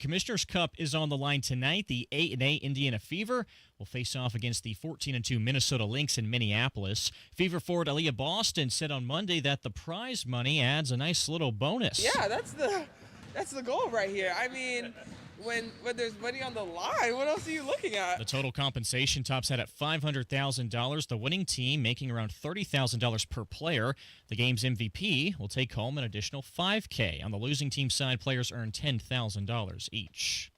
Commissioners Cup is on the line tonight. The 8-8 Indiana Fever will face off against the 14-2 Minnesota Lynx in Minneapolis. Fever forward Aaliyah Boston said on Monday that the prize money adds a nice little bonus. Yeah, that's the goal right here. I mean, when there's money on the line, what else are you looking at? The total compensation tops out at $500,000. The winning team making around $30,000 per player. The game's MVP will take home an additional $5,000. On the losing team side, players earn $10,000 each.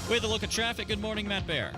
With a look at traffic, good morning, Matt Baer.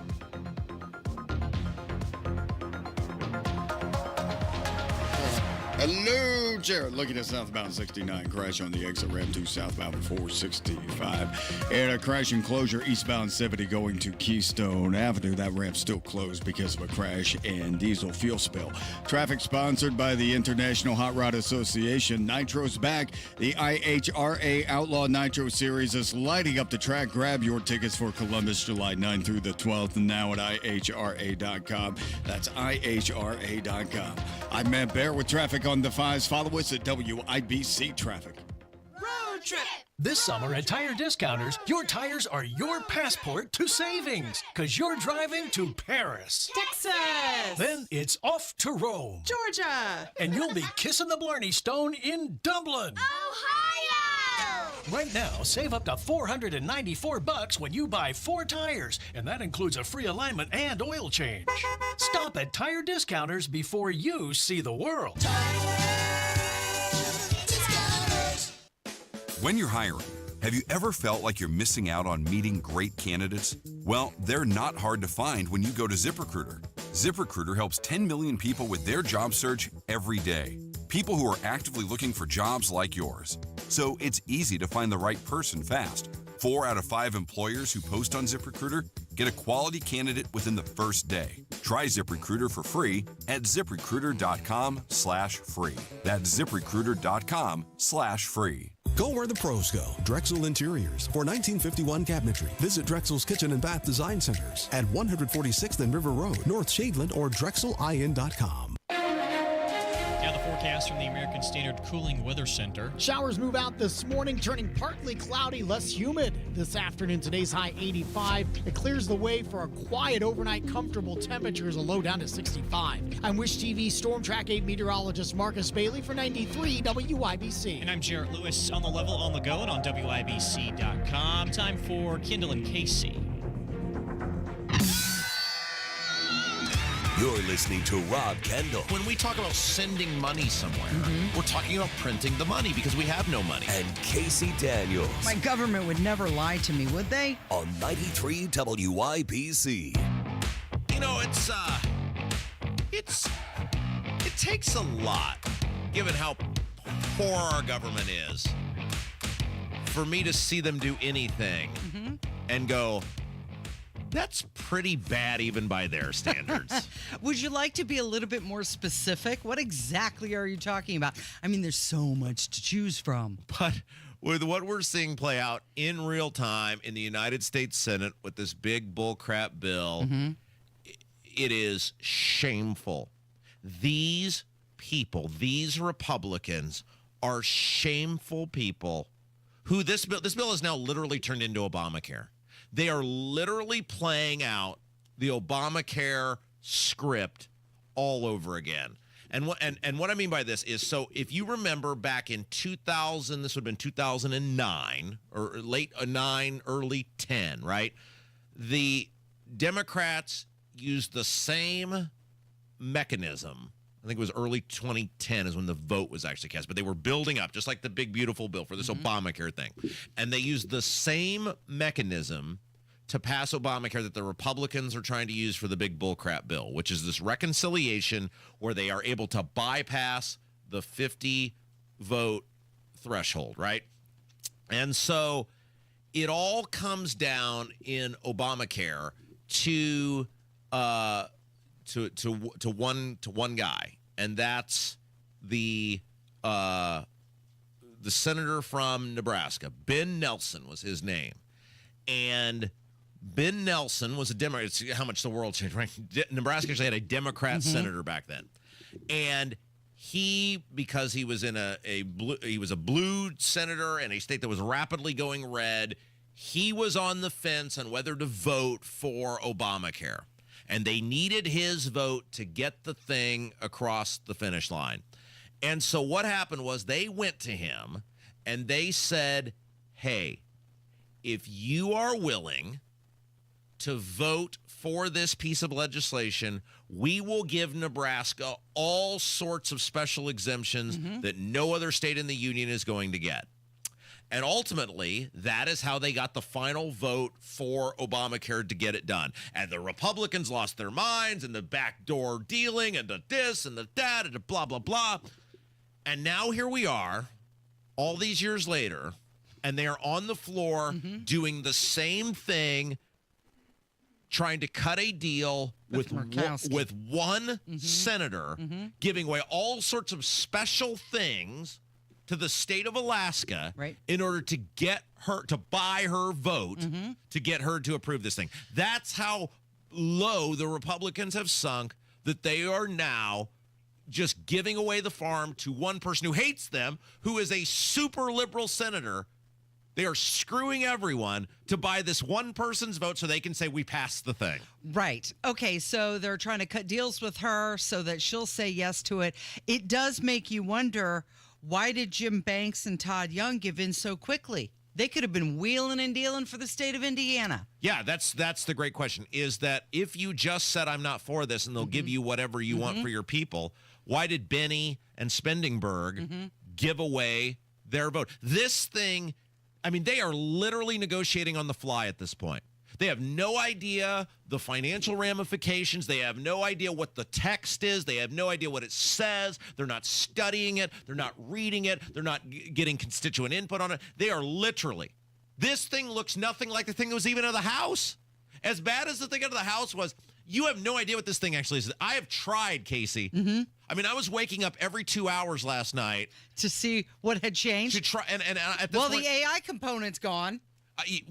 Hello, Jared. Looking at southbound 69. Crash on the exit ramp to southbound 465. And a crash enclosure eastbound 70 going to Keystone Avenue. That ramp's still closed because of a crash and diesel fuel spill. Traffic sponsored by the International Hot Rod Association. Nitro's back. The IHRA Outlaw Nitro Series is lighting up the track. Grab your tickets for Columbus, July 9th through the 12th, and now at IHRA.com. That's IHRA.com. I'm Matt Baer with traffic on the 5s. Follow us at WIBC Traffic. Road trip! This summer at Tire Discounters, your tires are your passport to savings, because you're driving to Paris, Texas, then it's off to Rome, Georgia, and you'll be kissing the Blarney Stone in Dublin, Ohio. Right now, save up to $494 when you buy 4 tires, and that includes a free alignment and oil change. Stop at Tire Discounters before you see the world. When you're hiring, have you ever felt like you're missing out on meeting great candidates? Well, they're not hard to find when you go to ZipRecruiter. ZipRecruiter helps 10 million people with their job search every day. People who are actively looking for jobs like yours. So it's easy to find the right person fast. 4 out of 5 employers who post on ZipRecruiter get a quality candidate within the first day. Try ZipRecruiter for free at ZipRecruiter.com/free. That's ZipRecruiter.com/free. Go where the pros go. Drexel Interiors for 1951 cabinetry. Visit Drexel's Kitchen and Bath Design Centers at 146th and River Road, North Shadeland, or DrexelIN.com. Now the forecast from the American Standard Cooling Weather Center. Showers move out this morning, turning partly cloudy, less humid. This afternoon, today's high 85. It clears the way for a quiet overnight, comfortable temperatures, a low down to 65. I'm Wish TV Storm Track 8 meteorologist Marcus Bailey for 93 WIBC. And I'm Jarrett Lewis on the level, on the go, and on WIBC.com. Time for Kendall and Casey. You're listening to Rob Kendall. When we talk about sending money somewhere, we're talking about printing the money because we have no money. And Casey Daniels. My government would never lie to me, would they? On 93 WIBC. You know, it takes a lot, given how poor our government is, for me to see them do anything and go, that's pretty bad even by their standards. Would you like to be a little bit more specific? What exactly are you talking about? I mean, there's so much to choose from. But with what we're seeing play out in real time in the United States Senate with this big bullcrap bill, it is shameful. These people, these Republicans, are shameful people who this bill is now literally turned into Obamacare. They are literally playing out the Obamacare script all over again. And what I mean by this is, so if you remember back in 2000, this would have been 2009 or late 9, early 10, right? The Democrats used the same mechanism. I think it was early 2010 is when the vote was actually cast, but they were building up, just like the big, beautiful bill for this Obamacare thing. And they used the same mechanism to pass Obamacare that the Republicans are trying to use for the big bullcrap bill, which is this reconciliation where they are able to bypass the 50 vote threshold, right? And so it all comes down in Obamacare to one guy, and that's the senator from Nebraska. Ben Nelson was his name, and Ben Nelson was a Democrat. It's how much the world changed, right? Nebraska actually had a Democrat senator back then, and because he was in he was a blue senator in a state that was rapidly going red, he was on the fence on whether to vote for Obamacare. And they needed his vote to get the thing across the finish line. And so what happened was they went to him and they said, hey, if you are willing to vote for this piece of legislation, we will give Nebraska all sorts of special exemptions that no other state in the union is going to get. And ultimately, that is how they got the final vote for Obamacare to get it done. And the Republicans lost their minds, and the backdoor dealing, and the this, and the that, and the blah, blah, blah. And now here we are, all these years later, and they are on the floor doing the same thing, trying to cut a deal with one senator, giving away all sorts of special things to the state of Alaska in order to get her to buy her vote to get her to approve this thing. That's how low the Republicans have sunk, that they are now just giving away the farm to one person who hates them, who is a super liberal senator. They are screwing everyone to buy this one person's vote so they can say we passed the thing. Right. Okay, so they're trying to cut deals with her so that she'll say yes to it. It does make you wonder, why did Jim Banks and Todd Young give in so quickly? They could have been wheeling and dealing for the state of Indiana. Yeah, that's the great question, is that if you just said I'm not for this and they'll give you whatever you want for your people, why did Benny and Spendenberg give away their vote? This thing, I mean, they are literally negotiating on the fly at this point. They have no idea the financial ramifications. They have no idea what the text is. They have no idea what it says. They're not studying it. They're not reading it. They're not getting constituent input on it. They are literally. This thing looks nothing like the thing that was even in the House. As bad as the thing out of the House was, you have no idea what this thing actually is. I have tried, Casey. I mean, I was waking up every 2 hours last night to see what had changed. To try, and at this point, the AI component's gone.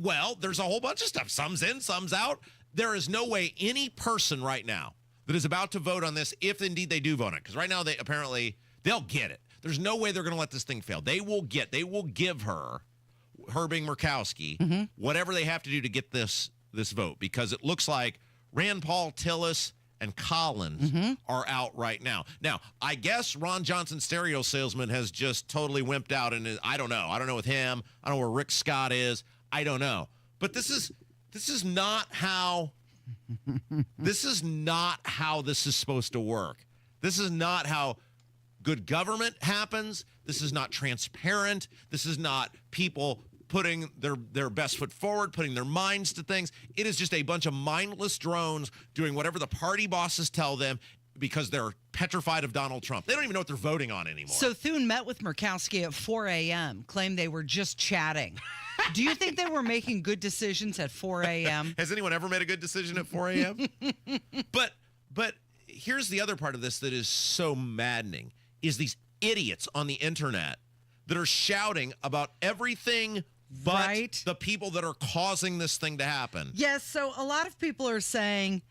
Well, there's a whole bunch of stuff. Some's in, some's out. There is no way any person right now that is about to vote on this, if indeed they do vote on it, because right now they'll get it. There's no way they're going to let this thing fail. They will give her being Murkowski, whatever they have to do to get this vote, because it looks like Rand Paul, Tillis, and Collins are out right now. Now, I guess Ron Johnson's stereo salesman has just totally wimped out, and I don't know. I don't know with him. I don't know where Rick Scott is. I don't know. But this is not how this is supposed to work. This is not how good government happens. This is not transparent. This is not people putting their best foot forward, putting their minds to things. It is just a bunch of mindless drones doing whatever the party bosses tell them because they're petrified of Donald Trump. They don't even know what they're voting on anymore. So Thune met with Murkowski at 4 a.m., claimed they were just chatting. Do you think they were making good decisions at 4 a.m.? Has anyone ever made a good decision at 4 a.m.? But here's the other part of this that is so maddening, is these idiots on the internet that are shouting about everything but the people that are causing this thing to happen. Yes, so a lot of people are saying,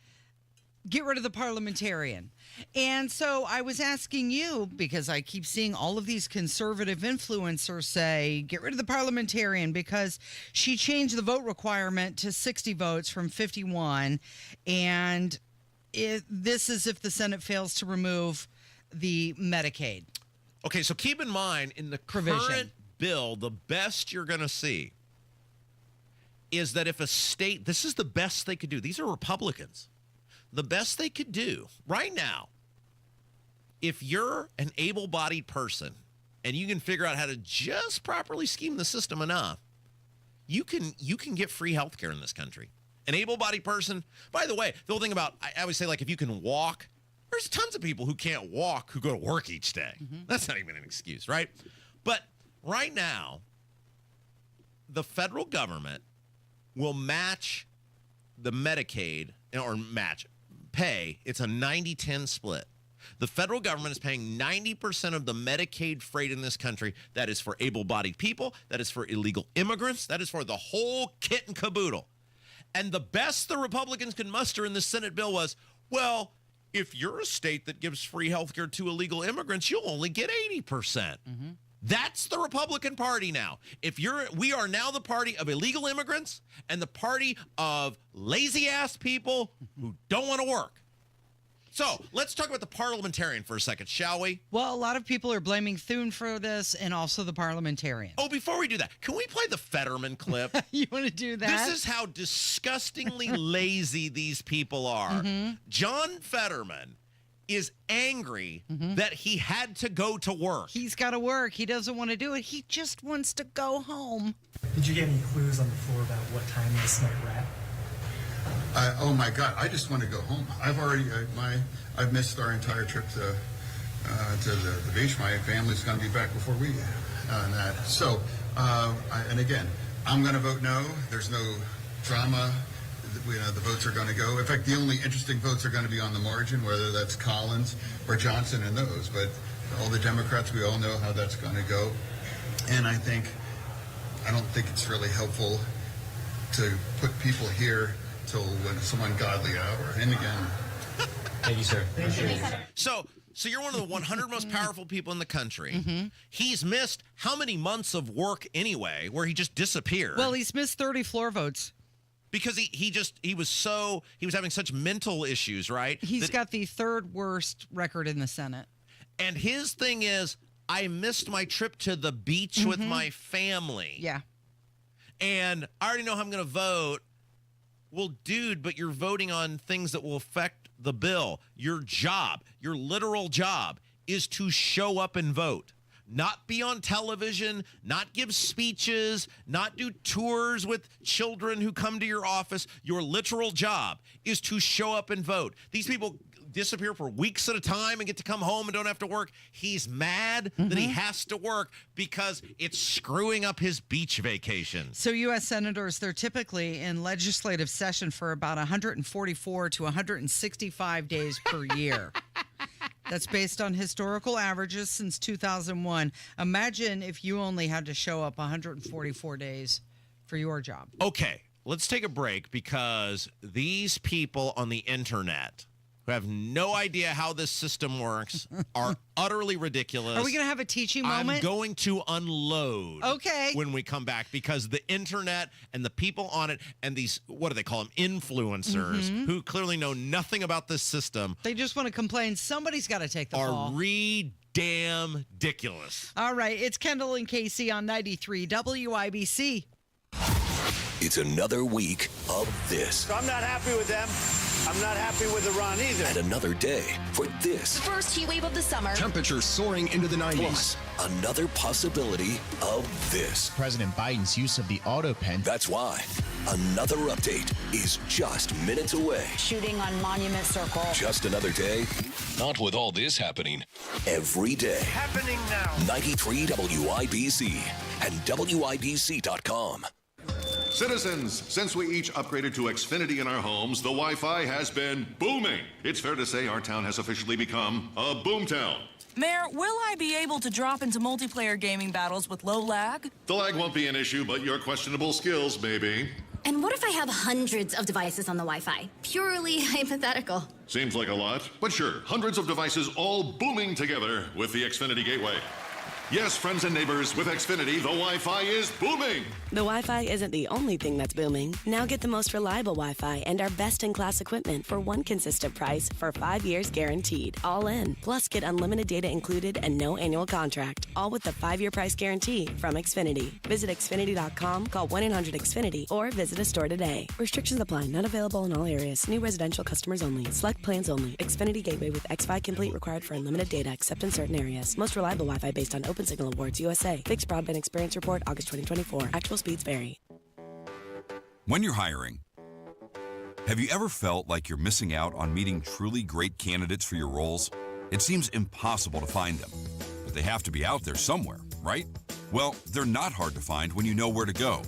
get rid of the parliamentarian. And so I was asking you, because I keep seeing all of these conservative influencers say, get rid of the parliamentarian because she changed the vote requirement to 60 votes from 51. And this is if the Senate fails to remove the Medicaid. Okay, so keep in mind, in the current bill, the best you're going to see is that if a state, this is the best they could do. These are Republicans. The best they could do right now, if you're an able-bodied person and you can figure out how to just properly scheme the system enough, you can get free health care in this country. An able-bodied person, by the way, the whole thing about, I always say, like, if you can walk, there's tons of people who can't walk who go to work each day. That's not even an excuse, right? But right now, the federal government will match the Medicaid, or pay. It's a 90-10 split. The federal government is paying 90% of the Medicaid freight in this country. That is for able-bodied people. That is for illegal immigrants. That is for the whole kit and caboodle. And the best the Republicans could muster in the Senate bill was, well, if you're a state that gives free health care to illegal immigrants, you'll only get 80%. That's the Republican Party now. We are now the party of illegal immigrants and the party of lazy-ass people who don't want to work. So let's talk about the parliamentarian for a second, shall we? Well, a lot of people are blaming Thune for this and also the parliamentarian. Oh, before we do that, can we play the Fetterman clip? You want to do that? This is how disgustingly lazy these people are. John Fetterman is angry that he had to go to work. He's got to work. He doesn't want to do it. He just wants to go home. Did you get any clues on the floor about what time this might wrap? Oh my God! I just want to go home. I've missed our entire trip to the beach. My family's going to be back before we on that. So, and again, I'm going to vote no. There's no drama. The votes are going to go. In fact, the only interesting votes are going to be on the margin, whether that's Collins or Johnson and those. But all the Democrats, we all know how that's going to go. And I don't think it's really helpful to put people here till when some ungodly hour. And again, Thank you, sir. So you're one of the 100 most powerful people in the country. He's missed how many months of work anyway, where he just disappeared? Well, he's missed 30 floor votes. Because he was having such mental issues, right? He's got the third worst record in the Senate. And his thing is, I missed my trip to the beach with my family. Yeah. And I already know how I'm going to vote. Well, dude, but you're voting on things that will affect the bill. Your job, your literal job, is to show up and vote. Not be on television, not give speeches, not do tours with children who come to your office. Your literal job is to show up and vote. These people disappear for weeks at a time and get to come home and don't have to work. He's mad that he has to work because it's screwing up his beach vacation. So U.S. senators, they're typically in legislative session for about 144 to 165 days per year. That's based on historical averages since 2001. Imagine if you only had to show up 144 days for your job. Okay, let's take a break because these people on the internet who have no idea how this system works are utterly ridiculous. Are we going to have a teaching moment? I'm going to unload when we come back because the internet and the people on it and these, what do they call them, influencers who clearly know nothing about this system. They just want to complain. Somebody's got to take the fall. Are damn ridiculous. All right, it's Kendall and Casey on 93 WIBC. It's another week of this. So I'm not happy with them. I'm not happy with Iran either. And another day for this. First heat wave of the summer. Temperatures soaring into the 90s. Plus, another possibility of this. President Biden's use of the auto pen. That's why another update is just minutes away. Shooting on Monument Circle. Just another day. Not with all this happening every day. Happening now. 93 WIBC and WIBC.com. Citizens, since we each upgraded to Xfinity in our homes, the Wi-Fi has been booming. It's fair to say our town has officially become a boomtown. Mayor, will I be able to drop into multiplayer gaming battles with low lag? The lag won't be an issue, but your questionable skills may be. And what if I have hundreds of devices on the Wi-Fi? Purely hypothetical. Seems like a lot, but sure, hundreds of devices all booming together with the Xfinity Gateway. Yes, friends and neighbors, with Xfinity, the Wi-Fi is booming. The Wi-Fi isn't the only thing that's booming. Now get the most reliable Wi-Fi and our best-in-class equipment for one consistent price for 5 years guaranteed. All in. Plus, get unlimited data included and no annual contract. All with the 5-year price guarantee from Xfinity. Visit Xfinity.com, call 1-800-XFINITY, or visit a store today. Restrictions apply. Not available in all areas. New residential customers only. Select plans only. Xfinity Gateway with X-Fi Complete required for unlimited data except in certain areas. Most reliable Wi-Fi based on Open Signal Awards USA. Fixed Broadband Experience Report, August 2024. Actual speeds vary. When you're hiring, have you ever felt like you're missing out on meeting truly great candidates for your roles? It seems impossible to find them, but they have to be out there somewhere, right? Well, they're not hard to find when you know where to go,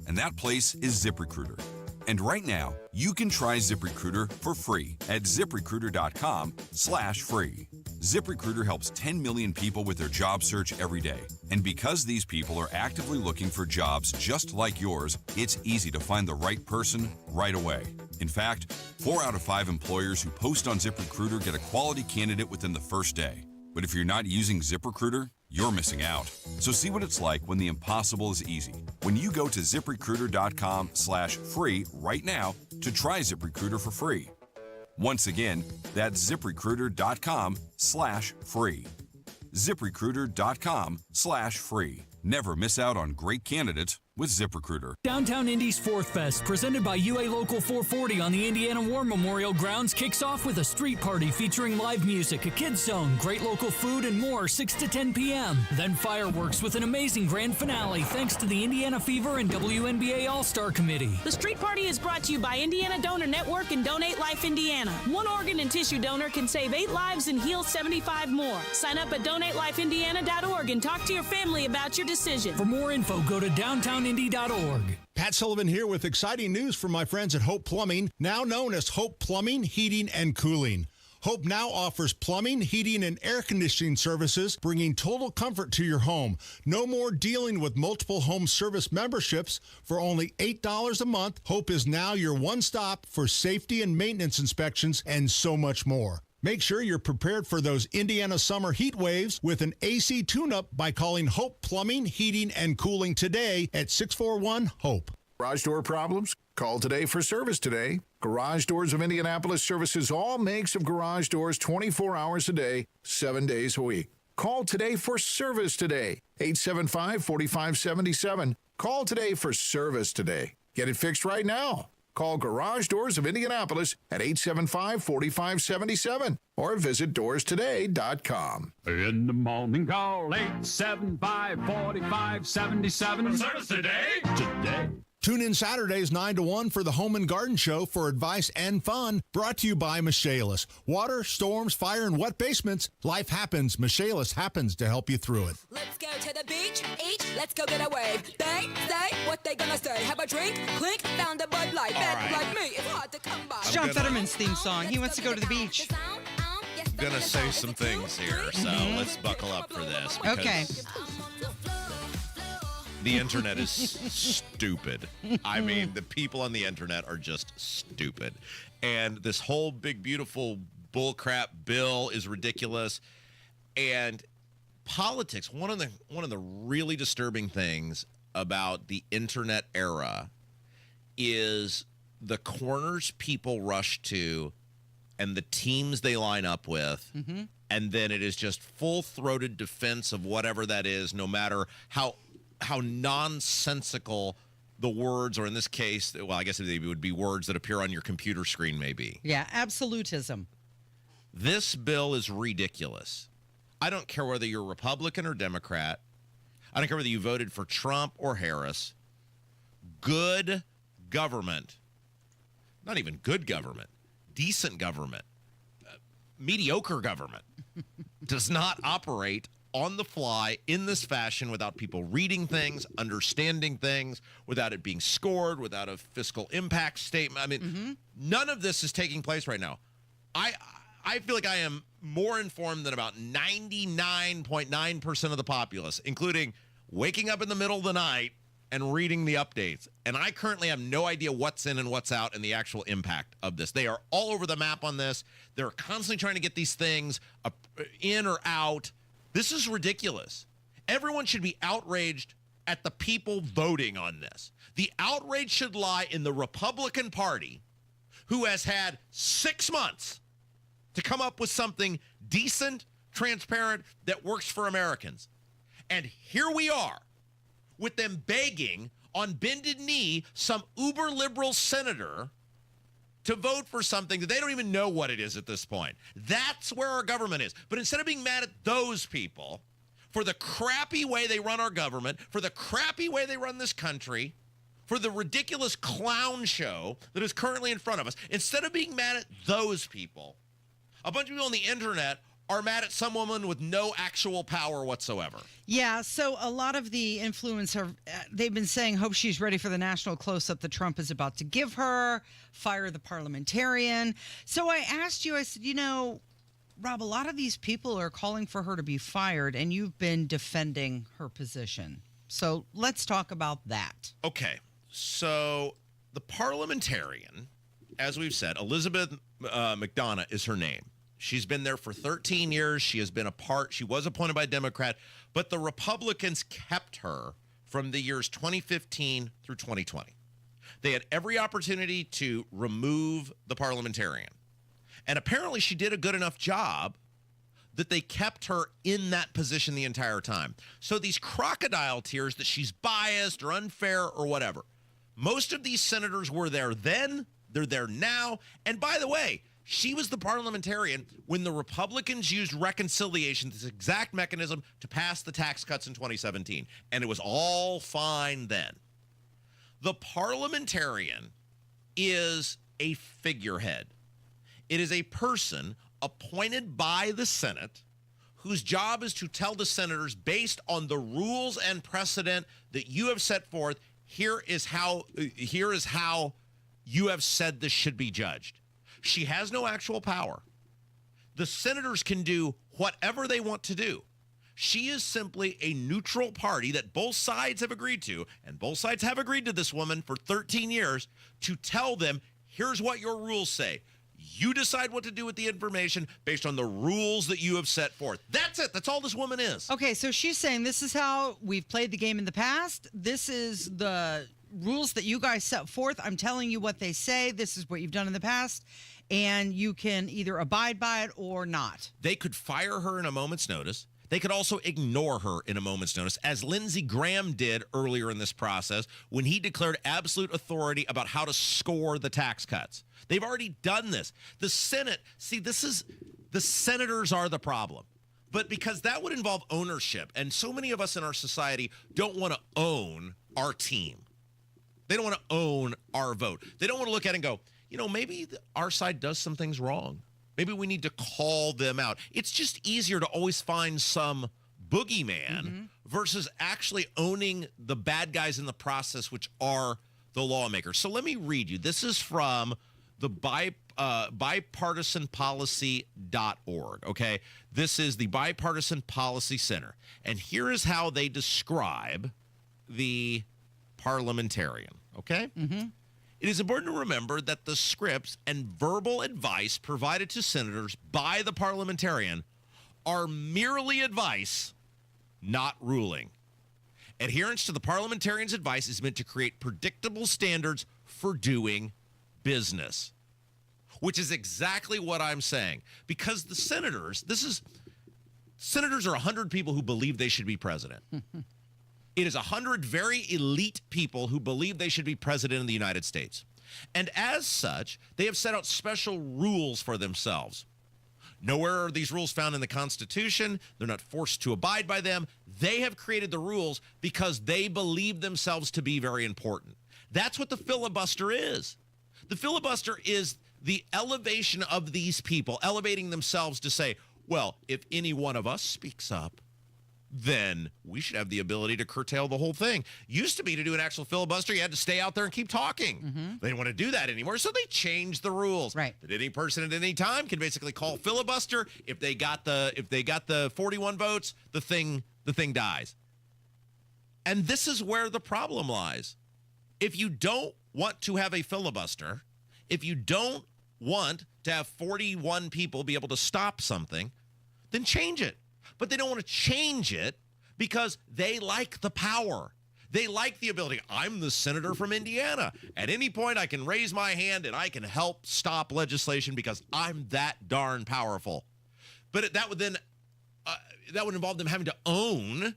and that place is ZipRecruiter. And right now, you can try ZipRecruiter for free at ZipRecruiter.com/free. ZipRecruiter helps 10 million people with their job search every day. And because these people are actively looking for jobs just like yours, it's easy to find the right person right away. In fact, 4 out of 5 employers who post on ZipRecruiter get a quality candidate within the first day. But if you're not using ZipRecruiter, you're missing out. So see what it's like when the impossible is easy. When you go to ZipRecruiter.com/free right now to try ZipRecruiter for free. Once again, that's ZipRecruiter.com/free. ZipRecruiter.com/free. Never miss out on great candidates with ZipRecruiter. Downtown Indy's Fourth Fest, presented by UA Local 440 on the Indiana War Memorial Grounds, kicks off with a street party featuring live music, a kids zone, great local food, and more, 6 to 10 p.m. Then fireworks with an amazing grand finale thanks to the Indiana Fever and WNBA All-Star Committee. The street party is brought to you by Indiana Donor Network and Donate Life Indiana. One organ and tissue donor can save 8 lives and heal 75 more. Sign up at donatelifeindiana.org and talk to your family about your decision. For more info, go to downtownindy.org. Pat Sullivan here with exciting news from my friends at Hope Plumbing, now known as Hope Plumbing, Heating, and Cooling. Hope now offers plumbing, heating, and air conditioning services, bringing total comfort to your home. No more dealing with multiple home service memberships. For only $8 a month, Hope is now your one-stop for safety and maintenance inspections and so much more. Make sure you're prepared for those Indiana summer heat waves with an AC tune-up by calling Hope Plumbing, Heating, and Cooling today at 641-HOPE. Garage door problems? Call today for service today. Garage Doors of Indianapolis services all makes of garage doors 24 hours a day, 7 days a week. Call today for service today. 875-4577. Call today for service today. Get it fixed right now. Call Garage Doors of Indianapolis at 875-4577 or visit doorstoday.com. In the morning, call 875-4577. Service today. Tune in Saturdays 9 to 1 for the Home and Garden Show for advice and fun. Brought to you by Michaelis. Water, storms, fire, and wet basements. Life happens. Michaelis happens to help you through it. Let's go to the beach, eat, let's go get a wave. They say what they gonna say. Have a drink, clink, found a Bud Light. Bad like me, it's hard to come by. It's John Fetterman's theme song. He wants to go to the beach. I'm going to say some things here, so let's buckle up for this. Okay. The internet is stupid. I mean, the people on the internet are just stupid. And this whole big, beautiful bullcrap bill is ridiculous. And politics, one of the really disturbing things about the internet era is the corners people rush to and the teams they line up with. Mm-hmm. And then it is just full-throated defense of whatever that is, no matter how nonsensical the words, or in this case, well, I guess they would be words that appear on your computer screen maybe. Yeah, absolutism. This bill is ridiculous. I don't care whether you're Republican or Democrat. I don't care whether you voted for Trump or Harris. Good government, not even good government, decent government, mediocre government does not operate on the fly in this fashion without people reading things, understanding things, without it being scored, without a fiscal impact statement. I mean, none of this is taking place right now. I feel like I am more informed than about 99.9% of the populace, including waking up in the middle of the night and reading the updates. And I currently have no idea what's in and what's out and the actual impact of this. They are all over the map on this. They're constantly trying to get these things in or out. This is ridiculous. Everyone should be outraged at the people voting on this. The outrage should lie in the Republican Party, who has had 6 months to come up with something decent, transparent, that works for Americans. And here we are with them begging on bended knee some uber-liberal senator to vote for something that they don't even know what it is at this point. That's where our government is. But instead of being mad at those people for the crappy way they run our government, for the crappy way they run this country, for the ridiculous clown show that is currently in front of us, instead of being mad at those people, a bunch of people on the internet are mad at some woman with no actual power whatsoever. Yeah, so a lot of the influencers, they've been saying, hope she's ready for the national close-up that Trump is about to give her, fire the parliamentarian. So I asked you, I said, Rob, a lot of these people are calling for her to be fired, and you've been defending her position. So let's talk about that. Okay. So the parliamentarian, as we've said, Elizabeth McDonough is her name. She's been there for 13 years. She was appointed by a Democrat, but the Republicans kept her from the years 2015 through 2020. They had every opportunity to remove the parliamentarian. And apparently she did a good enough job that they kept her in that position the entire time. So these crocodile tears that she's biased or unfair or whatever, most of these senators were there then, they're there now. And by the way, she was the parliamentarian when the Republicans used reconciliation, this exact mechanism, to pass the tax cuts in 2017. And it was all fine then. The parliamentarian is a figurehead. It is a person appointed by the Senate whose job is to tell the senators, based on the rules and precedent that you have set forth, here is how you have said this should be judged. She has no actual power. The senators can do whatever they want to do. She is simply a neutral party that both sides have agreed to, and both sides have agreed to this woman for 13 years, to tell them, here's what your rules say. You decide what to do with the information based on the rules that you have set forth. That's it. That's all this woman is. Okay, so she's saying this is how we've played the game in the past. This is the rules that you guys set forth. I'm telling you what they say. This is what you've done in the past, and you can either abide by it or not. They could fire her in a moment's notice. They could also ignore her in a moment's notice, as Lindsey Graham did earlier in this process when he declared absolute authority about how to score the tax cuts. They've already done this. The Senate, the senators are the problem. But because that would involve ownership, and so many of us in our society don't want to own our team. They don't want to own our vote. They don't want to look at it and go, maybe our side does some things wrong. Maybe we need to call them out. It's just easier to always find some boogeyman versus actually owning the bad guys in the process, which are the lawmakers. So let me read you. This is from the bipartisanpolicy.org, okay? This is the Bipartisan Policy Center. And here is how they describe the parliamentarian, okay? It is important to remember that the scripts and verbal advice provided to senators by the parliamentarian are merely advice, not ruling. Adherence to the parliamentarian's advice is meant to create predictable standards for doing business, which is exactly what I'm saying. Because the senators are 100 people who believe they should be president. It is 100 very elite people who believe they should be president of the United States. And as such, they have set out special rules for themselves. Nowhere are these rules found in the Constitution. They're not forced to abide by them. They have created the rules because they believe themselves to be very important. That's what the filibuster is. The filibuster is the elevation of these people, elevating themselves to say, well, if any one of us speaks up, then we should have the ability to curtail the whole thing. Used to be to do an actual filibuster, you had to stay out there and keep talking. They don't want to do that anymore, so they changed the rules. Right. That any person at any time can basically call filibuster. If they got the 41 votes, the thing dies. And this is where the problem lies. If you don't want to have a filibuster, if you don't want to have 41 people be able to stop something, then change it. But they don't want to change it because they like the power. They like the ability. I'm the senator from Indiana. At any point, I can raise my hand and I can help stop legislation because I'm that darn powerful. But that would involve them having to own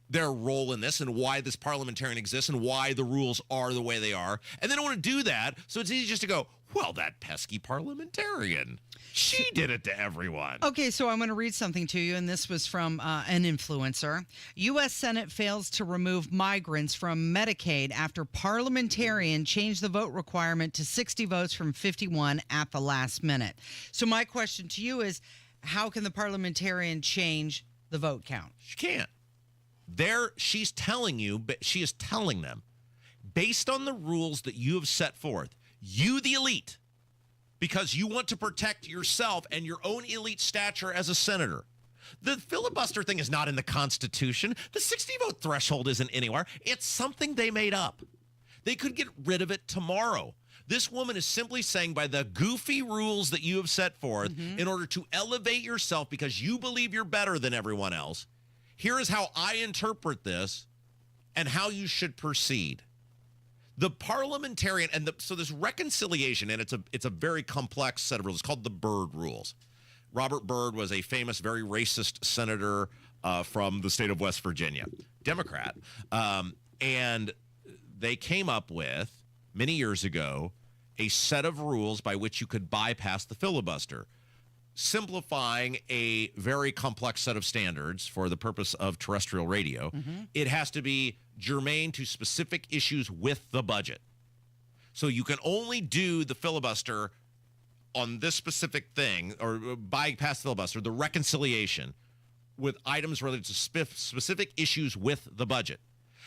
their role in this and why this parliamentarian exists and why the rules are the way they are. And they don't want to do that. So it's easy just to go, well, that pesky parliamentarian, she did it to everyone. Okay, so I'm going to read something to you, and this was from an influencer. U.S. Senate fails to remove migrants from Medicaid after parliamentarian changed the vote requirement to 60 votes from 51 at the last minute. So my question to you is, how can the parliamentarian change the vote count? She can't. She is telling them, based on the rules that you have set forth, you, the elite, because you want to protect yourself and your own elite stature as a senator. The filibuster thing is not in the Constitution. The 60-vote threshold isn't anywhere. It's something they made up. They could get rid of it tomorrow. This woman is simply saying, by the goofy rules that you have set forth, in order to elevate yourself because you believe you're better than everyone else, here is how I interpret this and how you should proceed. The parliamentarian, so this reconciliation, and it's a very complex set of rules. It's called the Byrd Rules. Robert Byrd was a famous, very racist senator from the state of West Virginia, Democrat. And they came up with, many years ago, a set of rules by which you could bypass the filibuster, simplifying a very complex set of standards for the purpose of terrestrial radio. It has to be germane to specific issues with the budget. So you can only do the filibuster on this specific thing, or bypass the filibuster, the reconciliation, with items related to specific issues with the budget.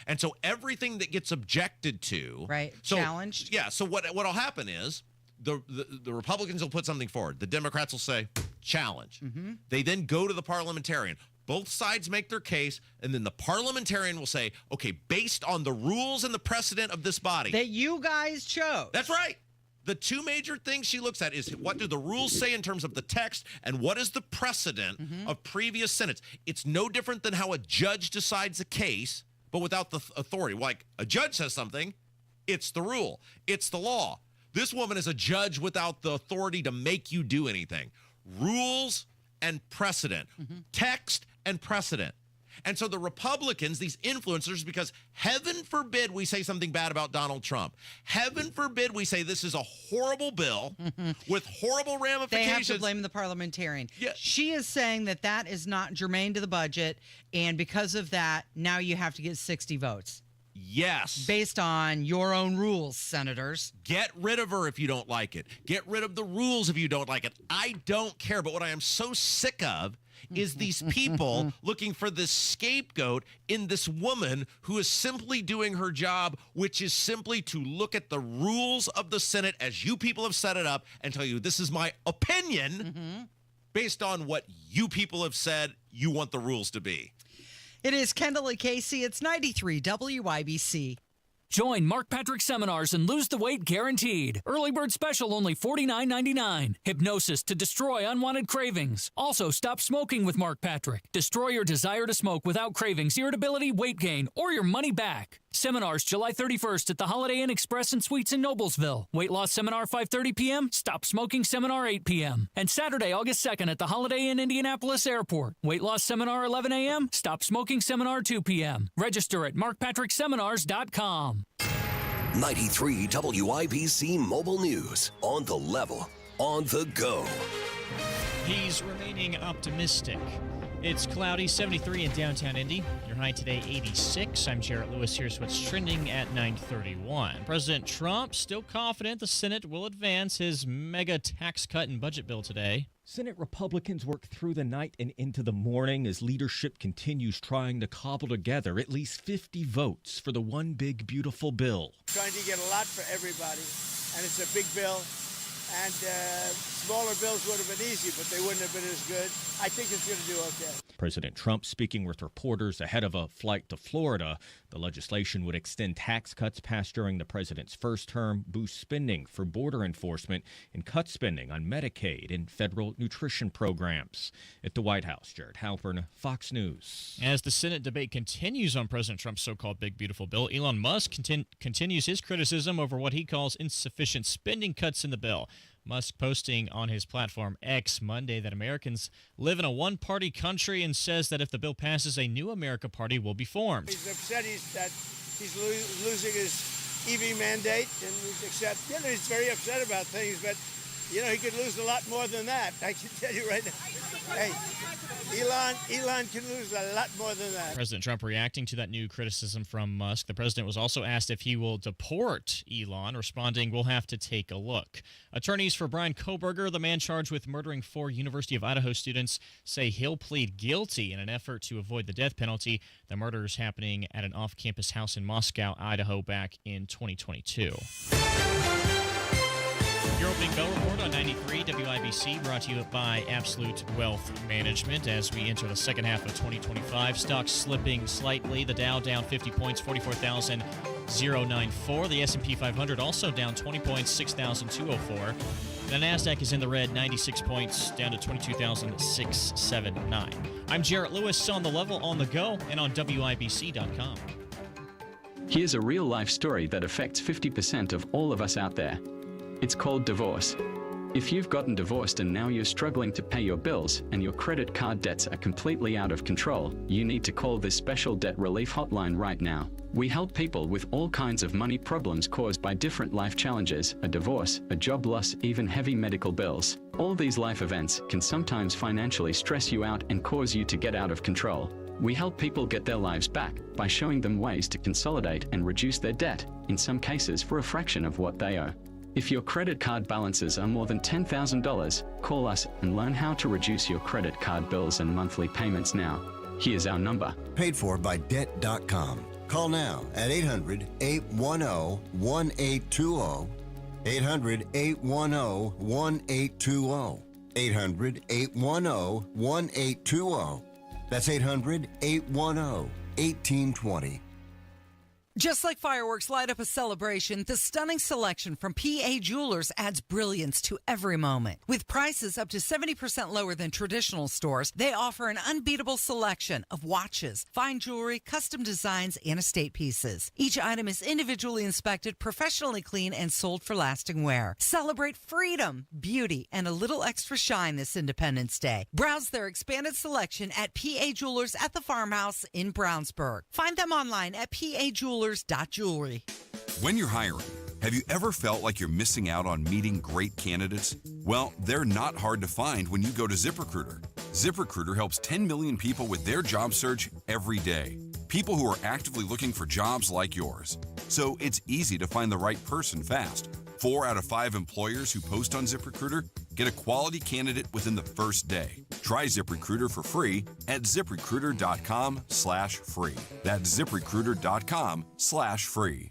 And so everything that gets objected to, challenged. Yeah. So what'll happen is the Republicans will put something forward. The Democrats will say challenge. They then go to the parliamentarian. Both sides make their case, and then the parliamentarian will say, okay, based on the rules and the precedent of this body that you guys chose. That's right. The two major things she looks at is what do the rules say in terms of the text, and what is the precedent of previous Senates. It's no different than how a judge decides a case, but without the authority. Like a judge says something, it's the rule, it's the law. This woman is a judge without the authority to make you do anything. Rules and precedent, text and precedent. And so the Republicans, these influencers, because heaven forbid we say something bad about Donald Trump. Heaven forbid we say this is a horrible bill with horrible ramifications. They have to blame the parliamentarian. Yeah. She is saying that is not germane to the budget, and because of that, now you have to get 60 votes. Yes. Based on your own rules, senators. Get rid of her if you don't like it. Get rid of the rules if you don't like it. I don't care. But what I am so sick of is these people looking for this scapegoat in this woman who is simply doing her job, which is simply to look at the rules of the Senate as you people have set it up and tell you this is my opinion based on what you people have said you want the rules to be. It is Kendall Casey. It's 93 WIBC. Join Mark Patrick seminars and lose the weight guaranteed. Early bird special only $49.99. Hypnosis to destroy unwanted cravings. Also, stop smoking with Mark Patrick. Destroy your desire to smoke without cravings, irritability, weight gain, or your money back. Seminars July 31st at the Holiday Inn Express and Suites in Noblesville. Weight loss seminar 5:30 p.m. Stop smoking seminar 8 p.m. And Saturday, August 2nd at the Holiday Inn Indianapolis Airport. Weight loss seminar 11 a.m. Stop smoking seminar 2 p.m. Register at markpatrickseminars.com. 93 WIBC Mobile News. On the level, on the go. He's remaining optimistic. It's cloudy, 73 in downtown Indy. Your high today, 86. I'm Jarrett Lewis. Here's what's trending at 9:31. President Trump still confident the Senate will advance his mega tax cut and budget bill today. Senate Republicans work through the night and into the morning as leadership continues trying to cobble together at least 50 votes for the one big, beautiful bill. Trying to get a lot for everybody, and it's a big bill. And smaller bills would have been easy, but they wouldn't have been as good. I think it's going to do okay. President Trump speaking with reporters ahead of a flight to Florida. The legislation would extend tax cuts passed during the president's first term, boost spending for border enforcement, and cut spending on Medicaid and federal nutrition programs. At the White House, Jared Halpern, Fox News. As the Senate debate continues on President Trump's so-called big, beautiful bill, Elon Musk continues his criticism over what he calls insufficient spending cuts in the bill. Musk posting on his platform X Monday that Americans live in a one-party country and says that if the bill passes, a new America party will be formed. He's upset that he's losing his EV mandate, and he's very upset about things, but he could lose a lot more than that. I can tell you right now. Hey, Elon can lose a lot more than that. President Trump reacting to that new criticism from Musk. The president was also asked if he will deport Elon, responding, "We'll have to take a look." Attorneys for Brian Kohberger, the man charged with murdering 4 University of Idaho students, say he'll plead guilty in an effort to avoid the death penalty. The murder is happening at an off-campus house in Moscow, Idaho, back in 2022. Your opening bell report on 93 WIBC brought to you by Absolute Wealth Management. As we enter the second half of 2025, stocks slipping slightly. The Dow down 50 points, 44,094. The S&P 500 also down 20 points, 6,204. The NASDAQ is in the red, 96 points, down to 22,679. I'm Jarrett Lewis on The Level, on the go, and on WIBC.com. Here's a real-life story that affects 50% of all of us out there. It's called divorce. If you've gotten divorced and now you're struggling to pay your bills and your credit card debts are completely out of control, you need to call this special debt relief hotline right now. We help people with all kinds of money problems caused by different life challenges, a divorce, a job loss, even heavy medical bills. All these life events can sometimes financially stress you out and cause you to get out of control. We help people get their lives back by showing them ways to consolidate and reduce their debt, in some cases for a fraction of what they owe. If your credit card balances are more than $10,000, call us and learn how to reduce your credit card bills and monthly payments now. Here's our number. Paid for by Debt.com. Call now at 800-810-1820. 800-810-1820. 800-810-1820. That's 800-810-1820. Just like fireworks light up a celebration, the stunning selection from PA Jewelers adds brilliance to every moment. With prices up to 70% lower than traditional stores, they offer an unbeatable selection of watches, fine jewelry, custom designs, and estate pieces. Each item is individually inspected, professionally cleaned, and sold for lasting wear. Celebrate freedom, beauty, and a little extra shine this Independence Day. Browse their expanded selection at PA Jewelers at the Farmhouse in Brownsburg. Find them online at PAJewelers.jewelry. When you're hiring, have you ever felt like you're missing out on meeting great candidates? Well, they're not hard to find when you go to ZipRecruiter. ZipRecruiter helps 10 million people with their job search every day. People who are actively looking for jobs like yours. So it's easy to find the right person fast. 4 out of 5 employers who post on ZipRecruiter get a quality candidate within the first day. Try ZipRecruiter for free at ZipRecruiter.com/free. That's ZipRecruiter.com/free.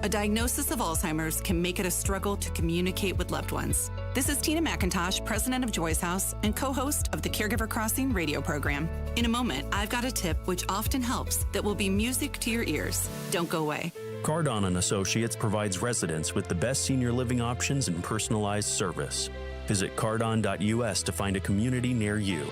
A diagnosis of Alzheimer's can make it a struggle to communicate with loved ones. This is Tina McIntosh, president of Joy's House and co-host of the Caregiver Crossing radio program. In a moment, I've got a tip which often helps that will be music to your ears. Don't go away. Cardon & Associates provides residents with the best senior living options and personalized service. Visit cardon.us to find a community near you.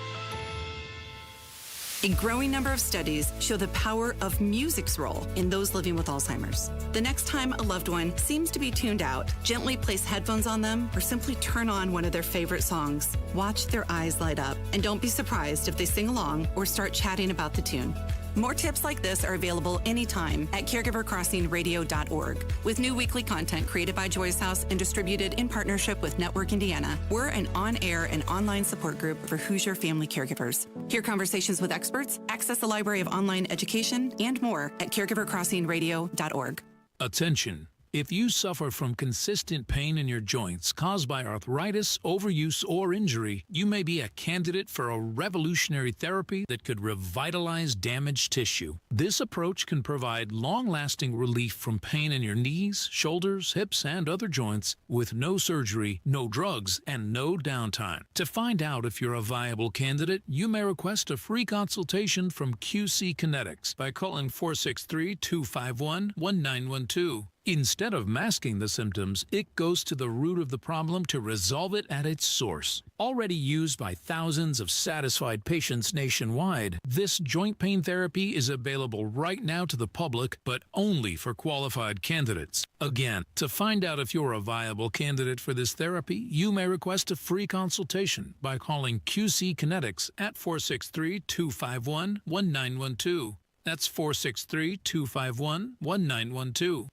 A growing number of studies show the power of music's role in those living with Alzheimer's. The next time a loved one seems to be tuned out, gently place headphones on them or simply turn on one of their favorite songs. Watch their eyes light up, and don't be surprised if they sing along or start chatting about the tune. More tips like this are available anytime at caregivercrossingradio.org. With new weekly content created by Joy's House and distributed in partnership with Network Indiana, we're an on-air and online support group for Hoosier family caregivers. Hear conversations with experts, access a library of online education, and more at caregivercrossingradio.org. Attention. If you suffer from consistent pain in your joints caused by arthritis, overuse, or injury, you may be a candidate for a revolutionary therapy that could revitalize damaged tissue. This approach can provide long-lasting relief from pain in your knees, shoulders, hips, and other joints with no surgery, no drugs, and no downtime. To find out if you're a viable candidate, you may request a free consultation from QC Kinetics by calling 463-251-1912. Instead of masking the symptoms, it goes to the root of the problem to resolve it at its source. Already used by thousands of satisfied patients nationwide, this joint pain therapy is available right now to the public, but only for qualified candidates. Again, to find out if you're a viable candidate for this therapy, you may request a free consultation by calling QC Kinetics at 463-251-1912. That's 463-251-1912.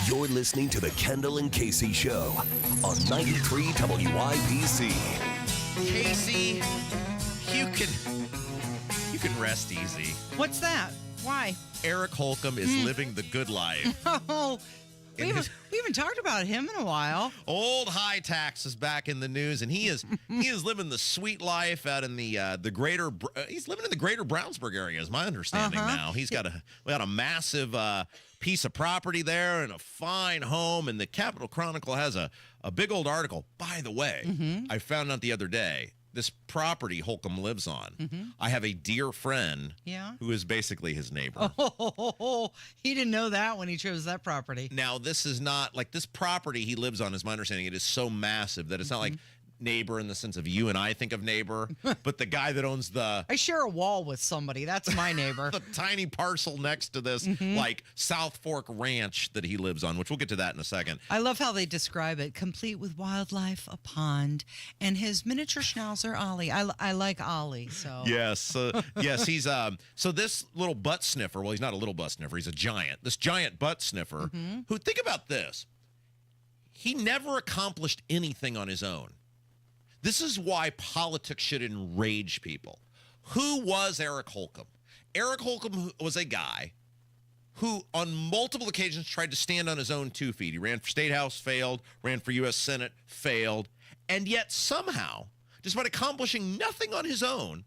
You're listening to the Kendall and Casey Show on 93 WIBC. Casey, you can rest easy. What's that? Why? Eric Holcomb is living the good life. Oh, We haven't talked about him in a while. Old High Tax is back in the news, and he is living the sweet life out in the greater. He's living in the greater Brownsburg area, is my understanding now. He's got a massive piece of property there and a fine home, and the Capital Chronicle has a big old article. By the way, I found out the other day. This property Holcomb lives on, I have a dear friend who is basically his neighbor. Oh, he didn't know that when he chose that property. Now, this is not like this property he lives on, is my understanding. It is so massive that it's not like neighbor in the sense of you and I think of neighbor, but the guy that owns I share a wall with somebody. That's my neighbor. the tiny parcel next to this like South Fork Ranch that he lives on, which we'll get to that in a second. I love how they describe it, complete with wildlife, a pond, and his miniature schnauzer, Ollie. I like Ollie, so. Yes. Yes, he's so this little butt sniffer, well, he's not a little butt sniffer, he's a giant. This giant butt sniffer who, think about this. He never accomplished anything on his own. This is why politics should enrage people. Who was Eric Holcomb? Eric Holcomb was a guy who on multiple occasions tried to stand on his own 2 feet. He ran for State House, failed, ran for U.S. Senate, failed, and yet somehow, despite accomplishing nothing on his own,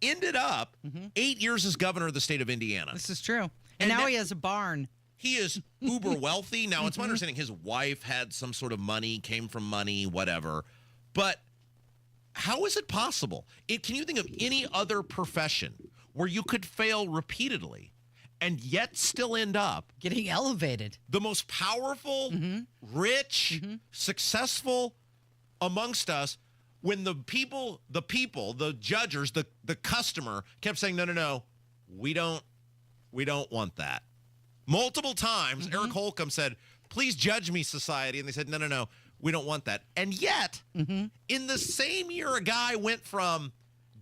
ended up 8 years as governor of the state of Indiana. This is true. And now he has a barn. He is uber wealthy. Now, it's my understanding his wife had some sort of money, came from money, whatever. But how is it possible? Can you think of any other profession where you could fail repeatedly and yet still end up getting elevated? The most powerful, rich, successful amongst us, when the judges, the customer kept saying, no, we don't want that. Multiple times, Eric Holcomb said, please judge me, society. And they said, no, we don't want that. And yet, in the same year, a guy went from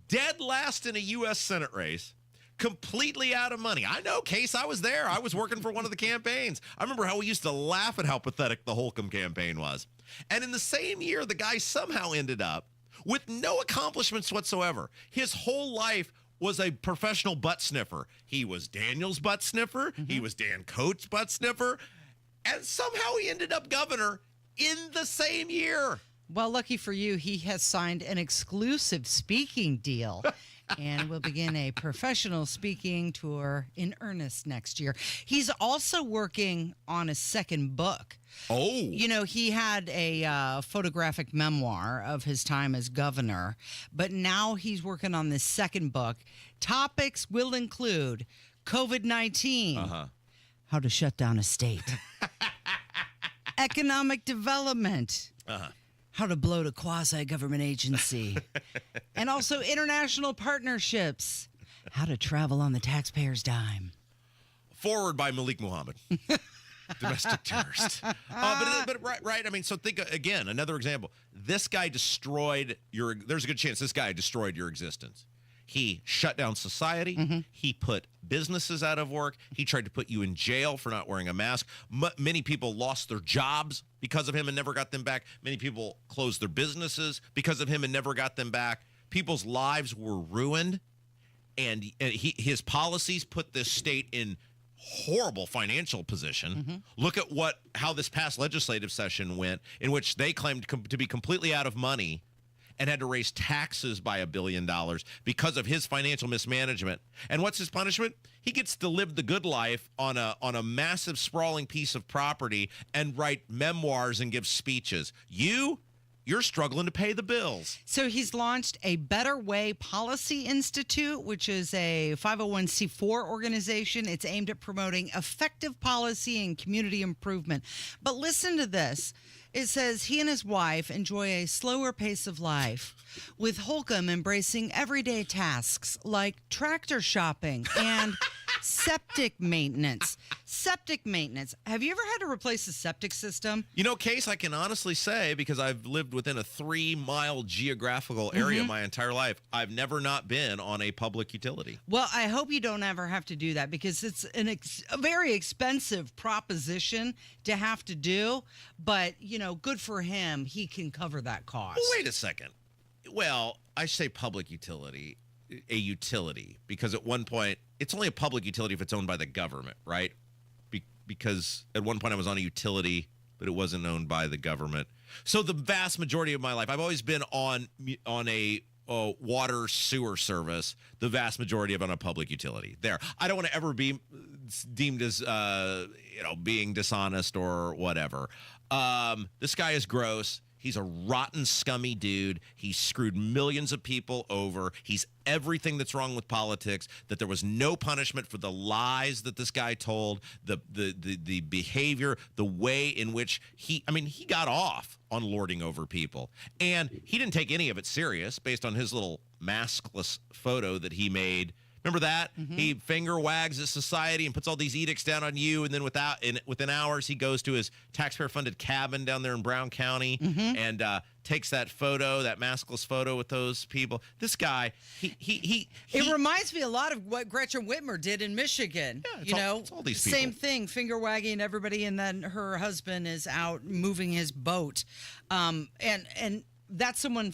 dead last in a U.S. Senate race, completely out of money. I know, Case, I was there. I was working for one of the campaigns. I remember how we used to laugh at how pathetic the Holcomb campaign was. And in the same year, the guy somehow ended up with no accomplishments whatsoever. His whole life was a professional butt sniffer. He was Daniel's butt sniffer. He was Dan Coates' butt sniffer. And somehow he ended up governor in the same year. Well, lucky for you, he has signed an exclusive speaking deal and will begin a professional speaking tour in earnest next year. He's also working on a second book. Oh. You know, he had a photographic memoir of his time as governor, but now he's working on this second book. Topics will include COVID-19, how to shut down a state, economic development, how to bloat a quasi-government agency, and also international partnerships, how to travel on the taxpayer's dime. Forward by Malik Muhammad. Domestic terrorist. But right. I mean, so think again, another example. This guy destroyed there's a good chance this guy destroyed your existence. He shut down society. He put businesses out of work. He tried to put you in jail for not wearing a mask. Many people lost their jobs because of him and never got them back. Many people closed their businesses because of him and never got them back. People's lives were ruined. And his policies put this state in horrible financial position. Look at how this past legislative session went, in which they claimed to be completely out of money and had to raise taxes by $1 billion because of his financial mismanagement. And what's his punishment? He gets to live the good life on a massive sprawling piece of property and write memoirs and give speeches. You're struggling to pay the bills. So he's launched a Better Way Policy Institute, which is a 501c4 organization. It's aimed at promoting effective policy and community improvement. But listen to this. It says he and his wife enjoy a slower pace of life, with Holcomb embracing everyday tasks like tractor shopping and septic maintenance. Septic maintenance. Have you ever had to replace a septic system? You know, Case, I can honestly say, because I've lived within a 3-mile geographical area my entire life, I've never not been on a public utility. Well, I hope you don't ever have to do that, because it's a very expensive proposition to have to do. But, you know, good for him. He can cover that cost. Well, wait a second. Well, I say public utility, a utility, because at one point, it's only a public utility if it's owned by the government, right? because at one point I was on a utility, but it wasn't owned by the government. So the vast majority of my life, I've always been on a water sewer service, the vast majority of it on a public utility. There. I don't want to ever be deemed as, being dishonest or whatever. This guy is gross. He's a rotten, scummy dude. He's screwed millions of people over. He's everything that's wrong with politics, that there was no punishment for the lies that this guy told, the behavior, the way in which he got off on lording over people. And he didn't take any of it serious based on his little maskless photo that he made. Remember that? Mm-hmm. He finger wags at society and puts all these edicts down on you, and then within hours he goes to his taxpayer-funded cabin down there in Brown County and takes that photo, that maskless photo with those people. This guy, he it reminds me a lot of what Gretchen Whitmer did in Michigan. Yeah, it's all these people. Same thing, finger wagging everybody, and then her husband is out moving his boat, and that's someone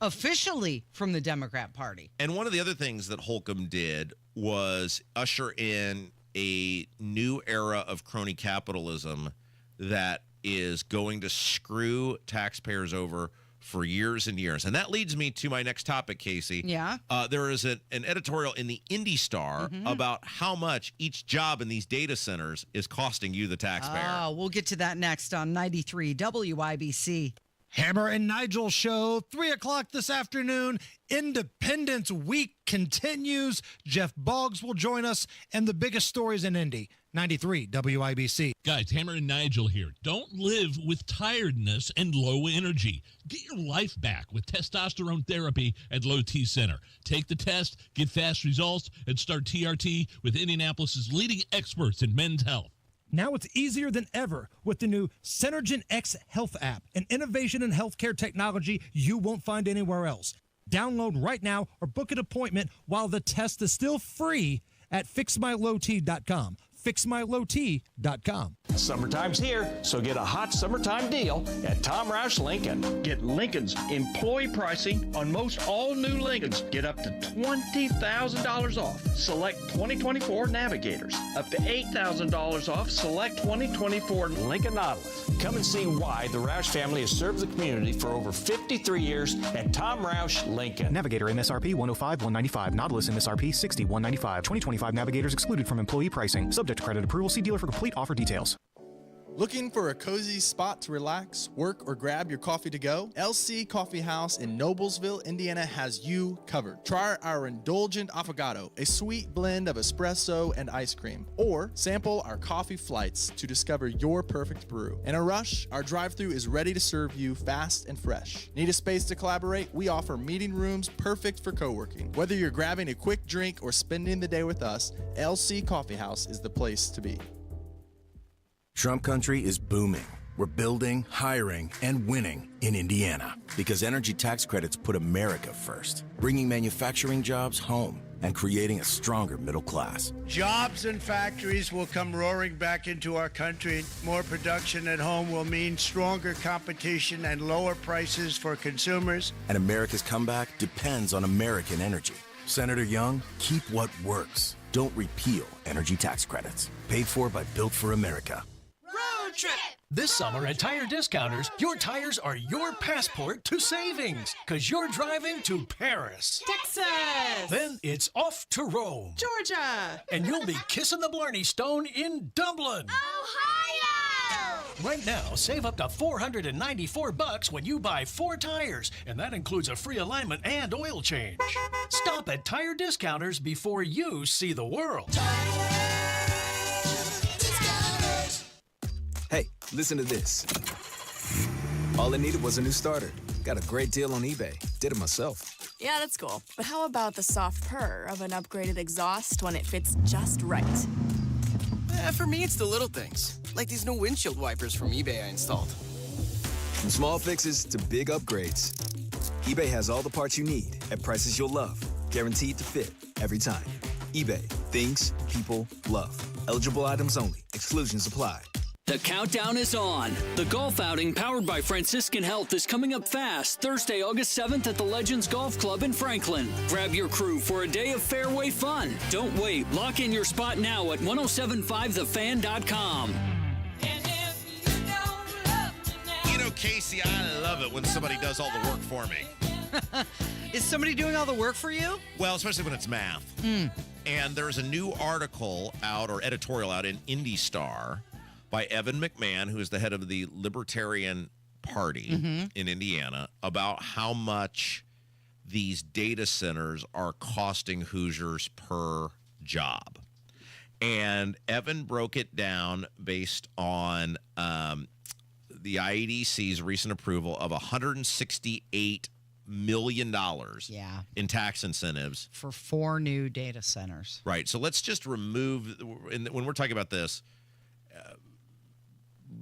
officially from the Democrat Party. And one of the other things that Holcomb did was usher in a new era of crony capitalism that is going to screw taxpayers over for years and years. And that leads me to my next topic, Casey. Yeah. There is an editorial in the Indy Star about how much each job in these data centers is costing you, the taxpayer. We'll get to that next on 93 WIBC. Hammer and Nigel show, 3 o'clock this afternoon. Independence Week continues. Jeff Boggs will join us, and the biggest stories in Indy. 93 WIBC. Guys, Hammer and Nigel here. Don't live with tiredness and low energy. Get your life back with testosterone therapy at Low T Center. Take the test, get fast results, and start TRT with Indianapolis' leading experts in men's health. Now it's easier than ever with the new Synergen X Health app, an innovation in healthcare technology you won't find anywhere else. Download right now or book an appointment while the test is still free at fixmylowt.com. fixmylowt.com. Summertime's here, so get a hot summertime deal at Tom Roush Lincoln. Get Lincoln's employee pricing on most all new Lincolns. Get up to $20,000 off select 2024 Navigators. Up to $8,000 off select 2024 Lincoln Nautilus. Come and see why the Roush family has served the community for over 53 years at Tom Roush Lincoln. Navigator MSRP 105-195. Nautilus MSRP 60-195. 2025 Navigators excluded from employee pricing. Subject to credit approval. See dealer for complete offer details. Looking for a cozy spot to relax, work, or grab your coffee to go? LC Coffee House in Noblesville, Indiana has you covered. Try our indulgent affogato, a sweet blend of espresso and ice cream. Or sample our coffee flights to discover your perfect brew. In a rush, our drive-thru is ready to serve you fast and fresh. Need a space to collaborate? We offer meeting rooms perfect for co-working. Whether you're grabbing a quick drink or spending the day with us, LC Coffee House is the place to be. Trump country is booming. We're building, hiring, and winning in Indiana because energy tax credits put America first, bringing manufacturing jobs home and creating a stronger middle class. Jobs and factories will come roaring back into our country. More production at home will mean stronger competition and lower prices for consumers. And America's comeback depends on American energy. Senator Young, keep what works. Don't repeal energy tax credits. Paid for by Built for America. Road trip! This summer at Tire Discounters, your tires are your passport to savings, because you're driving to Paris. Texas! Then it's off to Rome. Georgia! And you'll be kissing the Blarney Stone in Dublin. Ohio! Right now, save up to $494 when you buy 4 tires, and that includes a free alignment and oil change. Stop at Tire Discounters before you see the world. Hey, listen to this. All I needed was a new starter. Got a great deal on eBay. Did it myself. Yeah, that's cool. But how about the soft purr of an upgraded exhaust when it fits just right? For me, it's the little things, like these new windshield wipers from eBay I installed. From small fixes to big upgrades, eBay has all the parts you need at prices you'll love, guaranteed to fit every time. eBay, things people love. Eligible items only. Exclusions apply. The countdown is on. The golf outing powered by Franciscan Health is coming up fast Thursday, August 7th at the Legends Golf Club in Franklin. Grab your crew for a day of fairway fun. Don't wait. Lock in your spot now at 1075thefan.com. You know, Casey, I love it when somebody does all the work for me. Is somebody doing all the work for you? Well, especially when it's math. And there's a new article out, or editorial out, in Indy Star by Evan McMahon, who is the head of the Libertarian Party in Indiana, about how much these data centers are costing Hoosiers per job. And Evan broke it down based on the IEDC's recent approval of $168 million in tax incentives for 4 new data centers. Right. So let's just remove, when we're talking about this,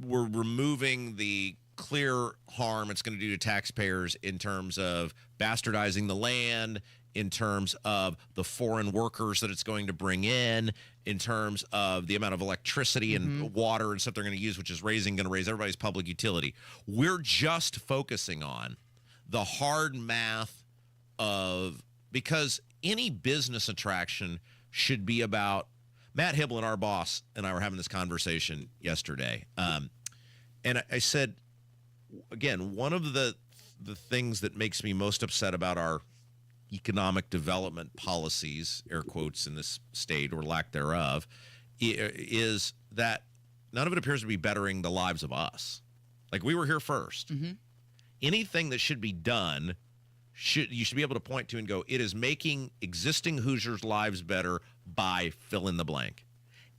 we're removing the clear harm it's going to do to taxpayers in terms of bastardizing the land, in terms of the foreign workers that it's going to bring in terms of the amount of electricity and water and stuff they're going to use, which is going to raise everybody's public utility. We're just focusing on the hard math of, because any business attraction should be about, Matt Hibble, our boss, and I were having this conversation yesterday. And I said, again, one of the things that makes me most upset about our economic development policies, air quotes, in this state, or lack thereof, is that none of it appears to be bettering the lives of us. Like, we were here first. Anything that should be done, you should be able to point to and go, it is making existing Hoosiers' lives better by fill in the blank.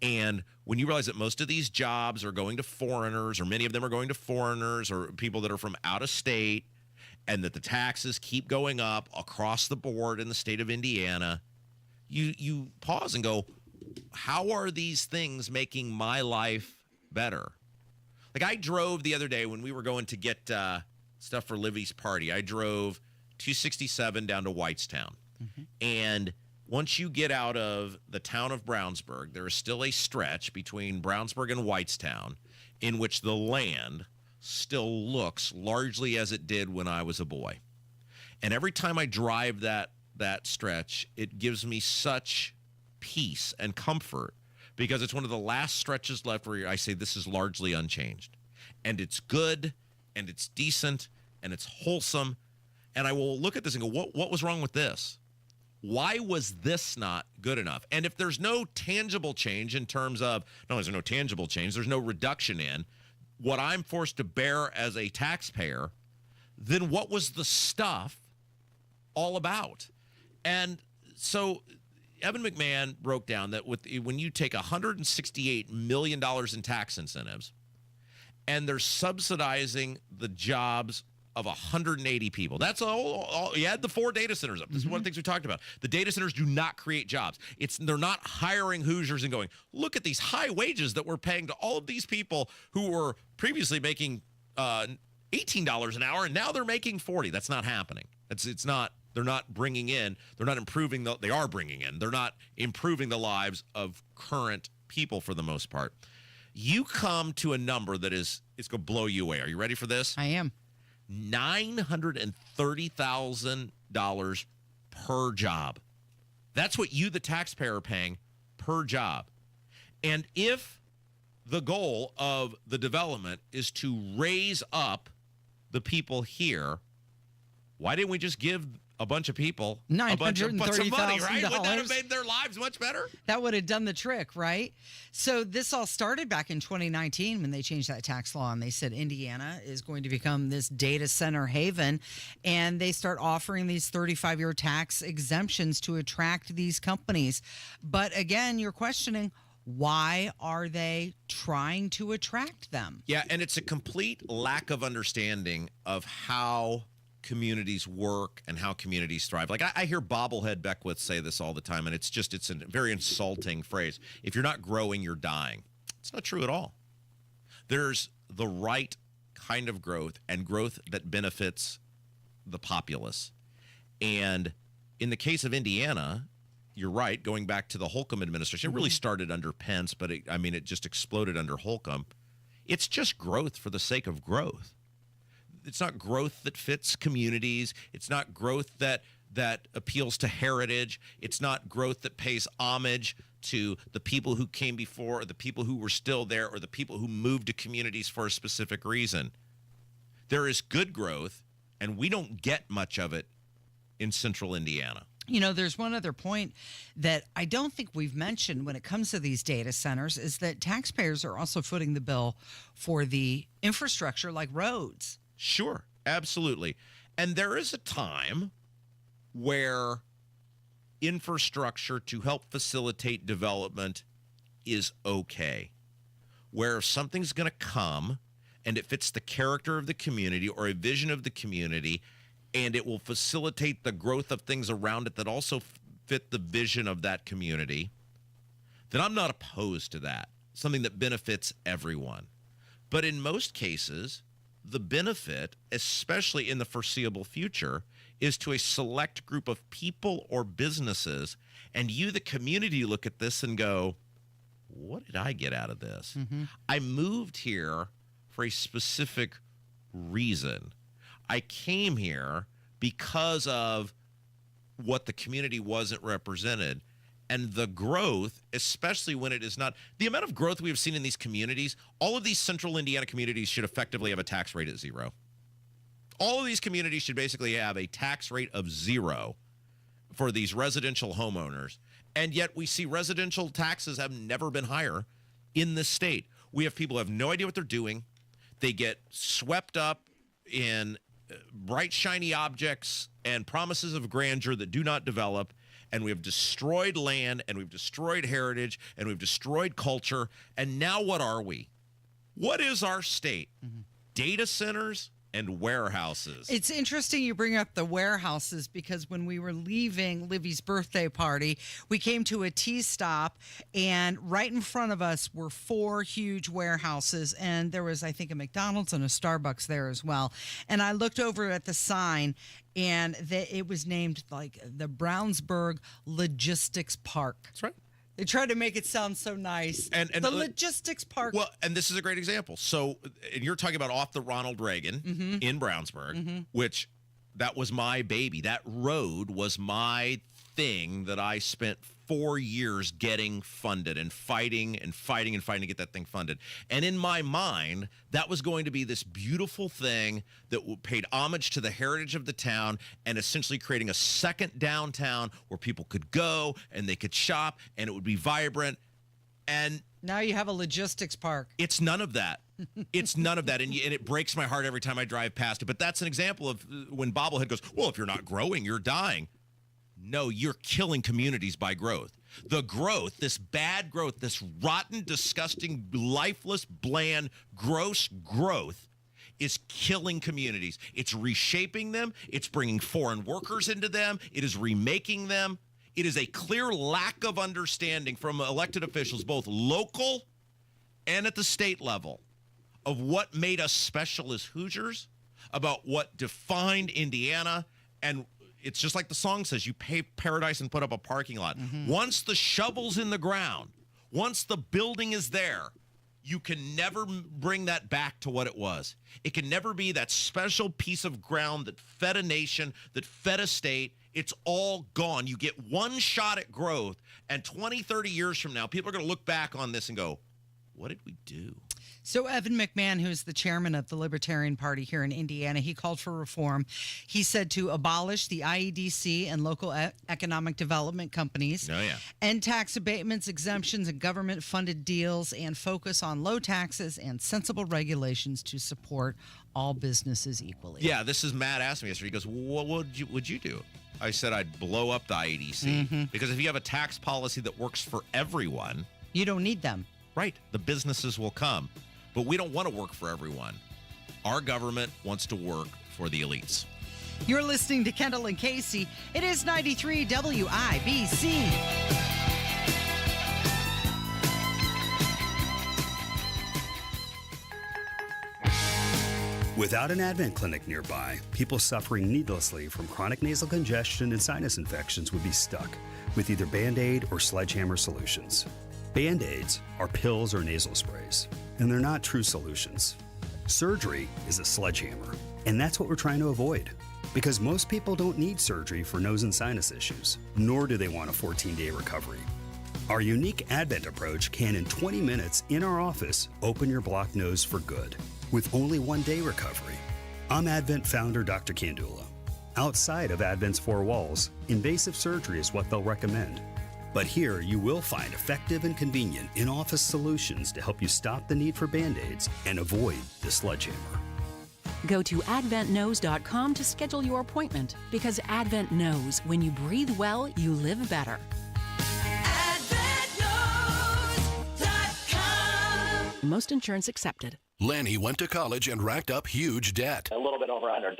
And when you realize that most of these jobs are going to foreigners, or many of them are going to foreigners or people that are from out of state, and that the taxes keep going up across the board in the state of Indiana, you pause and go, how are these things making my life better? Like, I drove the other day when we were going to get stuff for Livy's party. I drove 267 down to Whitestown. And once you get out of the town of Brownsburg, there is still a stretch between Brownsburg and Whitestown in which the land still looks largely as it did when I was a boy. And every time I drive that stretch, it gives me such peace and comfort, because it's one of the last stretches left where I say this is largely unchanged. And it's good, and it's decent, and it's wholesome. And I will look at this and go, what was wrong with this? Why was this not good enough? And if there's no tangible change in terms of, no, there's no tangible change, there's no reduction in what I'm forced to bear as a taxpayer, then what was the stuff all about? And so Evan McMahon broke down that when you take $168 million in tax incentives, and they're subsidizing the jobs of 180 people. That's all. You add the 4 data centers up. This is one of the things we talked about. The data centers do not create jobs. They're not hiring Hoosiers and going, look at these high wages that we're paying to all of these people who were previously making $18 an hour, and now they're making $40. That's not happening. It's not. They're not bringing in. They're not improving. They are bringing in. They're not improving the lives of current people for the most part. You come to a number that it's going to blow you away. Are you ready for this? I am. $930,000 per job. That's what you, the taxpayer, are paying per job. And if the goal of the development is to raise up the people here, why didn't we just give a bunch of people a bunch of money, right? Wouldn't that have made their lives much better? That would have done the trick, right? So this all started back in 2019 when they changed that tax law, and they said Indiana is going to become this data center haven, and they start offering these 35-year tax exemptions to attract these companies. But again, you're questioning, why are they trying to attract them? Yeah, and it's a complete lack of understanding of how communities work and how communities thrive. Like, I hear Bobblehead Beckwith say this all the time, and it's a very insulting phrase. If you're not growing, you're dying. It's not true at all. There's the right kind of growth, and growth that benefits the populace. And in the case of Indiana, you're right, going back to the Holcomb administration, it really started under Pence, but it just exploded under Holcomb. It's just growth for the sake of growth. It's not growth that fits communities. It's not growth that appeals to heritage. It's not growth that pays homage to the people who came before or the people who were still there or the people who moved to communities for a specific reason. There is good growth, and we don't get much of it in central Indiana. You know, there's one other point that I don't think we've mentioned when it comes to these data centers is that taxpayers are also footing the bill for the infrastructure like roads. Sure, absolutely. And there is a time where infrastructure to help facilitate development is okay. Where if something's going to come and it fits the character of the community or a vision of the community, and it will facilitate the growth of things around it that also fit the vision of that community, then I'm not opposed to that, something that benefits everyone. But in most cases, the benefit, especially in the foreseeable future, is to a select group of people or businesses, and you, the community, look at this and go, what did I get out of this? I moved here for a specific reason. I came here because of what the community wasn't represented. And the growth, especially when it is not, the amount of growth we have seen in these communities, all of these central Indiana communities should effectively have a tax rate at 0. All of these communities should basically have a tax rate of 0 for these residential homeowners. And yet we see residential taxes have never been higher in this state. We have people who have no idea what they're doing. They get swept up in bright, shiny objects and promises of grandeur that do not develop. And we have destroyed land, and we've destroyed heritage, and we've destroyed culture. And now what are we? What is our state? Data centers and warehouses. It's interesting you bring up the warehouses because when we were leaving Livy's birthday party, we came to a T-stop, and right in front of us were 4 huge warehouses, and there was, I think, a McDonald's and a Starbucks there as well. And I looked over at the sign, and it was named like the Brownsburg Logistics Park. That's right. They tried to make it sound so nice. And the logistics park. Well, and this is a great example. So, and you're talking about off the Ronald Reagan in Brownsburg, which that was my baby. That road was my thing that I spent 4 years getting funded and fighting to get that thing funded. And in my mind, that was going to be this beautiful thing that paid homage to the heritage of the town and essentially creating a second downtown where people could go and they could shop and it would be vibrant. And now you have a logistics park. It's none of that. It's none of that. And it breaks my heart every time I drive past it. But that's an example of when Bobblehead goes, well, if you're not growing, you're dying. No, you're killing communities by growth. The growth, this bad growth, this rotten, disgusting, lifeless, bland, gross growth is killing communities. It's reshaping them. It's bringing foreign workers into them. It is remaking them. It is a clear lack of understanding from elected officials, both local and at the state level, of what made us special as Hoosiers, about what defined Indiana. And it's just like the song says, you pay paradise and put up a parking lot. Once the shovel's in the ground, once the building is there, you can never bring that back to what it was. It can never be that special piece of ground that fed a nation, that fed a state. It's all gone. You get one shot at growth, and 20, 30 years from now, people are going to look back on this and go, what did we do? So Evan McMahon, who's the chairman of the Libertarian Party here in Indiana, he called for reform. He said to abolish the IEDC and local economic development companies, end tax abatements, exemptions, and government-funded deals, and focus on low taxes and sensible regulations to support all businesses equally. Yeah, this is Matt asked me yesterday. He goes, what would you do? I said I'd blow up the IEDC because if you have a tax policy that works for everyone, you don't need them. Right. The businesses will come. But we don't want to work for everyone. Our government wants to work for the elites. You're listening to Kendall and Casey. It is 93 WIBC. Without an Advent clinic nearby, people suffering needlessly from chronic nasal congestion and sinus infections would be stuck with either Band-Aid or sledgehammer solutions. Band-Aids are pills or nasal sprays, and they're not true solutions. Surgery is a sledgehammer, and that's what we're trying to avoid. Because most people don't need surgery for nose and sinus issues, nor do they want a 14-day recovery. Our unique Advent approach can, in 20 minutes in our office, open your blocked nose for good, with only 1-day recovery. I'm Advent founder Dr. Kandula. Outside of Advent's four walls, invasive surgery is what they'll recommend. But here, you will find effective and convenient in-office solutions to help you stop the need for Band-Aids and avoid the sledgehammer. Go to adventknows.com to schedule your appointment, because Advent knows when you breathe well, you live better. Most insurance accepted. Lanny went to college and racked up huge debt. A little bit over $100,000.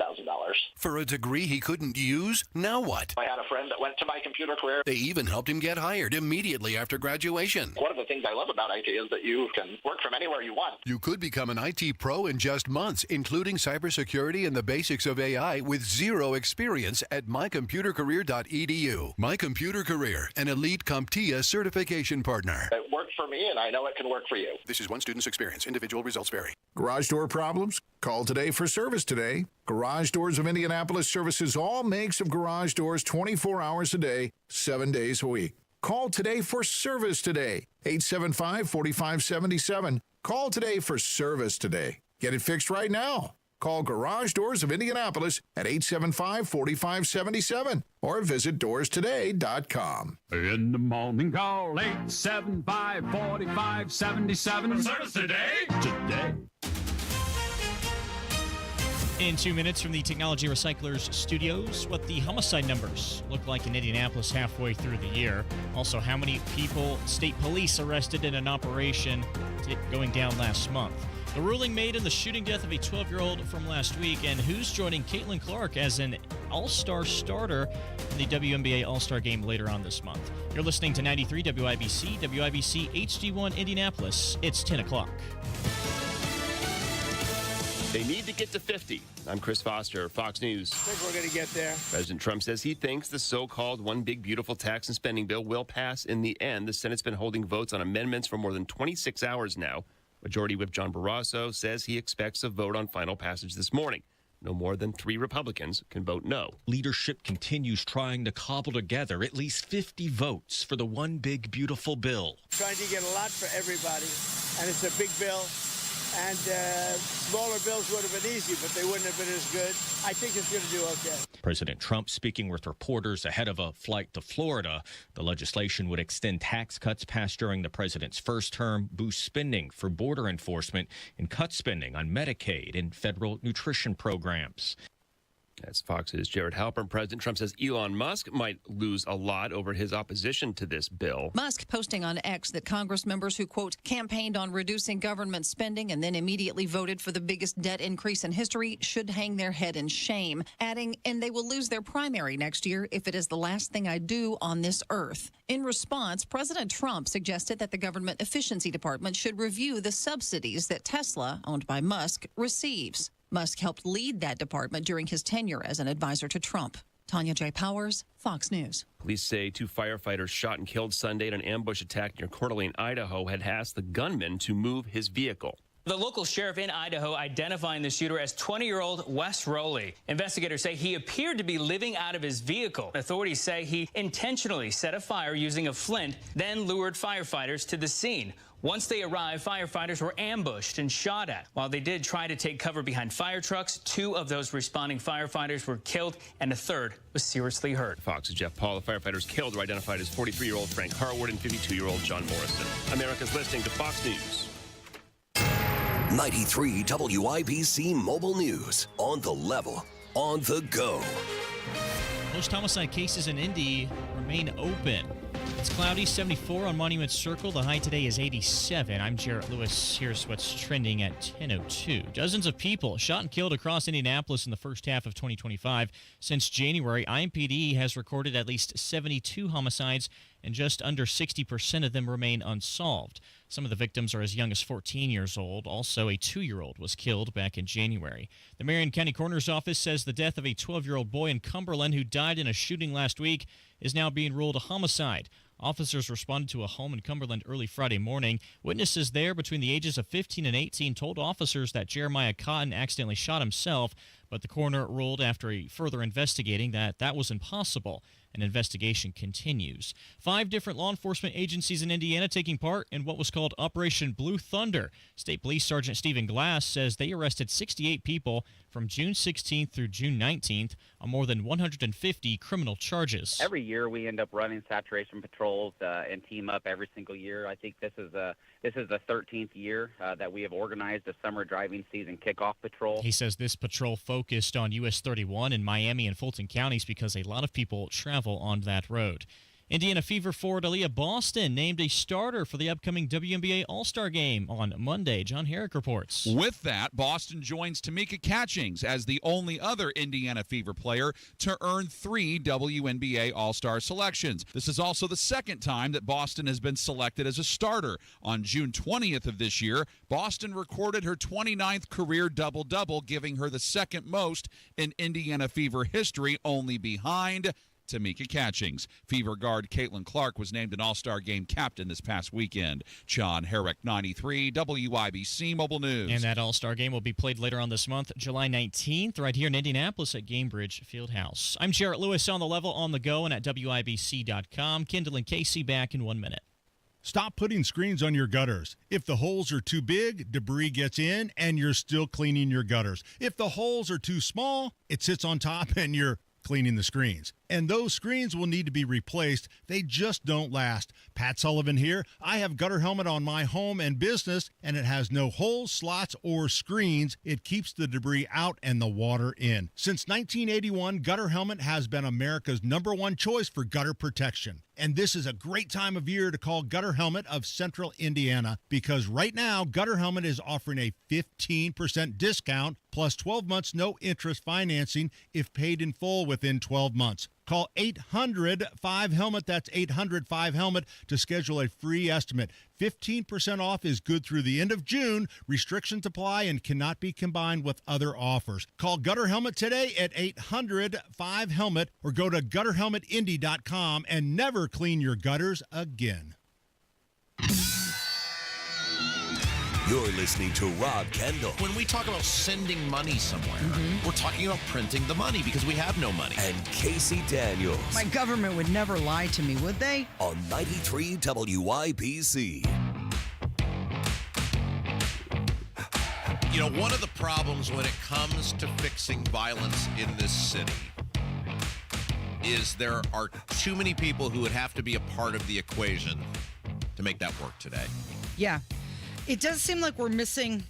For a degree he couldn't use, now what? I had a friend that went to my computer career. They even helped him get hired immediately after graduation. One of the things I love about IT is that you can work from anywhere you want. You could become an IT pro in just months, including cybersecurity and the basics of AI with zero experience at mycomputercareer.edu. My Computer Career, an elite CompTIA certification partner. It worked for me, and I know it can work for you. This is one student's experience. Individual results vary. Garage door problems? Call today for service today. Garage Doors of Indianapolis services all makes of garage doors 24 hours a day, 7 days a week. Call today for service today. 875-4577. Call today for service today. Get it fixed right now. Call Garage Doors of Indianapolis at 875-4577 or visit doorstoday.com. In the morning, call 875-4577. Service today. Today. In 2 minutes from the Technology Recyclers studios, what the homicide numbers look like in Indianapolis halfway through the year. Also, how many people state police arrested in an operation going down last month. The ruling made in the shooting death of a 12-year-old from last week, and who's joining Caitlin Clark as an all-star starter in the WNBA All-Star Game later on this month. You're listening to 93 WIBC, WIBC HD1 Indianapolis. It's 10 o'clock. They need to get to 50. I'm Chris Foster, Fox News. I think we're going to get there. President Trump says he thinks the so-called One Big Beautiful Tax and Spending Bill will pass in the end. The Senate's been holding votes on amendments for more than 26 hours now. Majority Whip John Barrasso says he expects a vote on final passage this morning. No more than 3 Republicans can vote no. Leadership continues trying to cobble together at least 50 votes for the One Big Beautiful Bill. Trying to get a lot for everybody, and it's a big bill. And smaller bills would have been easy, but they wouldn't have been as good. I think it's going to do okay. President Trump speaking with reporters ahead of a flight to Florida. The legislation would extend tax cuts passed during the president's first term, boost spending for border enforcement, and cut spending on Medicaid and federal nutrition programs. That's Fox's Jared Halpern. President Trump says Elon Musk might lose a lot over his opposition to this bill. Musk posting on X that Congress members who, quote, campaigned on reducing government spending and then immediately voted for the biggest debt increase in history should hang their head in shame, adding, and they will lose their primary next year if it is the last thing I do on this earth. In response, President Trump suggested that the Government Efficiency Department should review the subsidies that Tesla, owned by Musk, receives. Musk helped lead that department during his tenure as an advisor to Trump. Tanya J. Powers, Fox News. Police say 2 firefighters shot and killed Sunday in an ambush attack near Coeur d'Alene, Idaho, had asked the gunman to move his vehicle. The local sheriff in Idaho identifying the shooter as 20-year-old Wes Rowley. Investigators say he appeared to be living out of his vehicle. Authorities say he intentionally set a fire using a flint, then lured firefighters to the scene. Once they arrived, firefighters were ambushed and shot at. While they did try to take cover behind fire trucks, 2 of those responding firefighters were killed and a 3rd was seriously hurt. Fox's Jeff Paul. The firefighters killed were identified as 43-year-old Frank Harwood and 52-year-old John Morrison. America's listening to Fox News. 93 WIBC Mobile News. On the level, on the go. Most homicide cases in Indy remain open. It's cloudy, 74 on Monument Circle. The high today is 87. I'm Jarrett Lewis. Here's what's trending at 10:02. Dozens of people shot and killed across Indianapolis in the first half of 2025. Since January, IMPD has recorded at least 72 homicides and just under 60% of them remain unsolved. Some of the victims are as young as 14 years old. Also, a 2-year-old was killed back in January. The Marion County Coroner's Office says the death of a 12-year-old boy in Cumberland who died in a shooting last week is now being ruled a homicide. Officers responded to a home in Cumberland early Friday morning. Witnesses there between the ages of 15 and 18 told officers that Jeremiah Cotton accidentally shot himself, but the coroner ruled after further investigating that was impossible. An investigation continues. 5 different law enforcement agencies in Indiana taking part in what was called Operation Blue Thunder. State Police Sergeant Stephen Glass says they arrested 68 people from June 16th through June 19th on more than 150 criminal charges. Every year we end up running saturation patrols and team up every single year. I think this is the 13th year that we have organized a summer driving season kickoff patrol. He says this patrol focused on US 31 in Miami and Fulton counties because a lot of people travel on that road. Indiana Fever forward Aaliyah Boston named a starter for the upcoming WNBA All-Star Game on Monday. John Herrick reports. With that, Boston joins Tamika Catchings as the only other Indiana Fever player to earn 3 WNBA All-Star selections. This is also the second time that Boston has been selected as a starter. On June 20th of this year, Boston recorded her 29th career double-double, giving her the second most in Indiana Fever history, only behind Tamika Catchings. Fever guard Caitlin Clark was named an All-Star Game captain this past weekend. John Herrick, 93, WIBC Mobile News. And that All-Star Game will be played later on this month, July 19th, right here in Indianapolis at Gamebridge Fieldhouse. I'm Jarrett Lewis on the level, on the go, and at WIBC.com. Kendall and Casey back in 1 minute. Stop putting screens on your gutters. If the holes are too big, debris gets in, and you're still cleaning your gutters. If the holes are too small, it sits on top, and you're cleaning the screens. And those screens will need to be replaced. They just don't last. Pat Sullivan here. I have Gutter Helmet on my home and business, and it has no holes, slots, or screens. It keeps the debris out and the water in. Since 1981, Gutter Helmet has been America's #1 choice for gutter protection. And this is a great time of year to call Gutter Helmet of Central Indiana, because right now, Gutter Helmet is offering a 15% discount plus 12 months no interest financing if paid in full within 12 months. Call 800-5HELMET, that's 800-5HELMET, to schedule a free estimate. 15% off is good through the end of June. Restrictions apply and cannot be combined with other offers. Call Gutter Helmet today at 800-5HELMET or go to gutterhelmetindy.com and never clean your gutters again. You're listening to Rob Kendall. When we talk about sending money somewhere, we're talking about printing the money because we have no money. And Casey Daniels. My government would never lie to me, would they? On 93 WIBC. You know, one of the problems when it comes to fixing violence in this city is there are too many people who would have to be a part of the equation to make that work today. Yeah. It does seem like we're missing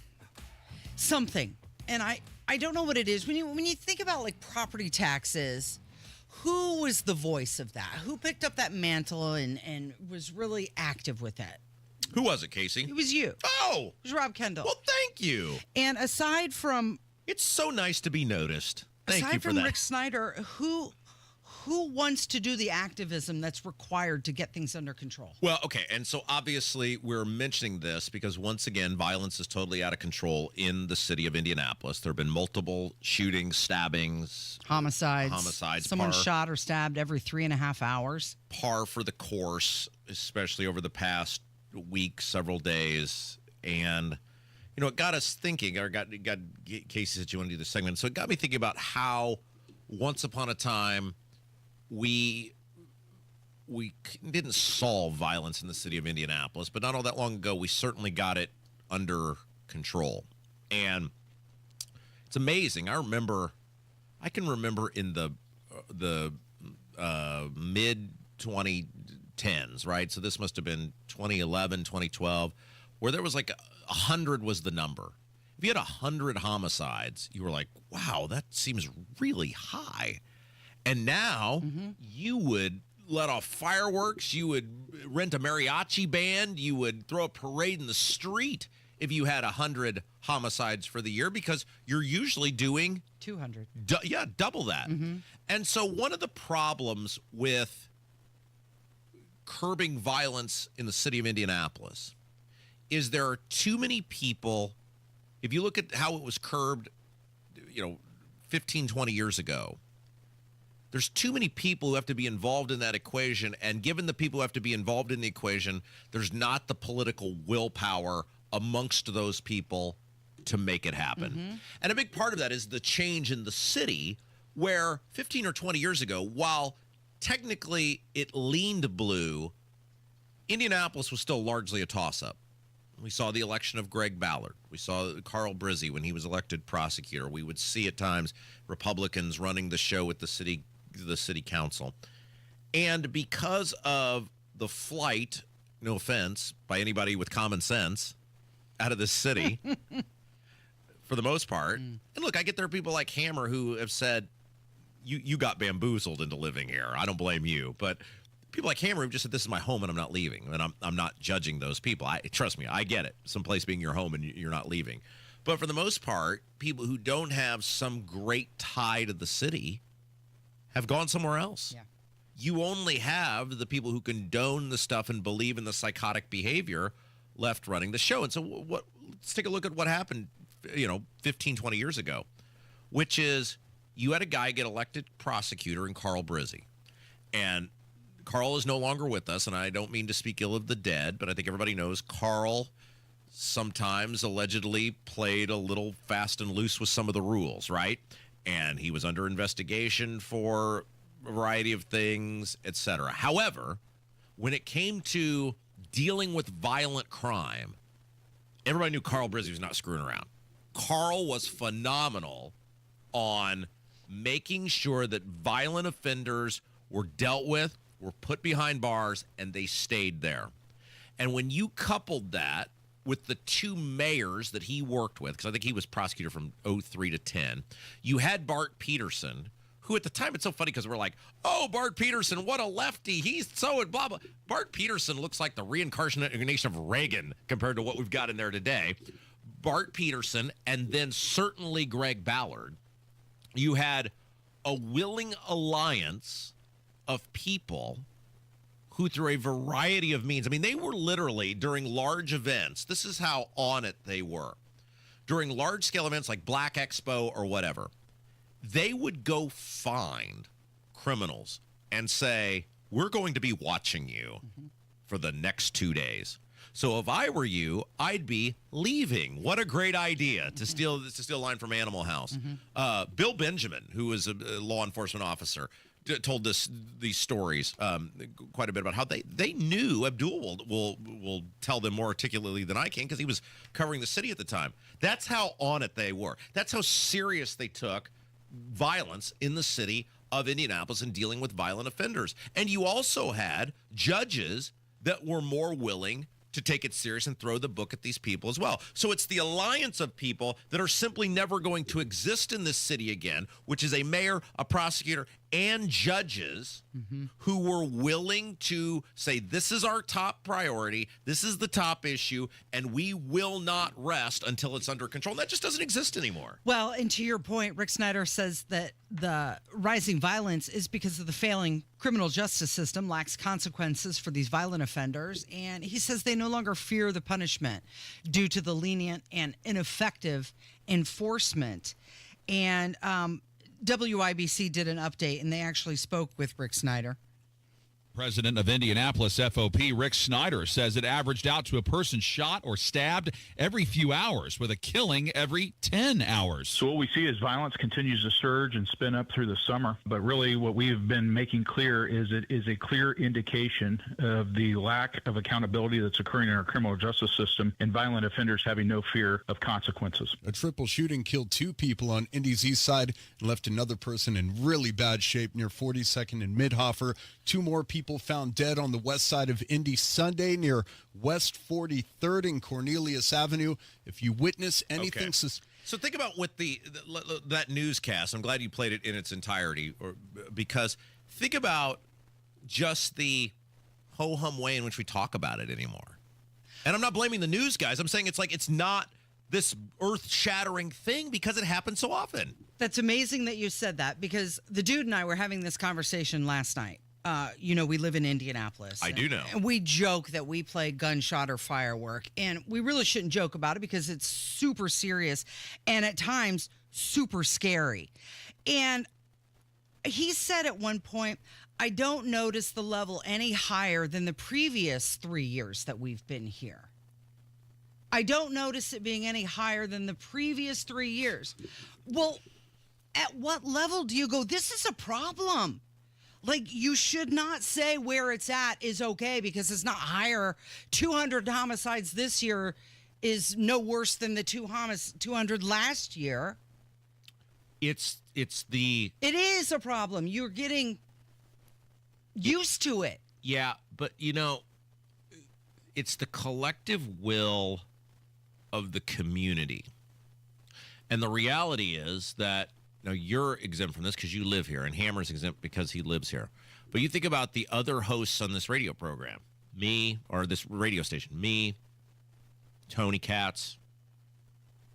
something. And I don't know what it is. When you think about like property taxes, who was the voice of that? Who picked up that mantle and was really active with it? Who was it, Casey? It was you. Oh! It was Rob Kendall. Well, thank you. And aside from... It's so nice to be noticed. Thank you for that. Aside from Rick Snyder, who wants to do the activism that's required to get things under control? Well, okay, and so obviously we're mentioning this because once again, violence is totally out of control in the city of Indianapolis. There have been multiple shootings, stabbings, homicides. Someone shot or stabbed every 3.5 hours. Par for the course, especially over the past week, several days. And, you know, it got us thinking, or got Casey said you want to do this segment. So it got me thinking about how once upon a time, we didn't solve violence in the city of Indianapolis, but not all that long ago, we certainly got it under control. And it's amazing. I can remember in the mid 2010s, right? So this must have been 2011, 2012, where there was like 100 was the number. If you had 100 homicides, you were like, wow, that seems really high. And now you would let off fireworks, you would rent a mariachi band, you would throw a parade in the street if you had 100 homicides for the year, because you're usually doing 200. Double that. And so one of the problems with curbing violence in the city of Indianapolis is there are too many people. If you look at how it was curbed, 15, 20 years ago, there's too many people who have to be involved in that equation. And given the people who have to be involved in the equation, there's not the political willpower amongst those people to make it happen. Mm-hmm. And a big part of that is the change in the city, where 15 or 20 years ago, while technically it leaned blue, Indianapolis was still largely a toss-up. We saw the election of Greg Ballard. We saw Carl Brizzi when he was elected prosecutor. We would see at times Republicans running the show with the city council. And because of the flight, no offense, by anybody with common sense out of this city, for the most part. And look, I get there are people like Hammer who have said, you got bamboozled into living here. I don't blame you. But people like Hammer have just said, this is my home and I'm not leaving. And I'm not judging those people. Trust me, I get it. Someplace being your home and you're not leaving. But for the most part, people who don't have some great tie to the city have gone somewhere else. Yeah. You only have the people who condone the stuff and believe in the psychotic behavior left running the show. And so let's take a look at what happened, 15, 20 years ago, which is you had a guy get elected prosecutor in Carl Brizzi. And Carl is no longer with us, and I don't mean to speak ill of the dead, but I think everybody knows Carl sometimes allegedly played a little fast and loose with some of the rules, right? And he was under investigation for a variety of things, etc. However, when it came to dealing with violent crime, everybody knew Carl Brizzi was not screwing around. Carl was phenomenal on making sure that violent offenders were dealt with, were put behind bars, and they stayed there. And when you coupled that with the two mayors that he worked with, because I think he was prosecutor from 03 to 10, you had Bart Peterson, who at the time, it's so funny because we're like, oh, Bart Peterson, what a lefty. He's so blah, blah. Bart Peterson looks like the reincarnation of Reagan compared to what we've got in there today. Bart Peterson, and then certainly Greg Ballard. You had a willing alliance of people who, through a variety of means, I mean, they were literally during large events, this is how on it they were. During large-scale events like Black Expo or whatever, they would go find criminals and say, we're going to be watching you for the next 2 days. So if I were you, I'd be leaving. What a great idea to steal a line from Animal House. Bill Benjamin, who was a law enforcement officer, told these stories quite a bit about how they knew. Abdul will tell them more articulately than I can because he was covering the city at the time. That's how on it they were. That's how serious they took violence in the city of Indianapolis and dealing with violent offenders. And you also had judges that were more willing to take it serious and throw the book at these people as well. So it's the alliance of people that are simply never going to exist in this city again, which is a mayor, a prosecutor, and judges who were willing to say, this is our top priority, this is the top issue, and we will not rest until it's under control. And that just doesn't exist anymore. Well, and to your point, Rick Snyder says that the rising violence is because of the failing criminal justice system, lacks consequences for these violent offenders. And he says they no longer fear the punishment due to the lenient and ineffective enforcement. And WIBC did an update, and they actually spoke with Rick Snyder. President of Indianapolis FOP, Rick Snyder, says it averaged out to a person shot or stabbed every few hours, with a killing every 10 hours. So what we see is violence continues to surge and spin up through the summer. But really what we've been making clear is it is a clear indication of the lack of accountability that's occurring in our criminal justice system and violent offenders having no fear of consequences. A triple shooting killed 2 people on Indy's east side and left another person in really bad shape near 42nd and Midhofer. 2 more people found dead on the west side of Indy Sunday near West 43rd and Cornelius Avenue. If you witness anything... So think about what that newscast, I'm glad you played it in its entirety, because think about just the ho-hum way in which we talk about it anymore. And I'm not blaming the news guys. I'm saying it's not this earth-shattering thing because it happens so often. That's amazing that you said that, because the dude and I were having this conversation last night. we live in Indianapolis. I do know. And we joke that we play gunshot or firework. And we really shouldn't joke about it because it's super serious and at times super scary. And he said at one point, I don't notice the level any higher than the previous 3 years that we've been here. I don't notice it being any higher than the previous 3 years. Well, at what level do you go, this is a problem? Like, you should not say where it's at is okay because it's not higher. 200 homicides this year is no worse than the 200 last year. It is a problem. You're getting used to it. Yeah, but it's the collective will of the community. And the reality is that, now you're exempt from this because you live here, and Hammer's exempt because he lives here. But you think about the other hosts on this radio program, this radio station, me, Tony Katz,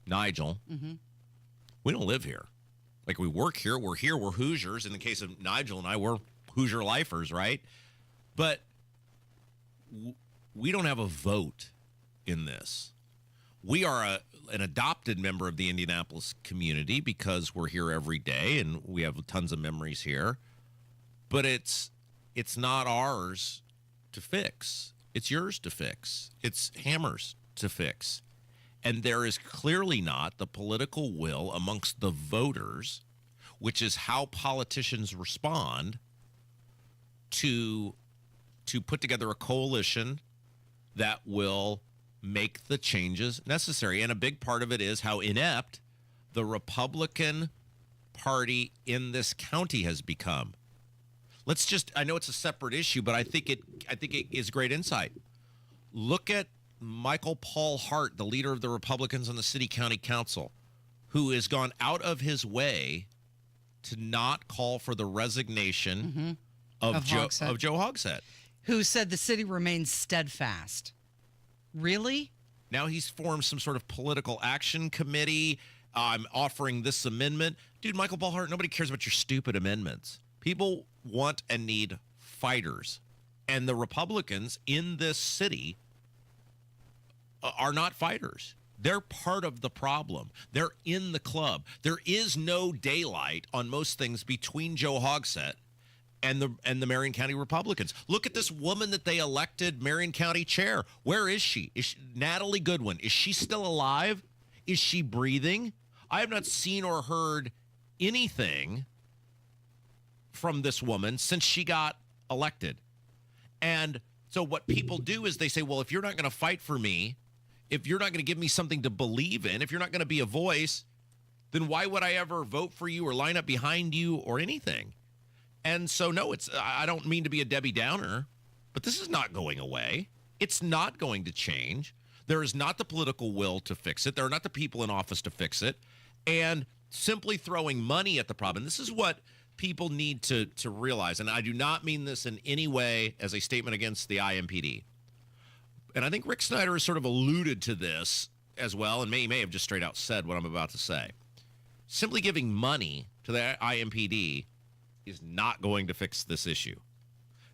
Nigel. Mm-hmm. We don't live here. Like, we work here, we're Hoosiers. In the case of Nigel and I, we're Hoosier lifers, right? But we don't have a vote in this. We are an adopted member of the Indianapolis community because we're here every day and we have tons of memories here. But it's not ours to fix. It's yours to fix. It's Hammer's to fix. And there is clearly not the political will amongst the voters, which is how politicians respond, to put together a coalition that will make the changes necessary. And a big part of it is how inept the Republican Party in this county has become. I know it's a separate issue, but I think it is great insight. Look at Michael Paul Hart, the leader of the Republicans on the city county council, who has gone out of his way to not call for the resignation of Joe Hogsett. Who said the city remains steadfast. Really? Now he's formed some sort of political action committee. I'm offering this amendment. Dude, Michael Paul Hart, nobody cares about your stupid amendments. People want and need fighters. And the Republicans in this city are not fighters. They're part of the problem. They're in the club. There is no daylight on most things between Joe Hogsett and the Marion County Republicans. Look at this woman that they elected Marion County chair. Where is she? Natalie Goodwin? Is she still alive? Is she breathing? I have not seen or heard anything from this woman since she got elected. And so what people do is they say, well, if you're not going to fight for me, if you're not going to give me something to believe in, if you're not going to be a voice, then why would I ever vote for you or line up behind you or anything? And so, no, I don't mean to be a Debbie Downer, but this is not going away. It's not going to change. There is not the political will to fix it. There are not the people in office to fix it. And simply throwing money at the problem, this is what people need to realize. And I do not mean this in any way as a statement against the IMPD. And I think Rick Snyder has sort of alluded to this as well, and may have just straight out said what I'm about to say. Simply giving money to the IMPD is not going to fix this issue,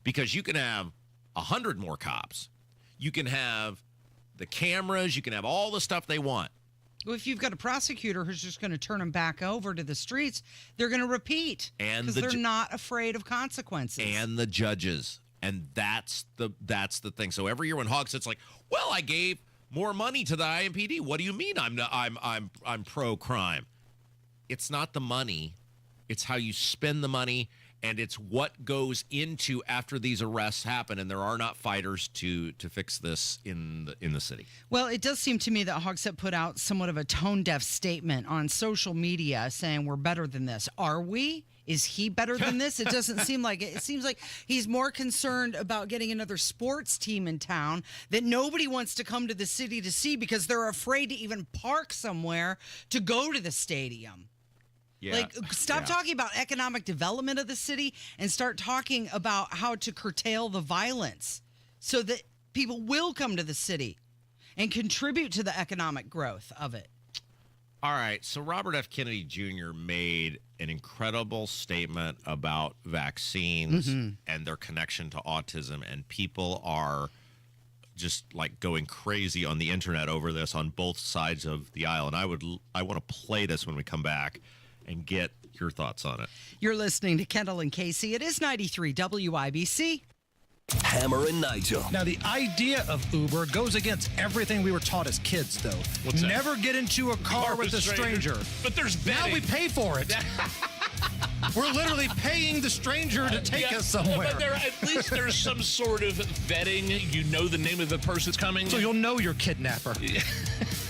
because you can have 100 more cops. You can have the cameras. You can have all the stuff they want. Well, if you've got a prosecutor who's just going to turn them back over to the streets, they're going to repeat because they're not afraid of consequences. And the judges. And that's the thing. So every year when Hogsett's like, well, I gave more money to the IMPD. What do you mean I'm pro crime? It's not the money. It's how you spend the money, and it's what goes into after these arrests happen. And there are not fighters to fix this in the city. Well, it does seem to me that Hogsett put out somewhat of a tone-deaf statement on social media saying we're better than this. Are we? Is he better than this? It doesn't seem like it. It seems like he's more concerned about getting another sports team in town that nobody wants to come to the city to see because they're afraid to even park somewhere to go to the stadium. Yeah. Stop talking about economic development of the city and start talking about how to curtail the violence so that people will come to the city and contribute to the economic growth of it. All right, so Robert F. Kennedy Jr. made an incredible statement about vaccines and their connection to autism, and people are just like going crazy on the internet over this on both sides of the aisle. And I want to play this when we come back and get your thoughts on it. You're listening to Kendall and Casey. It is 93 WIBC. Hammer and Nigel. Now, the idea of Uber goes against everything we were taught as kids, though. What's that? Never get into a car with a stranger. But there's vetting. Now we pay for it. We're literally paying the stranger to take us somewhere. But at least there's some sort of vetting. You know the name of the person that's coming. So you'll know your kidnapper.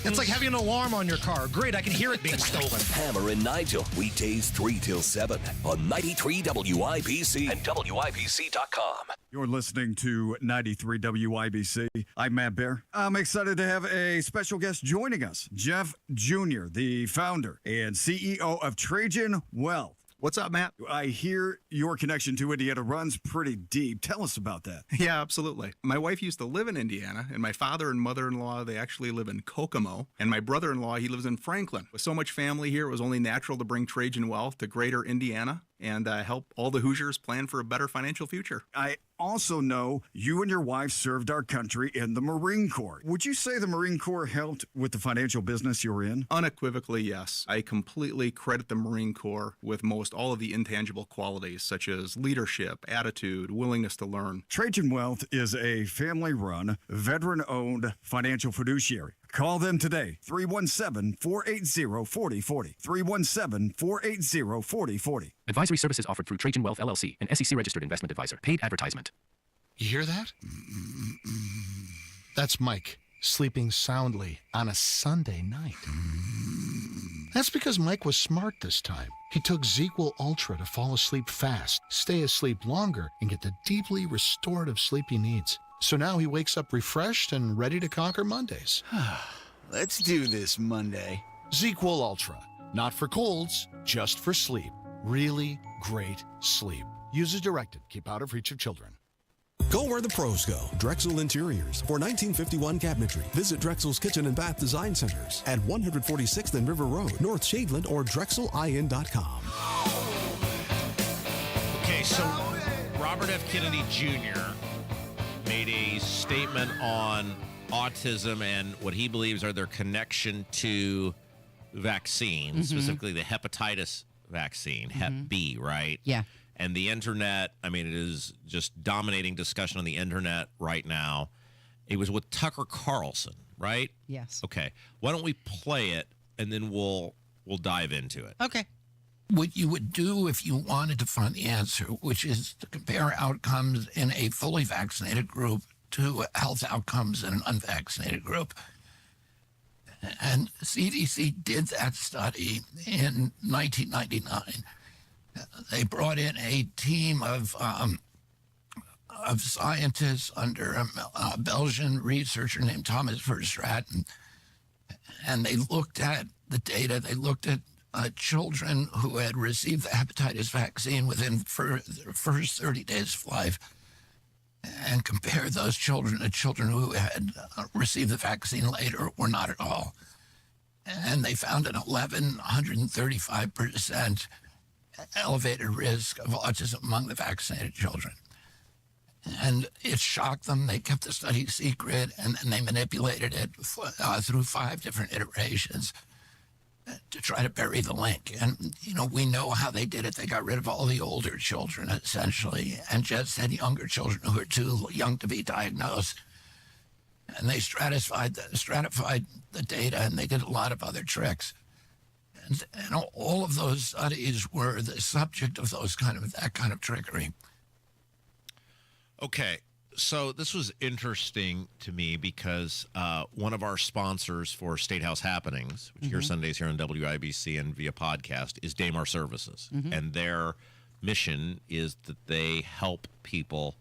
It's like having an alarm on your car. Great, I can hear it being stolen. Hammer and Nigel, weekdays 3 till 7 on 93 WIBC and WIBC.com. You're listening to 93 WIBC. I'm Matt Bear. I'm excited to have a special guest joining us, Jeff Jr., the founder and CEO of Trajan Wealth. What's up, Matt? I hear your connection to Indiana runs pretty deep. Tell us about that. Yeah, absolutely. My wife used to live in Indiana, and my father and mother-in-law, they actually live in Holcomb. And my brother-in-law, he lives in Franklin. With so much family here, it was only natural to bring Trajan Wealth to greater Indiana and help all the Hoosiers plan for a better financial future. I also know you and your wife served our country in the Marine Corps. Would you say the Marine Corps helped with the financial business you're in? Unequivocally, yes. I completely credit the Marine Corps with most all of the intangible qualities, such as leadership, attitude, willingness to learn. Trajan Wealth is a family-run, veteran-owned financial fiduciary. Call them today, 317-480-4040, 317-480-4040. Advisory services offered through Trajan Wealth, LLC, an SEC-registered investment advisor. Paid advertisement. You hear that? That's Mike, sleeping soundly on a Sunday night. That's because Mike was smart this time. He took ZQL Ultra to fall asleep fast, stay asleep longer, and get the deeply restorative sleep he needs. So now he wakes up refreshed and ready to conquer Mondays. Let's do this Monday. ZQL Ultra. Not for colds, just for sleep. Really great sleep. Use as directed. Keep out of reach of children. Go where the pros go. Drexel Interiors for 1951 cabinetry. Visit Drexel's Kitchen and Bath Design Centers at 146th and River Road, North Shadeland, or DrexelIN.com. Okay, so Robert F. Kennedy Jr. made a statement on autism and what he believes are their connection to vaccines, specifically the hepatitis vaccine, Hep B, right? Yeah. And the internet, I mean, it is just dominating discussion on the internet right now. It was with Tucker Carlson, right? Yes. Okay. Why don't we play it and then we'll dive into it. Okay. What you would do if you wanted to find the answer, which is to compare outcomes in a fully vaccinated group to health outcomes in an unvaccinated group. And CDC did that study in 1999. They brought in a team of scientists under a Belgian researcher named Thomas Verstraeten, and they looked at the data. They looked at children who had received the hepatitis vaccine within the first 30 days of life, and compared those children to children who had received the vaccine later or not at all. And they found an 135% elevated risk of autism among the vaccinated children. And it shocked them. They kept the study secret, and then they manipulated it through 5 different iterations to try to bury the link. And, you know, we know how they did it. They got rid of all the older children, essentially, and just had younger children who were too young to be diagnosed. And they stratified the data, and they did a lot of other tricks. And all of those studies were the subject of that kind of trickery. Okay, so this was interesting to me because one of our sponsors for State House Happenings, which hear Sundays here on WIBC and via podcast, is Damar Services. And their mission is that they help people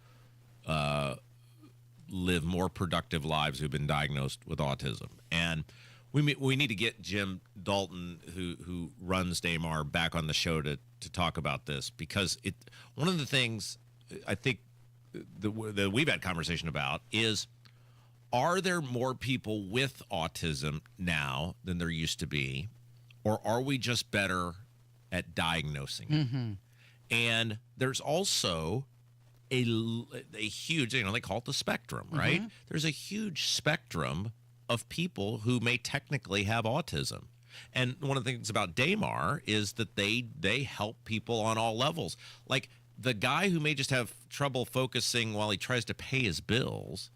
live more productive lives who've been diagnosed with autism. And we need to get Jim Dalton, who runs Damar, back on the show to talk about this, because one of the things I think that we've had conversation about is, are there more people with autism now than there used to be? or are we just better at diagnosing it? And there's also a huge, they call it the spectrum, right? There's a huge spectrum of people who may technically have autism. And one of the things about Damar is that they help people on all levels. Like the guy who may just have trouble focusing while he tries to pay his bills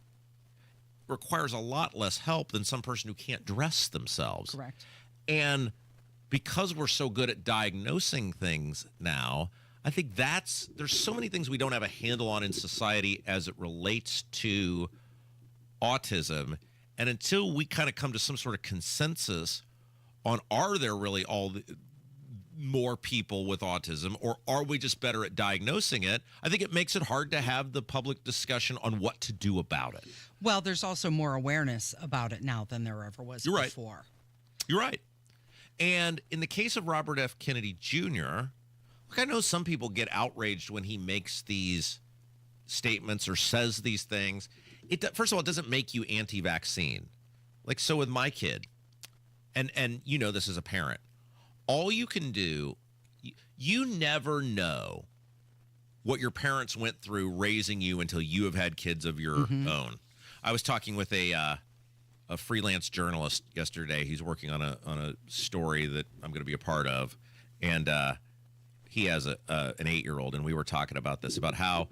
requires a lot less help than some person who can't dress themselves. Correct. And because we're so good at diagnosing things now, I think there's so many things we don't have a handle on in society as it relates to autism. And until we kind of come to some sort of consensus on are there really more people with autism, or are we just better at diagnosing it, I think it makes it hard to have the public discussion on what to do about it. Well, there's also more awareness about it now than there ever was before. You're right. And in the case of Robert F. Kennedy Jr., look, I know some people get outraged when he makes these statements or says these things. First of all, it doesn't make you anti-vaccine. Like, so with my kid, and you know this as a parent, all you can do, you never know what your parents went through raising you until you have had kids of your own. I was talking with a freelance journalist yesterday. He's working on a story that I'm going to be a part of, and he has an 8-year-old, and we were talking about this, about how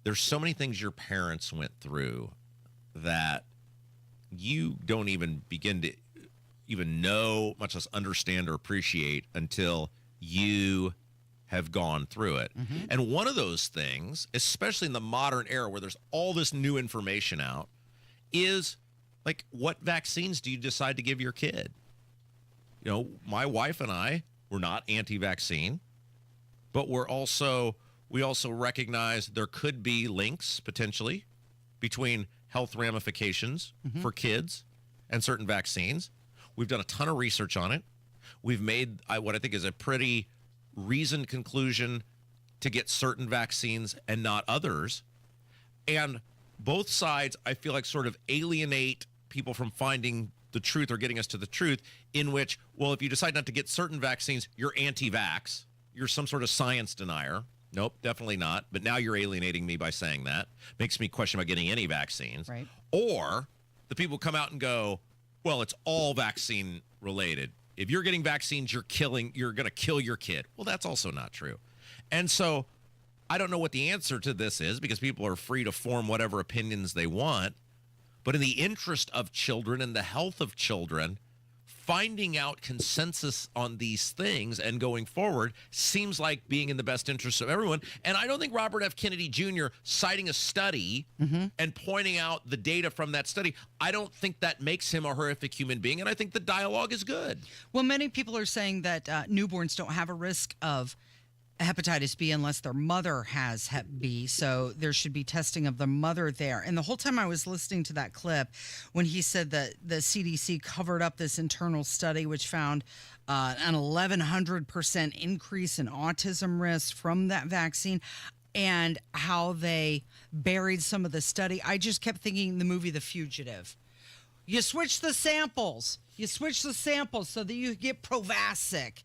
there's so many things your parents went through that you don't even begin to even know, much less understand or appreciate, until you have gone through it. And one of those things, especially in the modern era where there's all this new information out, is like, what vaccines do you decide to give your kid? You know, my wife and I were not anti-vaccine, but we also recognize there could be links potentially between health ramifications for kids and certain vaccines. We've done a ton of research on it. We've made what I think is a pretty reasoned conclusion to get certain vaccines and not others. And both sides, I feel like, sort of alienate people from finding the truth or getting us to the truth, in which, well, if you decide not to get certain vaccines, you're anti-vax. You're some sort of science denier. Nope, definitely not. But now you're alienating me by saying that. Makes me question about getting any vaccines. Right. Or the people come out and go, well, it's all vaccine related. If you're getting vaccines, you're going to kill your kid. Well, that's also not true. And so I don't know what the answer to this is, because people are free to form whatever opinions they want. But in the interest of children and the health of children, finding out consensus on these things and going forward seems like being in the best interest of everyone. And I don't think Robert F. Kennedy Jr. citing a study and pointing out the data from that study, I don't think that makes him a horrific human being. And I think the dialogue is good. Well, many people are saying that newborns don't have a risk of hepatitis B unless their mother has Hep B, so there should be testing of the mother there. And the whole time I was listening to that clip, when he said that the CDC covered up this internal study which found an 1,100% increase in autism risk from that vaccine, and how they buried some of the study, I just kept thinking the movie The Fugitive. You switch the samples so that you get Provasic.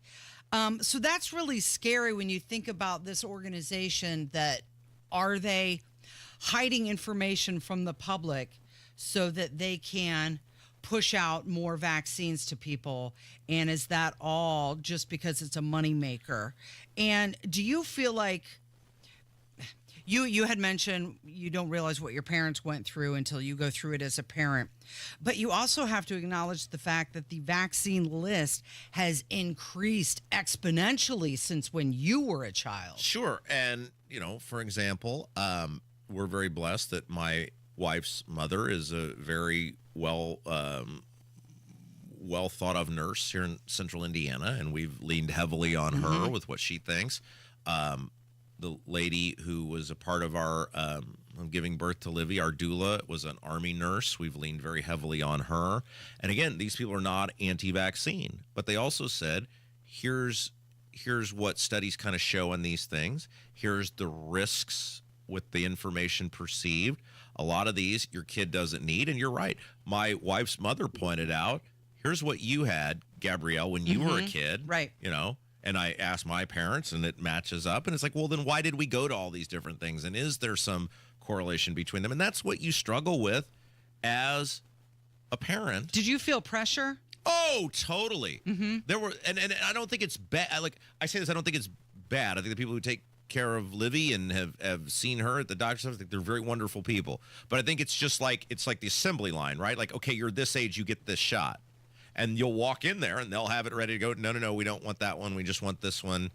So that's really scary when you think about this organization. That are they hiding information from the public so that they can push out more vaccines to people? And is that all just because it's a moneymaker? And do you feel like you had mentioned you don't realize what your parents went through until you go through it as a parent. But you also have to acknowledge the fact that the vaccine list has increased exponentially since when you were a child. Sure. And, you know, for example, we're very blessed that my wife's mother is a very well thought of nurse here in central Indiana, and we've leaned heavily on her with what she thinks. The lady who was a part of our giving birth to Livy, our doula, was an Army nurse. We've leaned very heavily on her. And again, these people are not anti-vaccine, but they also said, here's what studies kind of show on these things. Here's the risks with the information perceived. A lot of these your kid doesn't need. And you're right. My wife's mother pointed out, here's what you had, Gabrielle, when you were a kid. Right. You know, and I asked my parents, and it matches up. And it's like, well, then why did we go to all these different things? And is there some correlation between them? And that's what you struggle with as a parent. Did you feel pressure? Oh, totally. There were, and I don't think it's bad. Like I say this, I don't think it's bad. I think the people who take care of Livy and have seen her at the doctor's office, I think they're very wonderful people. But I think it's just like the assembly line, right? Like, okay, you're this age, you get this shot. And you'll walk in there and they'll have it ready to go. No, we don't want that one. We just want this one.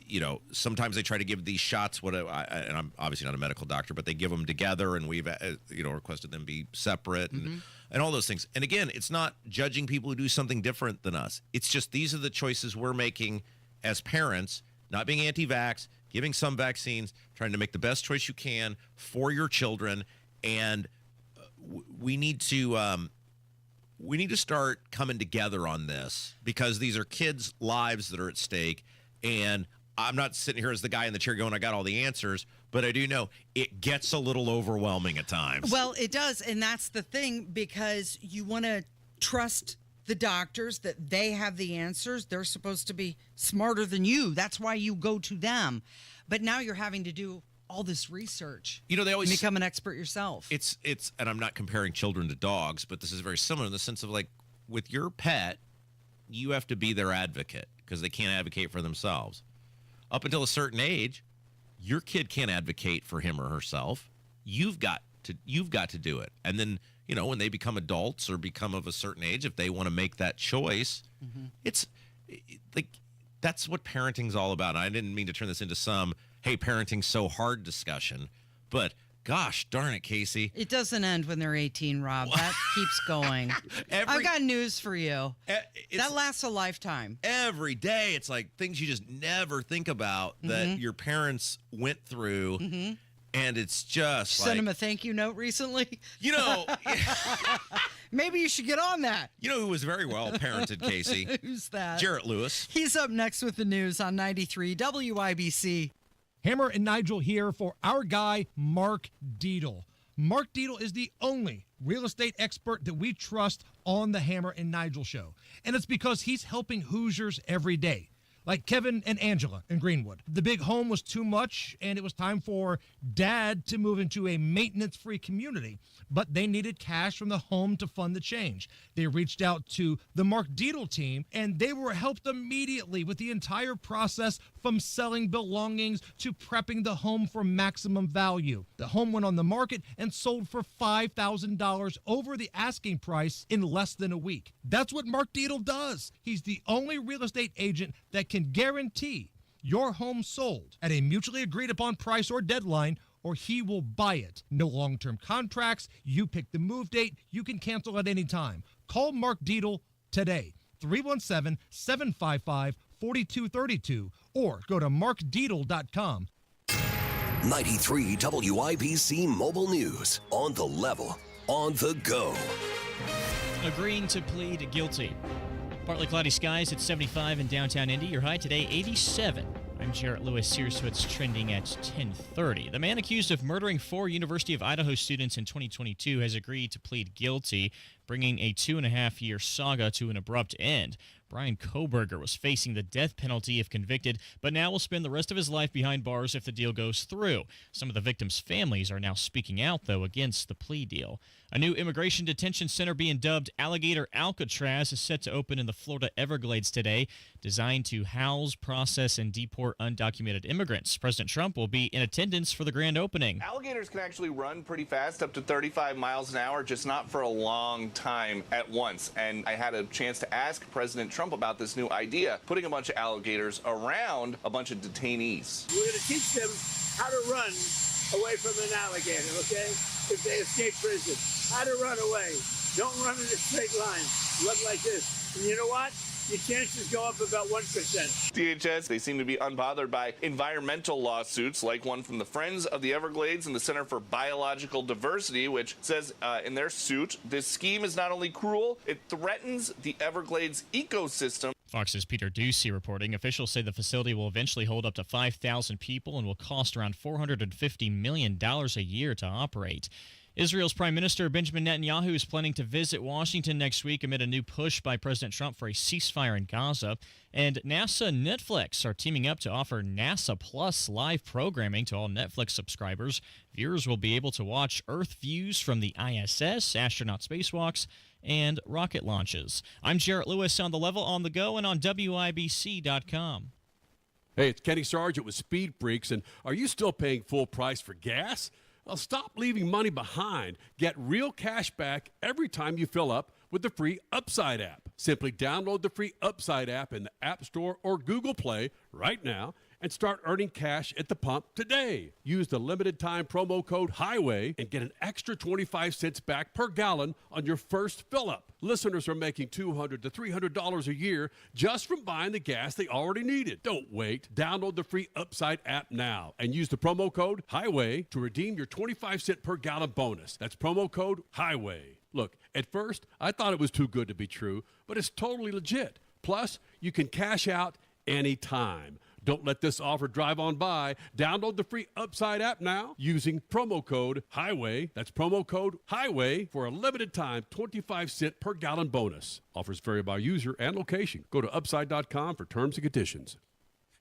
You know, sometimes they try to give these shots, and I'm obviously not a medical doctor, but they give them together, and we've, requested them be separate and all those things. And again, it's not judging people who do something different than us. It's just these are the choices we're making as parents, not being anti-vax, giving some vaccines, trying to make the best choice you can for your children. And we need to start coming together on this, because these are kids' lives that are at stake. And I'm not sitting here as the guy in the chair going, I got all the answers, but I do know it gets a little overwhelming at times. Well, it does. And that's the thing, because you want to trust the doctors that they have the answers. They're supposed to be smarter than you. That's why you go to them. But now you're having to do all this research. You know, they always become an expert yourself. It's, and I'm not comparing children to dogs, but this is very similar in the sense of, like, with your pet, you have to be their advocate because they can't advocate for themselves. Up until a certain age, your kid can't advocate for him or herself. You've got to do it. And then, you know, when they become adults or become of a certain age, if they want to make that choice, it's like, that's what parenting's all about. I didn't mean to turn this into some, hey, parenting's so hard discussion, but gosh darn it, Casey. It doesn't end when they're 18, Rob. That keeps going. I've got news for you. That lasts a lifetime. Every day, it's like things you just never think about that your parents went through, and it's just Sent him a thank you note recently. You know, maybe you should get on that. You know who was very well parented, Casey? Who's that? Jarrett Lewis. He's up next with the news on 93 WIBC. Hammer and Nigel here for our guy, Mark Deedle. Mark Deedle is the only real estate expert that we trust on the Hammer and Nigel show. And it's because he's helping Hoosiers every day, like Kevin and Angela in Greenwood. The big home was too much, and it was time for Dad to move into a maintenance-free community. But they needed cash from the home to fund the change. They reached out to the Mark Deedle team, and they were helped immediately with the entire process, from selling belongings to prepping the home for maximum value. The home went on the market and sold for $5,000 over the asking price in less than a week. That's what Mark Deedle does. He's the only real estate agent that can guarantee your home sold at a mutually agreed upon price or deadline, or he will buy it. No long-term contracts. You pick the move date. You can cancel at any time. Call Mark Deedle today, 317-755-4232, or go to markdeedle.com. 93 WIBC Mobile News. On the level, on the go. Agreeing to plead guilty. Partly cloudy skies at 75 in downtown Indy. Your high today, 87. I'm Jarrett Lewis. Here's what's trending at 10:30. The man accused of murdering 4 University of Idaho students in 2022 has agreed to plead guilty, bringing a 2.5-year saga to an abrupt end. Brian Koberger was facing the death penalty if convicted, but now will spend the rest of his life behind bars if the deal goes through. Some of the victims' families are now speaking out, though, against the plea deal. A new immigration detention center being dubbed Alligator Alcatraz is set to open in the Florida Everglades today, designed to house, process, and deport undocumented immigrants. President Trump will be in attendance for the grand opening. Alligators can actually run pretty fast, up to 35 miles an hour, just not for a long time at once. And I had a chance to ask President Trump about this new idea, putting a bunch of alligators around a bunch of detainees. We're going to teach them how to run away from an alligator, okay? If they escape prison, how to run away. Don't run in a straight line. Run like this. And you know what? Your chances go up about 1%. DHS, they seem to be unbothered by environmental lawsuits, like one from the Friends of the Everglades and the Center for Biological Diversity, which says in their suit, this scheme is not only cruel, it threatens the Everglades ecosystem. Fox's Peter Ducey reporting. Officials say the facility will eventually hold up to 5,000 people and will cost around $450 million a year to operate. Israel's Prime Minister Benjamin Netanyahu is planning to visit Washington next week amid a new push by President Trump for a ceasefire in Gaza. And NASA and Netflix are teaming up to offer NASA Plus live programming to all Netflix subscribers. Viewers will be able to watch Earth views from the ISS, astronaut spacewalks, and rocket launches. I'm Jarrett Lewis on The Level, on the go, and on WIBC.com. Hey, it's Kenny Sargent with Speed Freaks, and are you still paying full price for gas? Well, stop leaving money behind. Get real cash back every time you fill up with the free Upside app. Simply download the free Upside app in the App Store or Google Play right now and start earning cash at the pump today. Use the limited time promo code HIGHWAY and get an extra 25 cents back per gallon on your first fill up. Listeners are making $200 to $300 a year just from buying the gas they already needed. Don't wait. Download the free Upside app now and use the promo code HIGHWAY to redeem your 25 cent per gallon bonus. That's promo code HIGHWAY. Look, at first, I thought it was too good to be true, but it's totally legit. Plus, you can cash out anytime. Don't let this offer drive on by. Download the free Upside app now using promo code HIGHWAY. That's promo code HIGHWAY for a limited time 25 cent per gallon bonus. Offers vary by user and location. Go to upside.com for terms and conditions.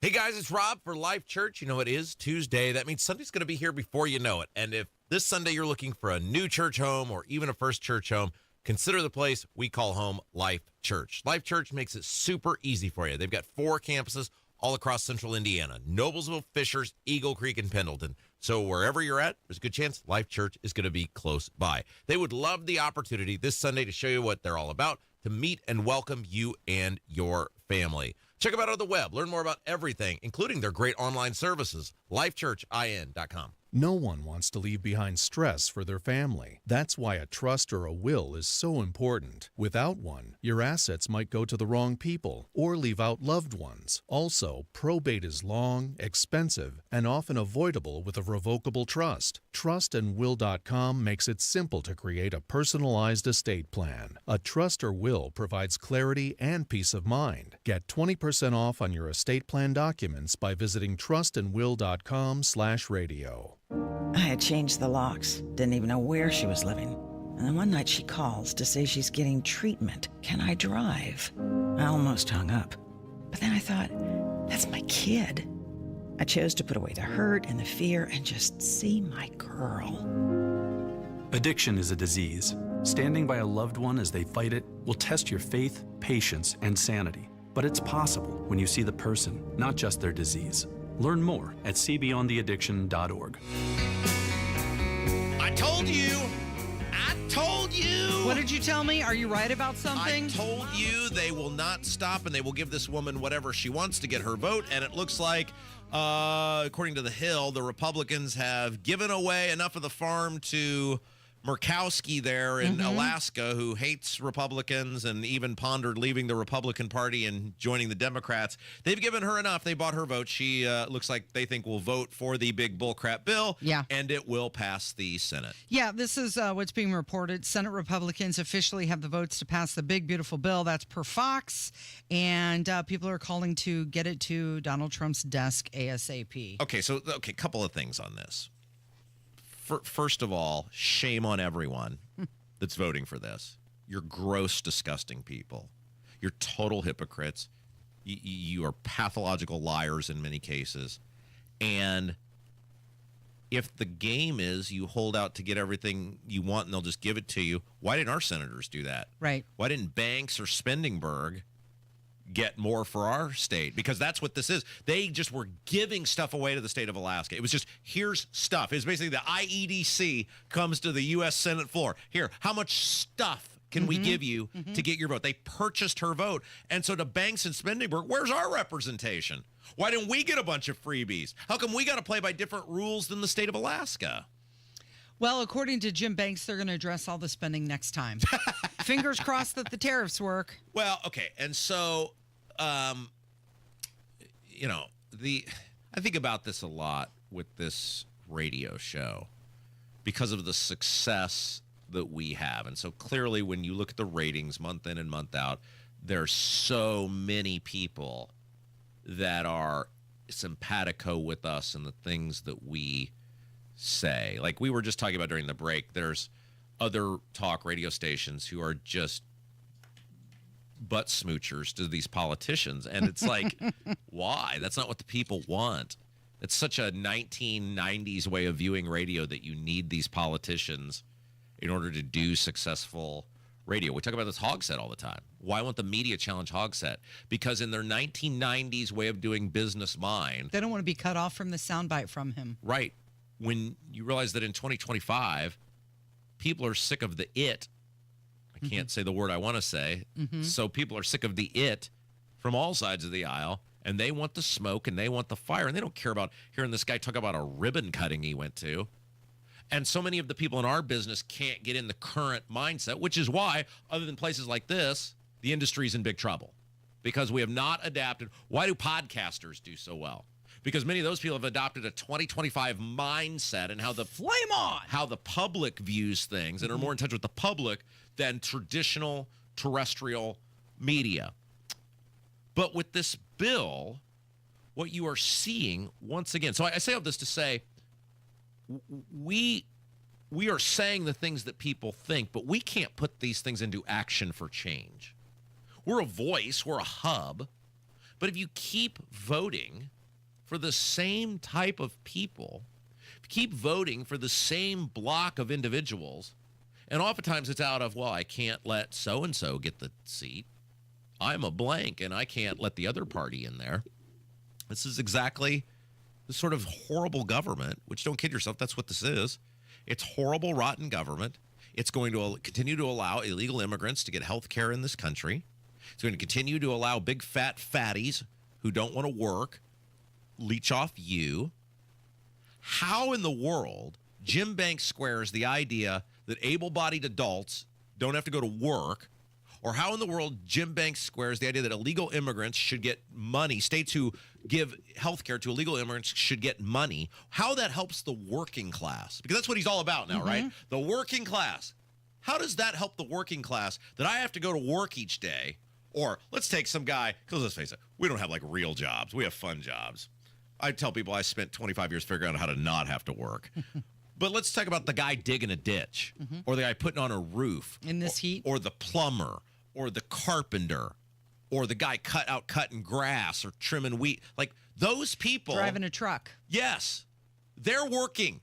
Hey guys, it's Rob for Life Church. You know, it is Tuesday. That means Sunday's going to be here before you know it. And if this Sunday you're looking for a new church home or even a first church home, consider the place we call home Life Church. Life Church makes it super easy for you. They've got 4 campuses all across central Indiana: Noblesville, Fishers, Eagle Creek, and Pendleton. So wherever you're at, there's a good chance Life Church is going to be close by. They would love the opportunity this Sunday to show you what they're all about, to meet and welcome you and your family. Check them out on the web. Learn more about everything, including their great online services. LifeChurchIN.com. No one wants to leave behind stress for their family. That's why a trust or a will is so important. Without one, your assets might go to the wrong people or leave out loved ones. Also, probate is long, expensive, and often avoidable with a revocable trust. TrustandWill.com makes it simple to create a personalized estate plan. A trust or will provides clarity and peace of mind. Get 20% off on your estate plan documents by visiting trustandwill.com/radio. I had changed the locks, didn't even know where she was living. And then one night she calls to say she's getting treatment. Can I drive? I almost hung up. But then I thought, that's my kid. I chose to put away the hurt and the fear and just see my girl. Addiction is a disease. Standing by a loved one as they fight it will test your faith, patience, and sanity. But it's possible when you see the person, not just their disease. Learn more at cbeyondtheaddiction.org. I told you! I told you! What did you tell me? Are you right about something? I told you they will not stop, and they will give this woman whatever she wants to get her vote, and it looks like, according to The Hill, the Republicans have given away enough of the farm to Murkowski there in Alaska, who hates Republicans and even pondered leaving the Republican Party and joining the Democrats. They've given her enough. They bought her vote. She looks like they think will vote for the big bullcrap bill. Yeah. And it will pass the Senate. Yeah, this is what's being reported. Senate Republicans officially have the votes to pass the big, beautiful bill. That's per Fox. And people are calling to get it to Donald Trump's desk ASAP. Okay, so, couple of things on this. First of all, shame on everyone that's voting for this. You're gross, disgusting people. You're total hypocrites. You are pathological liars in many cases. And if the game is you hold out to get everything you want and they'll just give it to you, why didn't our senators do that? Right. Why didn't Banks or Spendingberg get more for our state? Because that's what this is. They just were giving stuff away to the state of Alaska. It was just, here's stuff. It's basically the IEDC comes to the U.S. Senate floor. Here, how much stuff can we give you to get your vote? They purchased her vote. And so to Banks and Spendingberg, where's our representation? Why didn't we get a bunch of freebies? How come we got to play by different rules than the state of Alaska? Well, according to Jim Banks, they're going to address all the spending next time. Fingers crossed that the tariffs work. Well, okay. And so, I think about this a lot with this radio show because of the success that we have. And so clearly when you look at the ratings month in and month out, there's so many people that are simpatico with us and the things that we say. Like we were just talking about during the break, there's other talk radio stations who are just butt smoochers to these politicians. And it's like, why? That's not what the people want. It's such a 1990s way of viewing radio that you need these politicians in order to do successful radio. We talk about this Hogsett all the time. Why won't the media challenge Hogsett? Because in their 1990s way of doing business mind, they don't want to be cut off from the soundbite from him. Right. When you realize that in 2025, people are sick of the it. I can't say the word I want to say. So people are sick of the it from all sides of the aisle, and they want the smoke and they want the fire, and they don't care about hearing this guy talk about a ribbon cutting he went to. And so many of the people in our business can't get in the current mindset, which is why, other than places like this, the industry's in big trouble because we have not adapted. Why do podcasters do so well? Because many of those people have adopted a 2025 mindset and how the flame on, how the public views things and are more in touch with the public than traditional terrestrial media. But with this bill, what you are seeing once again, so I say all this to say, we are saying the things that people think, but we can't put these things into action for change. We're a voice, we're a hub, but if you keep voting for the same type of people, if you keep voting for the same block of individuals, and oftentimes it's out of, well, I can't let so-and-so get the seat. I'm a blank, and I can't let the other party in there. This is exactly the sort of horrible government, which don't kid yourself, that's what this is. It's horrible, rotten government. It's going to continue to allow illegal immigrants to get health care in this country. It's going to continue to allow big fat fatties who don't want to work leech off you. How in the world Jim Banks squares the idea that able-bodied adults don't have to go to work, or how in the world Jim Banks squares the idea that illegal immigrants should get money, states who give health care to illegal immigrants should get money, how that helps the working class. Because that's what he's all about now, right? The working class. How does that help the working class that I have to go to work each day? Or let's take some guy, because let's face it, we don't have like real jobs. We have fun jobs. I tell people I spent 25 years figuring out how to not have to work. But let's talk about the guy digging a ditch, or the guy putting on a roof. In this heat. Or the plumber, or the carpenter, or the guy cutting grass or trimming wheat. Like those people. Driving a truck. Yes. They're working.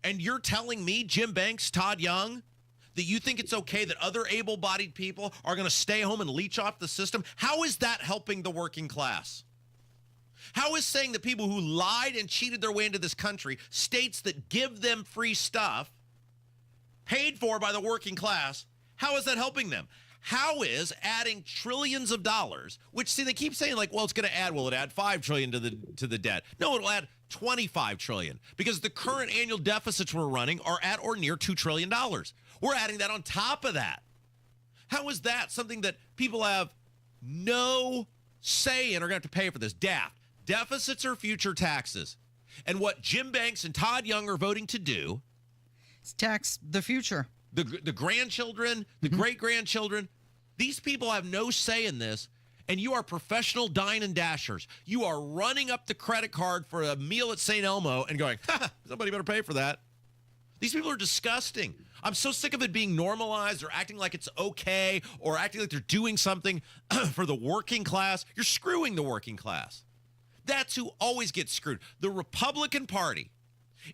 And you're telling me, Jim Banks, Todd Young, that you think it's okay that other able-bodied people are going to stay home and leech off the system? How is that helping the working class? How is saying that people who lied and cheated their way into this country, states that give them free stuff, paid for by the working class, how is that helping them? How is adding trillions of dollars, which, see, they keep saying, like, well, it's going to add, will it add $5 trillion to the debt? No, it'll add $25 trillion, because the current annual deficits we're running are at or near $2 trillion. We're adding that on top of that. How is that something that people have no say in or going to have to pay for this? Daft. Deficits are future taxes. And what Jim Banks and Todd Young are voting to do is tax the future. The grandchildren, the great-grandchildren, these people have no say in this, and you are professional dine and dashers. You are running up the credit card for a meal at St. Elmo and going, somebody better pay for that. These people are disgusting. I'm so sick of it being normalized or acting like it's okay or acting like they're doing something for the working class. You're screwing the working class. That's who always gets screwed. The Republican Party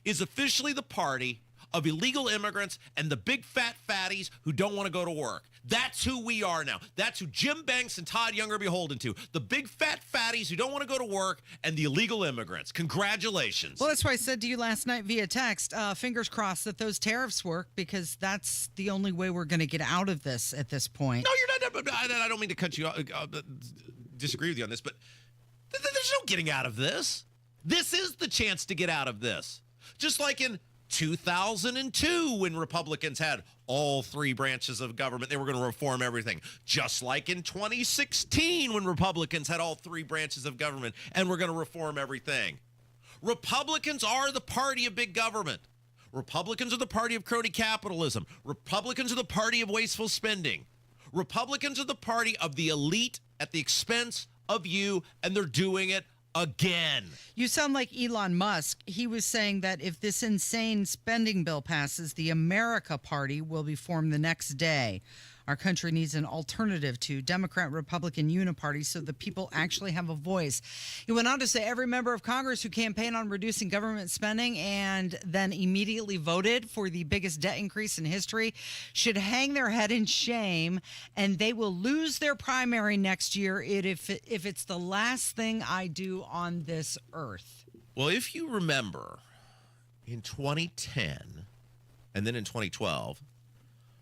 is officially the party of illegal immigrants and the big fat fatties who don't want to go to work. That's who we are now. That's who Jim Banks and Todd Young are beholden to. The big fat fatties who don't want to go to work and the illegal immigrants. Congratulations. Well, that's why I said to you last night via text, fingers crossed that those tariffs work, because that's the only way we're going to get out of this at this point. No, you're not. I don't mean to cut you disagree with you on this, but there's no getting out of this. This is the chance to get out of this. Just like in 2002, when Republicans had all three branches of government, they were going to reform everything. Just like in 2016, when Republicans had all three branches of government and were going to reform everything. Republicans are the party of big government. Republicans are the party of crony capitalism. Republicans are the party of wasteful spending. Republicans are the party of the elite at the expense of you, and they're doing it again. You sound like Elon Musk. He was saying that if this insane spending bill passes, the America Party will be formed the next day. Our country needs an alternative to Democrat-Republican uniparty so the people actually have a voice. He went on to say every member of Congress who campaigned on reducing government spending and then immediately voted for the biggest debt increase in history should hang their head in shame, and they will lose their primary next year if it's the last thing I do on this earth. Well, if you remember, in 2010 and then in 2012,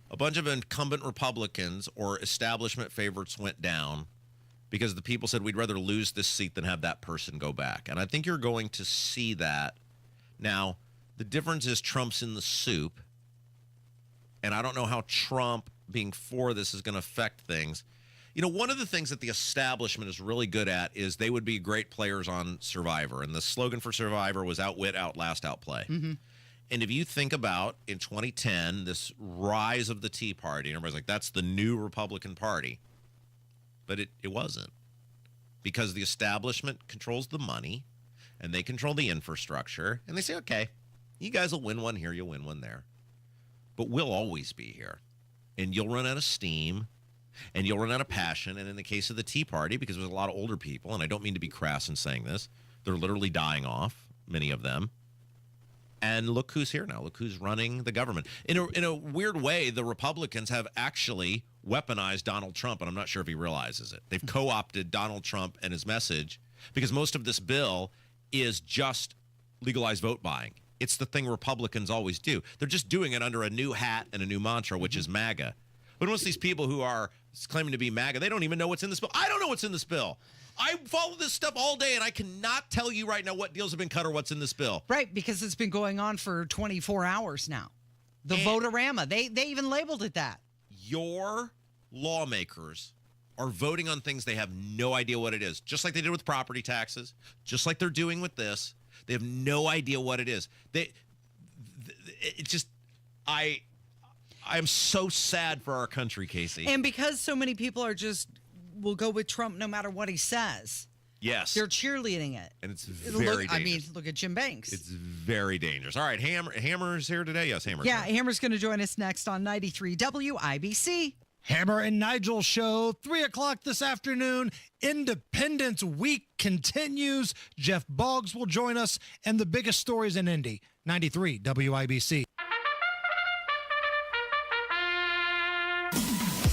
a bunch of incumbent Republicans or establishment favorites went down because the people said we'd rather lose this seat than have that person go back. And I think you're going to see that. Now, the difference is Trump's in the soup, and I don't know how Trump being for this is going to affect things. You know, one of the things that the establishment is really good at is they would be great players on Survivor, and the slogan for Survivor was outwit, outlast, outplay. Mm-hmm. And if you think about, in 2010, this rise of the Tea Party, and everybody's like, that's the new Republican Party. But it wasn't. Because the establishment controls the money, and they control the infrastructure, and they say, okay, you guys will win one here, you'll win one there. But we'll always be here. And you'll run out of steam, and you'll run out of passion. And in the case of the Tea Party, because there's a lot of older people, and I don't mean to be crass in saying this, they're literally dying off, many of them. And look who's here now. Look who's running the government. In a weird way, the Republicans have actually weaponized Donald Trump, and I'm not sure if he realizes it. They've co-opted Donald Trump and his message because most of this bill is just legalized vote buying. It's the thing Republicans always do. They're just doing it under a new hat and a new mantra, which is MAGA. But most of these people who are claiming to be MAGA, they don't even know what's in this bill. I don't know what's in this bill. I follow this stuff all day, and I cannot tell you right now what deals have been cut or what's in this bill. Right, because it's been going on for 24 hours now. The vote-a-rama. They even labeled it that. Your lawmakers are voting on things they have no idea what it is, just like they did with property taxes, just like they're doing with this. They have no idea what it is. I am so sad for our country, Casey. And because so many people will go with Trump no matter what he says. Yes. They're cheerleading it. And it's very dangerous. Look at Jim Banks. It's very dangerous. All right, Hammer's here today? Yes, Hammer's Yeah, here. Hammer's going to join us next on 93 WIBC. Hammer and Nigel show, 3 o'clock this afternoon. Independence Week continues. Jeff Boggs will join us, and the biggest stories in Indy. 93 WIBC.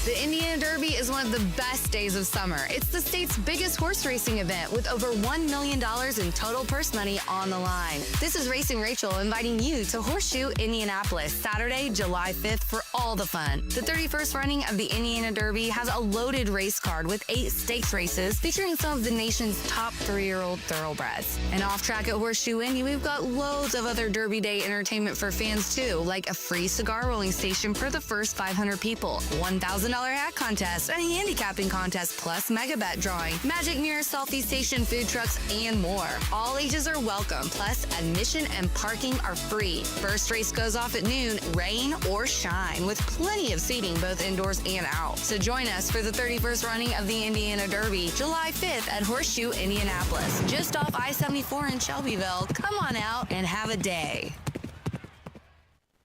The Indiana Derby is one of the best days of summer. It's the state's biggest horse racing event with over $1 million in total purse money on the line. This is Racing Rachel inviting you to Horseshoe Indianapolis, Saturday, July 5th for all the fun. The 31st running of the Indiana Derby has a loaded race card with 8 stakes races featuring some of the nation's top 3-year-old thoroughbreds. And off track at Horseshoe Indy, we've got loads of other Derby Day entertainment for fans too, like a free cigar rolling station for the first 500 people, $1,000 hat contest, a handicapping contest, plus mega bet drawing, magic mirror selfie station, food trucks, and more. All ages are welcome, plus admission and parking are free. First race goes off at noon, rain or shine, with plenty of seating both indoors and out. So join us for the 31st running of the Indiana Derby, July 5th at Horseshoe, Indianapolis, just off I-74 in Shelbyville. Come on out and have a day.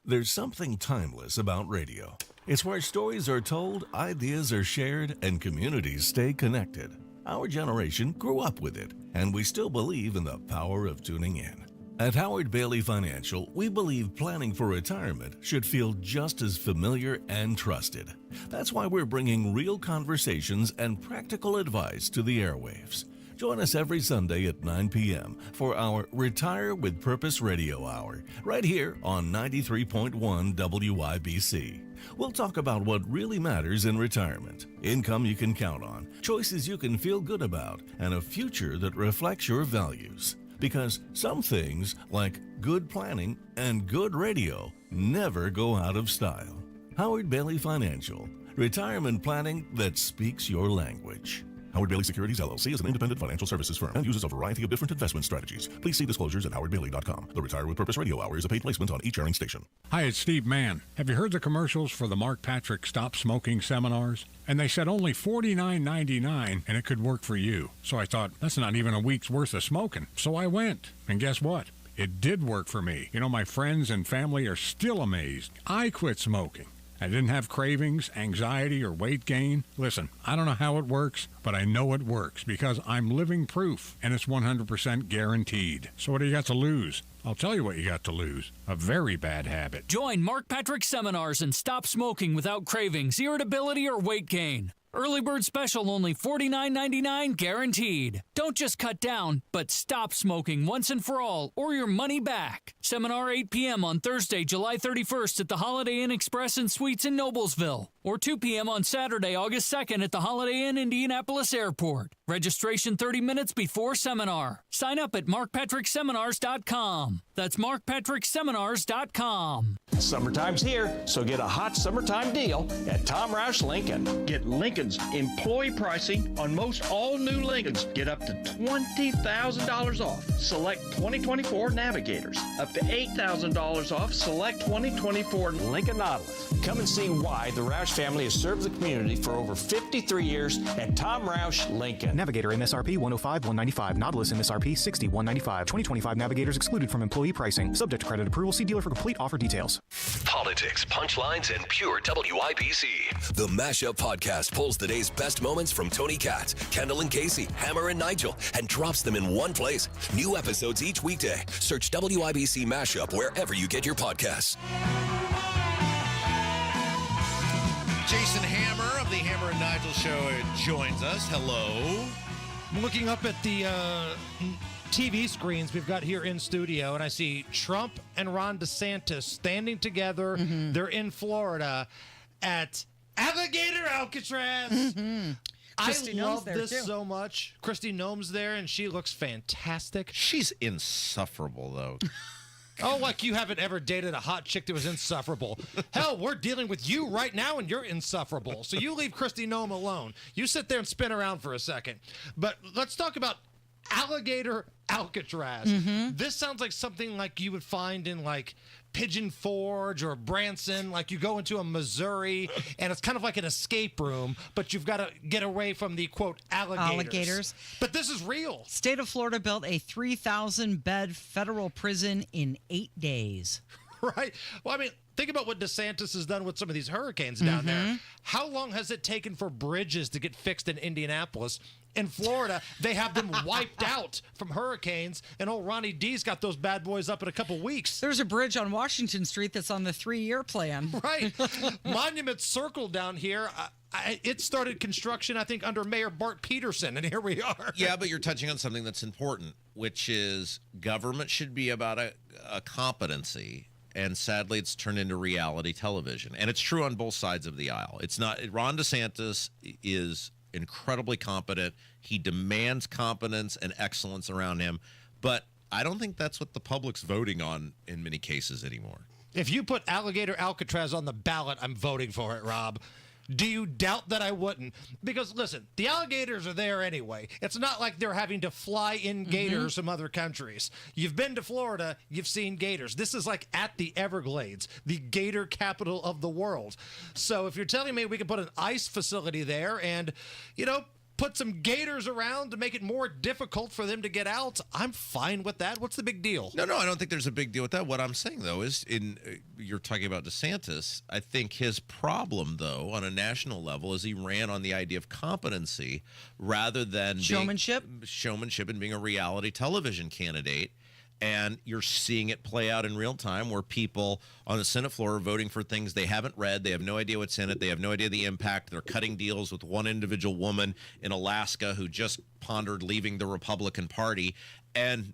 There's something timeless about radio. It's where stories are told, ideas are shared, and communities stay connected. Our generation grew up with it, and we still believe in the power of tuning in. At Howard Bailey Financial, we believe planning for retirement should feel just as familiar and trusted. That's why we're bringing real conversations and practical advice to the airwaves. Join us every Sunday at 9 p.m. for our Retire with Purpose Radio Hour, right here on 93.1 WIBC. We'll talk about what really matters in retirement, income you can count on, choices you can feel good about, and a future that reflects your values. Because some things, like good planning and good radio, never go out of style. Howard Bailey Financial, retirement planning that speaks your language. Howard Bailey Securities LLC is an independent financial services firm and uses a variety of different investment strategies. Please see disclosures at howardbailey.com. The Retire with Purpose radio hour is a paid placement on each earning station. Hi, it's Steve Mann. Have you heard the commercials for the Mark Patrick Stop Smoking seminars? And they said only $49.99 and it could work for you. So I thought, that's not even a week's worth of smoking. So I went. And guess what? It did work for me. You know, my friends and family are still amazed. I quit smoking. I didn't have cravings, anxiety, or weight gain. Listen, I don't know how it works, but I know it works because I'm living proof, and it's 100% guaranteed. So what do you got to lose? I'll tell you what you got to lose. A very bad habit. Join Mark Patrick seminars and stop smoking without cravings, irritability, or weight gain. Early bird special only $49.99 guaranteed. Don't just cut down, but stop smoking once and for all, or your money back. Seminar 8 p.m. on Thursday, July 31st at the Holiday Inn Express and Suites in Noblesville, or 2 p.m. on Saturday, August 2nd at the Holiday Inn Indianapolis Airport. Registration 30 minutes before seminar. Sign up at markpatrickseminars.com. That's markpatrickseminars.com. Summertime's here, so get a hot summertime deal at Tom Roush Lincoln. Get Lincoln's employee pricing on most all new Lincolns. Get up to $20,000 off select 2024 Navigators. Up to $8,000 off select 2024 Lincoln Nautilus. Come and see why the Roush family has served the community for over 53 years at Tom Roush Lincoln. Navigator MSRP 105-195. Nautilus MSRP 60-195. 2025 Navigators excluded from employee pricing. Subject to credit approval. See dealer for complete offer details. Politics, punchlines, and pure WIBC. The Mashup Podcast pulls the day's best moments from Tony Katz, Kendall and Casey, Hammer and Nigel, and drops them in one place. New episodes each weekday. Search WIBC Mashup wherever you get your podcasts. Jason Hammer of the Hammer and Nigel Show joins us. Hello. I'm looking up at the TV screens we've got here in studio, and I see Trump and Ron DeSantis standing together. Mm-hmm. They're in Florida at Alligator Alcatraz. Mm-hmm. I love this so much. Kristi Noem's there, and she looks fantastic. She's insufferable, though. Oh, like you haven't ever dated a hot chick that was insufferable. Hell, we're dealing with you right now, and you're insufferable. So you leave Kristi Noem alone. You sit there and spin around for a second. But let's talk about Alligator Alcatraz. Mm-hmm. This sounds like something like you would find in like Pigeon Forge or Branson. Like you go into a Missouri, and it's kind of like an escape room, but you've got to get away from the, quote, alligators. But this is real. State of Florida built a 3,000-bed federal prison in 8 days. Right? Well, I mean, think about what DeSantis has done with some of these hurricanes down there. How long has it taken for bridges to get fixed in Indianapolis? In Florida, they have them wiped out from hurricanes, and old Ronnie D's got those bad boys up in a couple weeks. There's a bridge on Washington Street that's on the 3-year plan. Right. Monument Circle down here, it started construction, I think, under Mayor Bart Peterson, and here we are. Yeah, but you're touching on something that's important, which is government should be about a competency. And sadly, it's turned into reality television. And it's true on both sides of the aisle. It's not. Ron DeSantis is incredibly competent. He demands competence and excellence around him. But I don't think that's what the public's voting on in many cases anymore. If you put Alligator Alcatraz on the ballot, I'm voting for it, Rob. Do you doubt that I wouldn't? Because, listen, the alligators are there anyway. It's not like they're having to fly in gators from other countries. You've been to Florida, you've seen gators. This is like at the Everglades, the gator capital of the world. So if you're telling me we can put an ice facility there and, you know, put some gators around to make it more difficult for them to get out, I'm fine with that. What's the big deal? No, I don't think there's a big deal with that. What I'm saying, though, is you're talking about DeSantis. I think his problem, though, on a national level is he ran on the idea of competency rather than showmanship and being a reality television candidate. And you're seeing it play out in real time where people on the Senate floor are voting for things they haven't read. They have no idea what's in it. They have no idea the impact. They're cutting deals with one individual woman in Alaska who just pondered leaving the Republican Party. And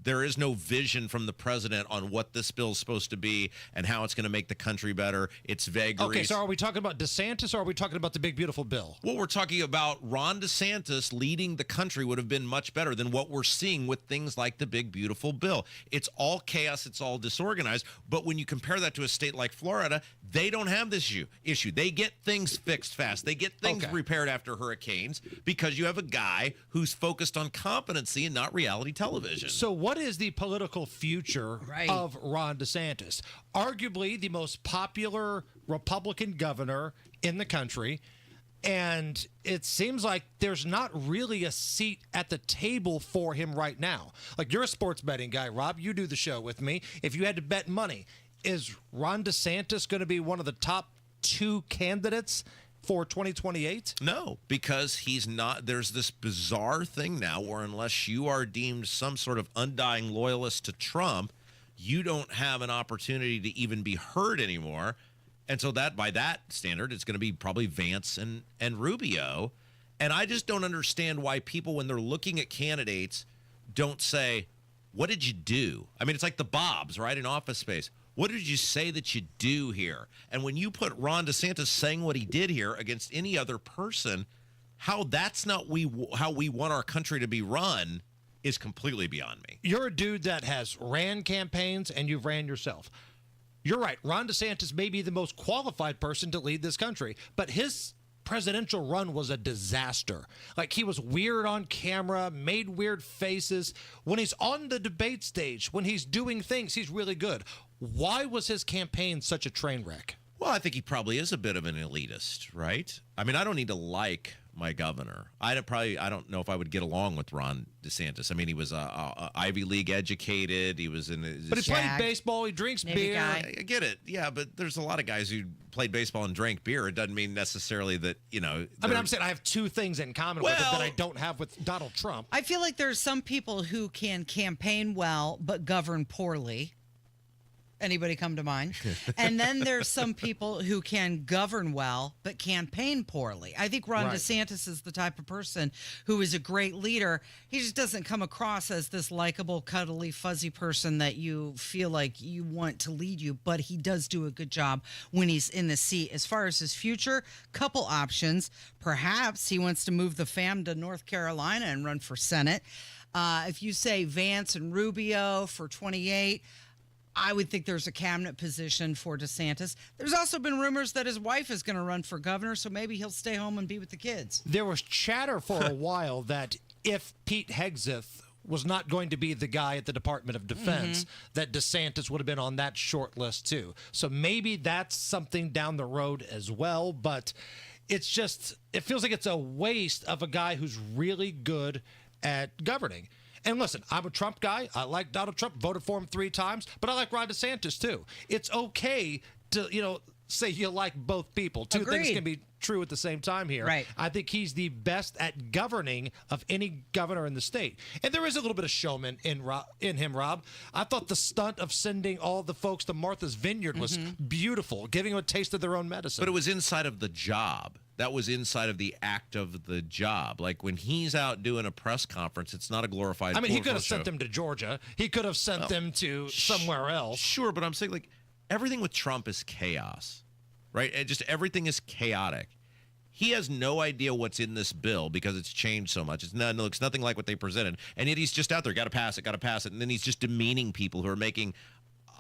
there is no vision from the president on what this bill is supposed to be and how it's going to make the country better. It's vagaries. Okay, so are we talking about DeSantis or are we talking about the big, beautiful bill? Well, we're talking about Ron DeSantis leading the country would have been much better than what we're seeing with things like the big, beautiful bill. It's all chaos. It's all disorganized. But when you compare that to a state like Florida, they don't have this issue. They get things fixed fast. They get things repaired after hurricanes because you have a guy who's focused on competency and not reality television. So what is the political future of Ron DeSantis? Arguably the most popular Republican governor in the country. And it seems like there's not really a seat at the table for him right now. Like, you're a sports betting guy, Rob. You do the show with me. If you had to bet money, is Ron DeSantis going to be one of the top 2 candidates for 2028? No, because he's not. There's this bizarre thing now where unless you are deemed some sort of undying loyalist to Trump, you don't have an opportunity to even be heard anymore. And so that, by that standard, it's going to be probably Vance and Rubio. And I just don't understand why people, when they're looking at candidates, don't say, what did you do? I mean, it's like the Bobs, right, in Office Space. What did you say that you do here? And when you put Ron DeSantis saying what he did here against any other person, how that's not how we want our country to be run is completely beyond me. You're a dude that has ran campaigns and you've ran yourself. You're right. Ron DeSantis may be the most qualified person to lead this country, but his presidential run was a disaster. Like, he was weird on camera, made weird faces. When he's on the debate stage, when he's doing things, he's really good. Why was his campaign such a train wreck? Well, I think he probably is a bit of an elitist, right? I mean, I don't need to like my governor. I don't know if I would get along with Ron DeSantis. I mean, he was Ivy League educated. He was in but he played baseball. He drinks beer. I get it. Yeah, but there's a lot of guys who played baseball and drank beer. It doesn't mean necessarily that, you know. I mean, I'm saying I have 2 things in common with it that I don't have with Donald Trump. I feel like there's some people who can campaign well but govern poorly. Anybody come to mind? And then there's some people who can govern well but campaign poorly. I think Ron DeSantis is the type of person who is a great leader. He just doesn't come across as this likable, cuddly, fuzzy person that you feel like you want to lead you, but he does do a good job when he's in the seat. As far as his future, couple options. Perhaps he wants to move the fam to North Carolina and run for Senate. If you say Vance and Rubio for 28, I would think there's a cabinet position for DeSantis. There's also been rumors that his wife is going to run for governor, so maybe he'll stay home and be with the kids. There was chatter for a while that if Pete Hegseth was not going to be the guy at the Department of Defense, that DeSantis would have been on that short list too. So maybe that's something down the road as well, but it's just, it feels like it's a waste of a guy who's really good at governing. And listen, I'm a Trump guy. I like Donald Trump, voted for him 3 times, but I like Ron DeSantis too. It's okay to, say you like both people. 2 things can be true at the same time here. Right. I think he's the best at governing of any governor in the state. And there is a little bit of showman in him, Rob. I thought the stunt of sending all the folks to Martha's Vineyard was beautiful, giving them a taste of their own medicine. But it was inside of the job. That was inside of the act of the job. Like, when he's out doing a press conference, it's not a glorified I mean, he could have sent them to Georgia. He could have sent them to somewhere else. Sure, but I'm saying, like, everything with Trump is chaos, right? And just everything is chaotic. He has no idea what's in this bill because it's changed so much. It looks nothing like what they presented. And yet he's just out there, got to pass it. And then he's just demeaning people who are making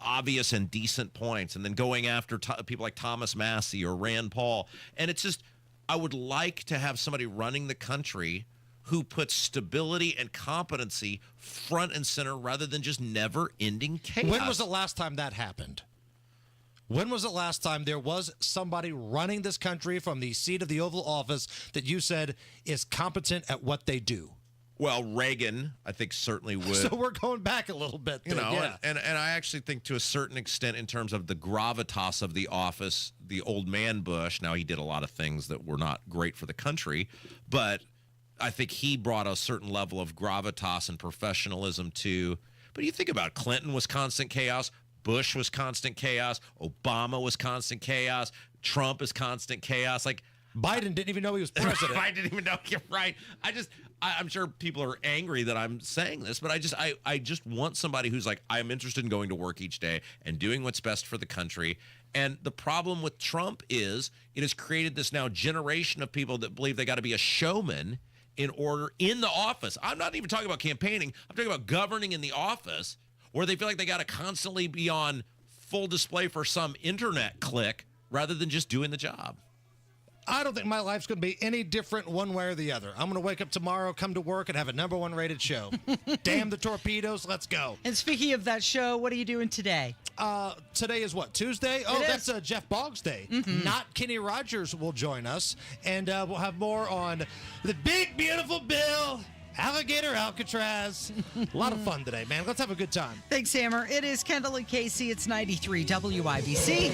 obvious and decent points and then going after people like Thomas Massey or Rand Paul. And it's just, I would like to have somebody running the country who puts stability and competency front and center rather than just never-ending chaos. When was the last time that happened? When was the last time there was somebody running this country from the seat of the Oval Office that you said is competent at what they do? Well, Reagan, I think, certainly would. So we're going back a little bit. And I actually think to a certain extent in terms of the gravitas of the office, the old man Bush, now he did a lot of things that were not great for the country, but I think he brought a certain level of gravitas and professionalism to. But you think about it, Clinton was constant chaos, Bush was constant chaos, Obama was constant chaos, Trump is constant chaos. Like, Biden didn't even know he was president. I didn't even know. You're right. I'm sure people are angry that I'm saying this, but I just want somebody who's like, I'm interested in going to work each day and doing what's best for the country. And the problem with Trump is it has created this now generation of people that believe they got to be a showman in the office. I'm not even talking about campaigning. I'm talking about governing in the office, where they feel like they got to constantly be on full display for some internet click rather than just doing the job. I don't think my life's going to be any different one way or the other. I'm going to wake up tomorrow, come to work, and have a #1 rated show. Damn the torpedoes, let's go. And speaking of that show, what are you doing today? Today is what, Tuesday? Oh, that's Jeff Boggs Day. Mm-hmm. Not Kenny Rogers will join us, and we'll have more on the big, beautiful bill, Alligator Alcatraz. A lot of fun today, man. Let's have a good time. Thanks, Hammer. It is Kendall and Casey. It's 93 WIBC.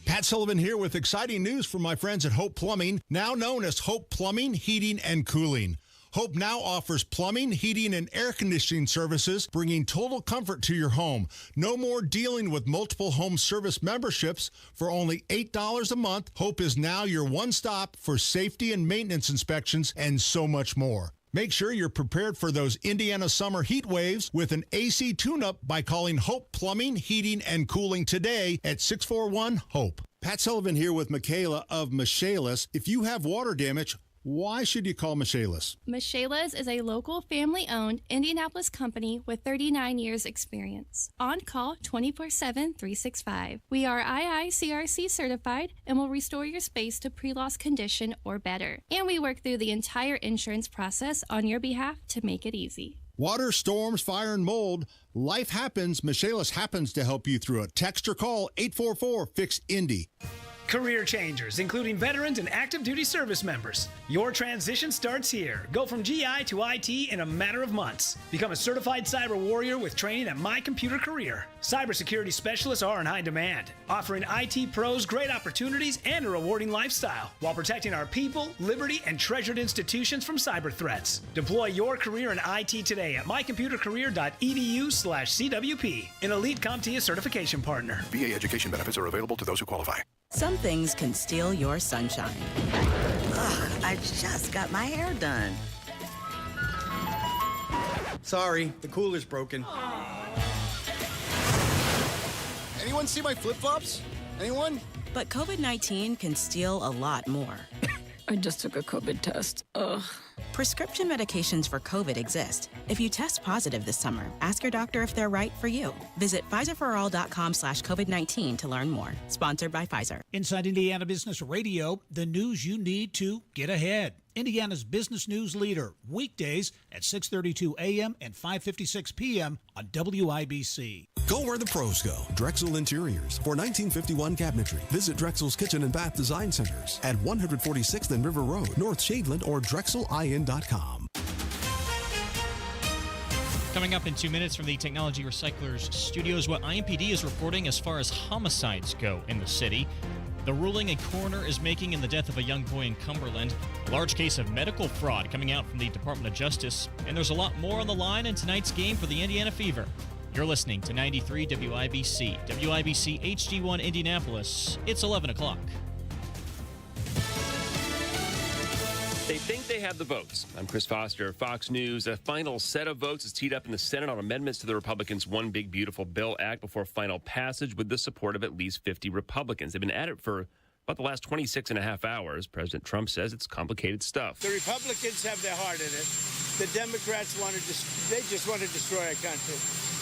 Pat Sullivan here with exciting news from my friends at Hope Plumbing, now known as Hope Plumbing, Heating, and Cooling. Hope now offers plumbing, heating, and air conditioning services, bringing total comfort to your home. No more dealing with multiple home service memberships. For only $8 a month, Hope is now your one-stop for safety and maintenance inspections and so much more. Make sure you're prepared for those Indiana summer heat waves with an AC tune-up by calling Hope Plumbing, Heating, and Cooling today at 641-HOPE. Pat Sullivan here with Michaela of Michaelis. If you have water damage, why should you call Michaelis? Michaelis is a local family-owned Indianapolis company with 39 years experience. On call 24/7, 365. We are IICRC certified and will restore your space to pre-loss condition or better. And we work through the entire insurance process on your behalf to make it easy. Water, storms, fire, and mold. Life happens. Michaelis happens to help you through it. Text or call 844-FIX-INDY. Career changers, including veterans and active duty service members. Your transition starts here. Go from GI to IT in a matter of months. Become a certified cyber warrior with training at My Computer Career. Cybersecurity specialists are in high demand, offering IT pros great opportunities and a rewarding lifestyle while protecting our people, liberty, and treasured institutions from cyber threats. Deploy your career in IT today at mycomputercareer.edu/CWP, an elite CompTIA certification partner. VA education benefits are available to those who qualify. Some things can steal your sunshine. Ugh, I just got my hair done. Sorry, the cooler's broken. Anyone see my flip-flops? Anyone? But COVID-19 can steal a lot more. I just took a COVID test. Ugh. Prescription medications for COVID exist. If you test positive this summer, ask your doctor if they're right for you. Visit PfizerForAll.com/COVID-19 to learn more. Sponsored by Pfizer. Inside Indiana Business Radio, the news you need to get ahead. Indiana's business news leader, weekdays at 6:32 a.m. and 5:56 p.m. on WIBC. Go where the pros go. Drexel Interiors for 1951 cabinetry. Visit Drexel's Kitchen and Bath Design Centers at 146th and River Road, North Shadeland, or DrexelIN.com. Coming up in 2 minutes from the Technology Recyclers Studios, what IMPD is reporting as far as homicides go in the city. The ruling a coroner is making in the death of a young boy in Cumberland. A large case of medical fraud coming out from the Department of Justice. And there's a lot more on the line in tonight's game for the Indiana Fever. You're listening to 93 WIBC, WIBC HD1 Indianapolis. It's 11 o'clock. They think they have the votes. I'm Chris Foster, Fox News. A final set of votes is teed up in the Senate on amendments to the Republicans' One Big Beautiful Bill Act before final passage with the support of at least 50 Republicans. They've been at it for about the last 26 and a half hours. President Trump says it's complicated stuff. The Republicans have their heart in it. The Democrats they just want to destroy our country.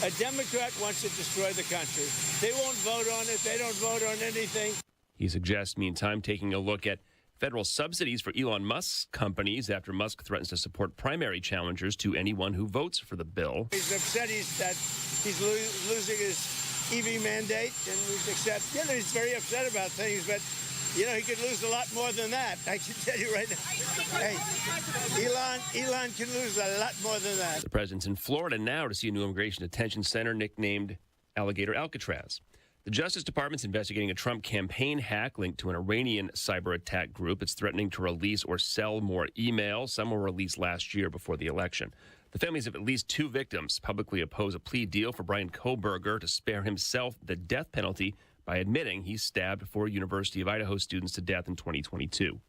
A Democrat wants to destroy the country. They won't vote on it. They don't vote on anything. He suggests, meantime, taking a look at federal subsidies for Elon Musk's companies after Musk threatens to support primary challengers to anyone who votes for the bill. He's upset that he's losing his EV mandate, and he's very upset about things, but he could lose a lot more than that. I can tell you right now. Hey, Elon can lose a lot more than that. The president's in Florida now to see a new immigration detention center nicknamed Alligator Alcatraz. The Justice Department's investigating a Trump campaign hack linked to an Iranian cyber attack group. It's threatening to release or sell more emails. Some were released last year before the election. The families of at least 2 victims publicly oppose a plea deal for Brian Kohberger to spare himself the death penalty by admitting he stabbed 4 University of Idaho students to death in 2022.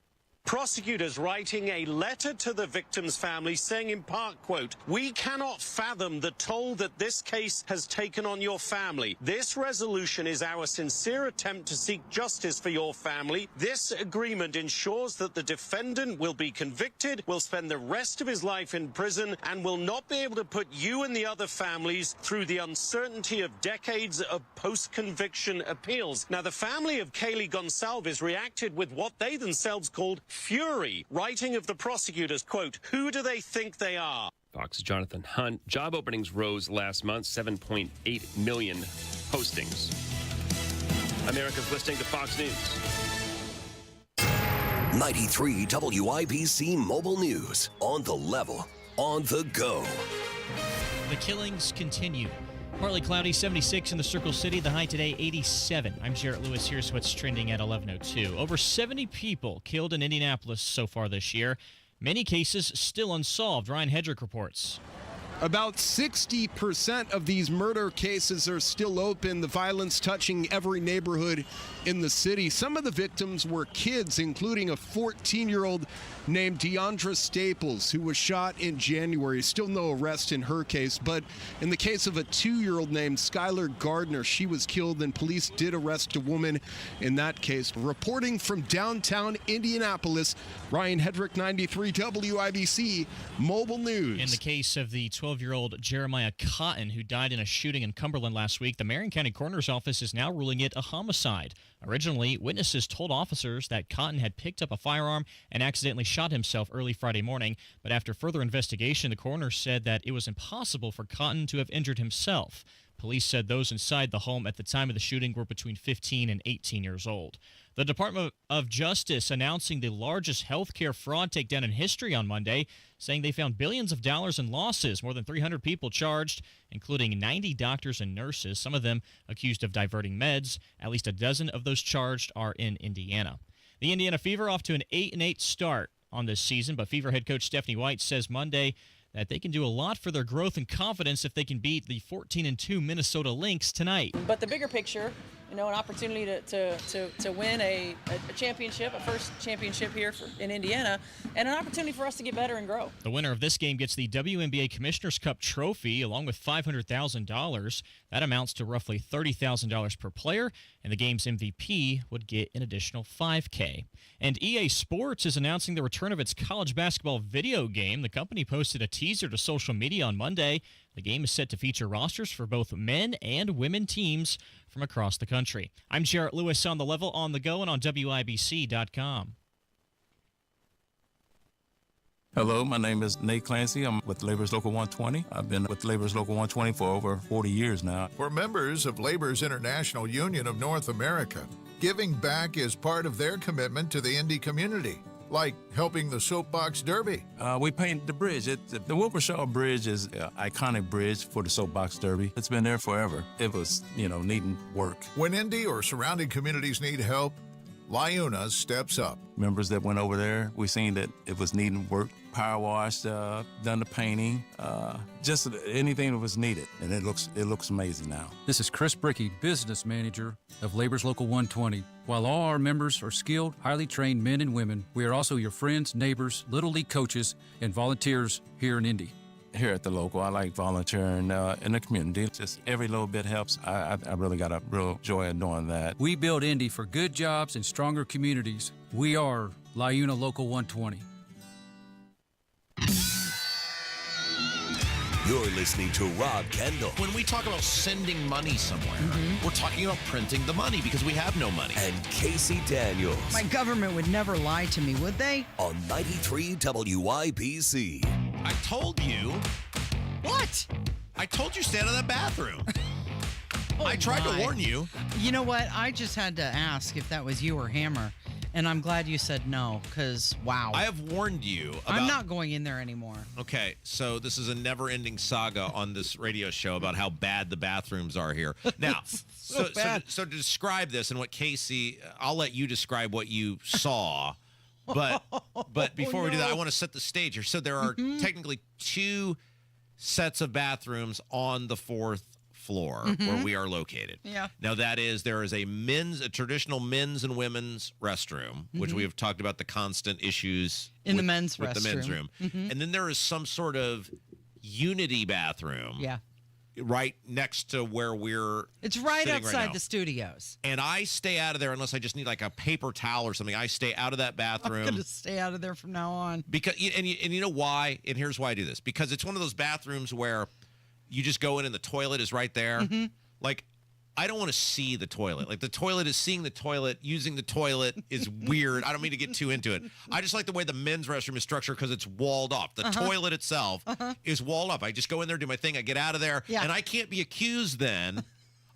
Prosecutors writing a letter to the victims' families saying in part, quote, "We cannot fathom the toll that this case has taken on your family. This resolution is our sincere attempt to seek justice for your family. This agreement ensures that the defendant will be convicted, will spend the rest of his life in prison, and will not be able to put you and the other families through the uncertainty of decades of post-conviction appeals." Now, the family of Kaylee Gonsalves reacted with what they themselves called fury, writing of the prosecutors, quote, "Who do they think they are?" Fox's Jonathan Hunt. Job openings rose last month, 7.8 million postings. America's listening to Fox News. 93 WIBC Mobile News. On the level, on the go. The killings continue. Partly cloudy, 76 in the Circle City. The high today, 87. I'm Jarrett Lewis. Here's what's trending at 11:02. Over 70 people killed in Indianapolis so far this year. Many cases still unsolved. Ryan Hedrick reports. About 60% of these murder cases are still open, the violence touching every neighborhood in the city. Some of the victims were kids, including a 14-year-old named Deandra Staples, who was shot in January. Still no arrest in her case, but in the case of a 2-year-old named Skylar Gardner, she was killed, and police did arrest a woman in that case. Reporting from downtown Indianapolis, Ryan Hedrick, 93 WIBC Mobile News. In the case of the 12-year-old Jeremiah Cotton, who died in a shooting in Cumberland last week, the Marion County Coroner's Office is now ruling it a homicide. Originally, witnesses told officers that Cotton had picked up a firearm and accidentally shot himself early Friday morning, but after further investigation, the coroner said that it was impossible for Cotton to have injured himself. Police said those inside the home at the time of the shooting were between 15 and 18 years old. The Department of Justice announcing the largest healthcare fraud takedown in history on Monday, saying they found billions of dollars in losses, more than 300 people charged, including 90 doctors and nurses, some of them accused of diverting meds. At least a dozen of those charged are in Indiana. The Indiana Fever off to an 8-8 start on this season, but Fever head coach Stephanie White says Monday that they can do a lot for their growth and confidence if they can beat the 14-2 Minnesota Lynx tonight. But the bigger picture, an opportunity to win a championship, a first championship here in Indiana, and an opportunity for us to get better and grow. The winner of this game gets the WNBA Commissioners Cup trophy along with $500,000. That amounts to roughly $30,000 per player, and the game's MVP would get an additional $5K. And EA Sports is announcing the return of its college basketball video game. The company posted a teaser to social media on Monday. The game is set to feature rosters for both men and women teams from across the country. I'm Jarrett Lewis on the level, on the go, and on WIBC.com. Hello, my name is Nate Clancy. I'm with Labor's Local 120. I've been with Labor's Local 120 for over 40 years now. We're members of Labor's International Union of North America. Giving back is part of their commitment to the Indy community, like helping the Soapbox Derby. We painted the bridge. The Wilkershaw Bridge is an iconic bridge for the Soapbox Derby. It's been there forever. It was, needing work. When Indy or surrounding communities need help, LIUNA steps up. Members that went over there, we seen that it was needing work, power washed, done the painting, just anything that was needed, and it looks amazing now. This is Chris Brickey, business manager of Labor's Local 120. While all our members are skilled, highly trained men and women, we are also your friends, neighbors, Little League coaches, and volunteers here in Indy. Here at the local, I like volunteering in the community. Just every little bit helps. I really got a real joy in doing that. We build Indy for good jobs and stronger communities. We are LIUNA Local 120. You're listening to Rob Kendall. When we talk about sending money somewhere, we're talking about printing the money because we have no money. And Casey Daniels. My government would never lie to me, would they? On 93 WIBC. I told you. What? I told you stand in that bathroom. I tried to warn you. You know what? I just had to ask if that was you or Hammer. And I'm glad you said no, because, wow. I have warned you about... I'm not going in there anymore. Okay, so this is a never-ending saga on this radio show about how bad the bathrooms are here. Now, so to describe this and what Casey... I'll let you describe what you saw. But before we do that, I want to set the stage here. So there are technically 2 sets of bathrooms on the 4th floor where we are located. Yeah. Now there is a traditional men's and women's restroom, which we have talked about the constant issues in the men's with restroom. the men's room. And then there is some sort of unity bathroom. Yeah. Right next to where It's right sitting outside now. the studios. And I stay out of there unless I just need like a paper towel or something. I stay out of that bathroom. I'm going to stay out of there from now on. Because and you know why? And here's why I do this. Because it's one of those bathrooms where you just go in and the toilet is right there. Like, I don't want to see the toilet. Like, the toilet is seeing the toilet. Using the toilet is weird. I don't mean to get too into it. I just like the way the men's restroom is structured because it's walled off. The toilet itself is walled up. I just go in there, do my thing. I get out of there. Yeah. And I can't be accused then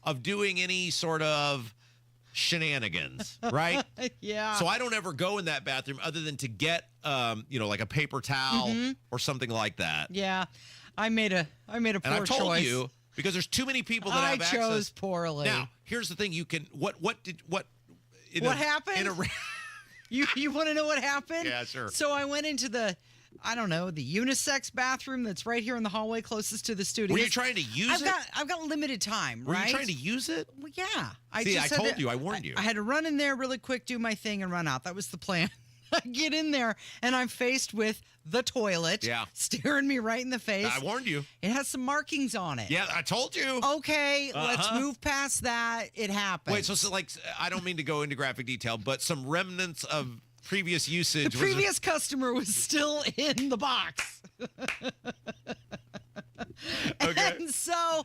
of doing any sort of shenanigans, right? Yeah. So I don't ever go in that bathroom other than to get, like a paper towel or something like that. Yeah. I made a poor choice. And I've told you, because there's too many people that have access. I chose poorly. Now, here's the thing: you can what happened? You want to know what happened? Yeah, sure. So I went into the unisex bathroom that's right here in the hallway closest to the studio. Were you trying to use it? I've got limited time, Were right? you trying to use it? Well, yeah. I warned you. I had to run in there really quick, do my thing, and run out. That was the plan. I get in there, and I'm faced with the toilet staring me right in the face. I warned you. It has some markings on it. Yeah, I told you. Okay, let's move past that. It happened. Wait, so like, I don't mean to go into graphic detail, but some remnants of previous usage. The previous customer was still in the box. Okay. And so,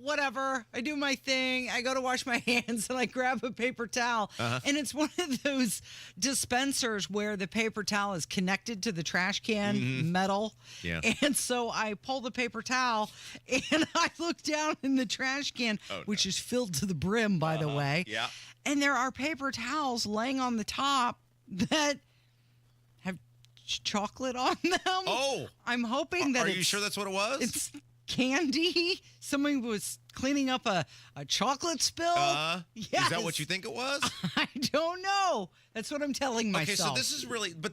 whatever. I do my thing. I go to wash my hands and I grab a paper towel. And it's one of those dispensers where the paper towel is connected to the trash can metal. Yeah. And so I pull the paper towel and I look down in the trash can, which is filled to the brim, by the way. Yeah. And there are paper towels laying on the top that have chocolate on them. Oh. I'm hoping that Are you sure that's what it was? It's candy. Someone was cleaning up a chocolate spill. Yes. Is that what you think it was? I don't know. That's what I'm telling myself. Okay, so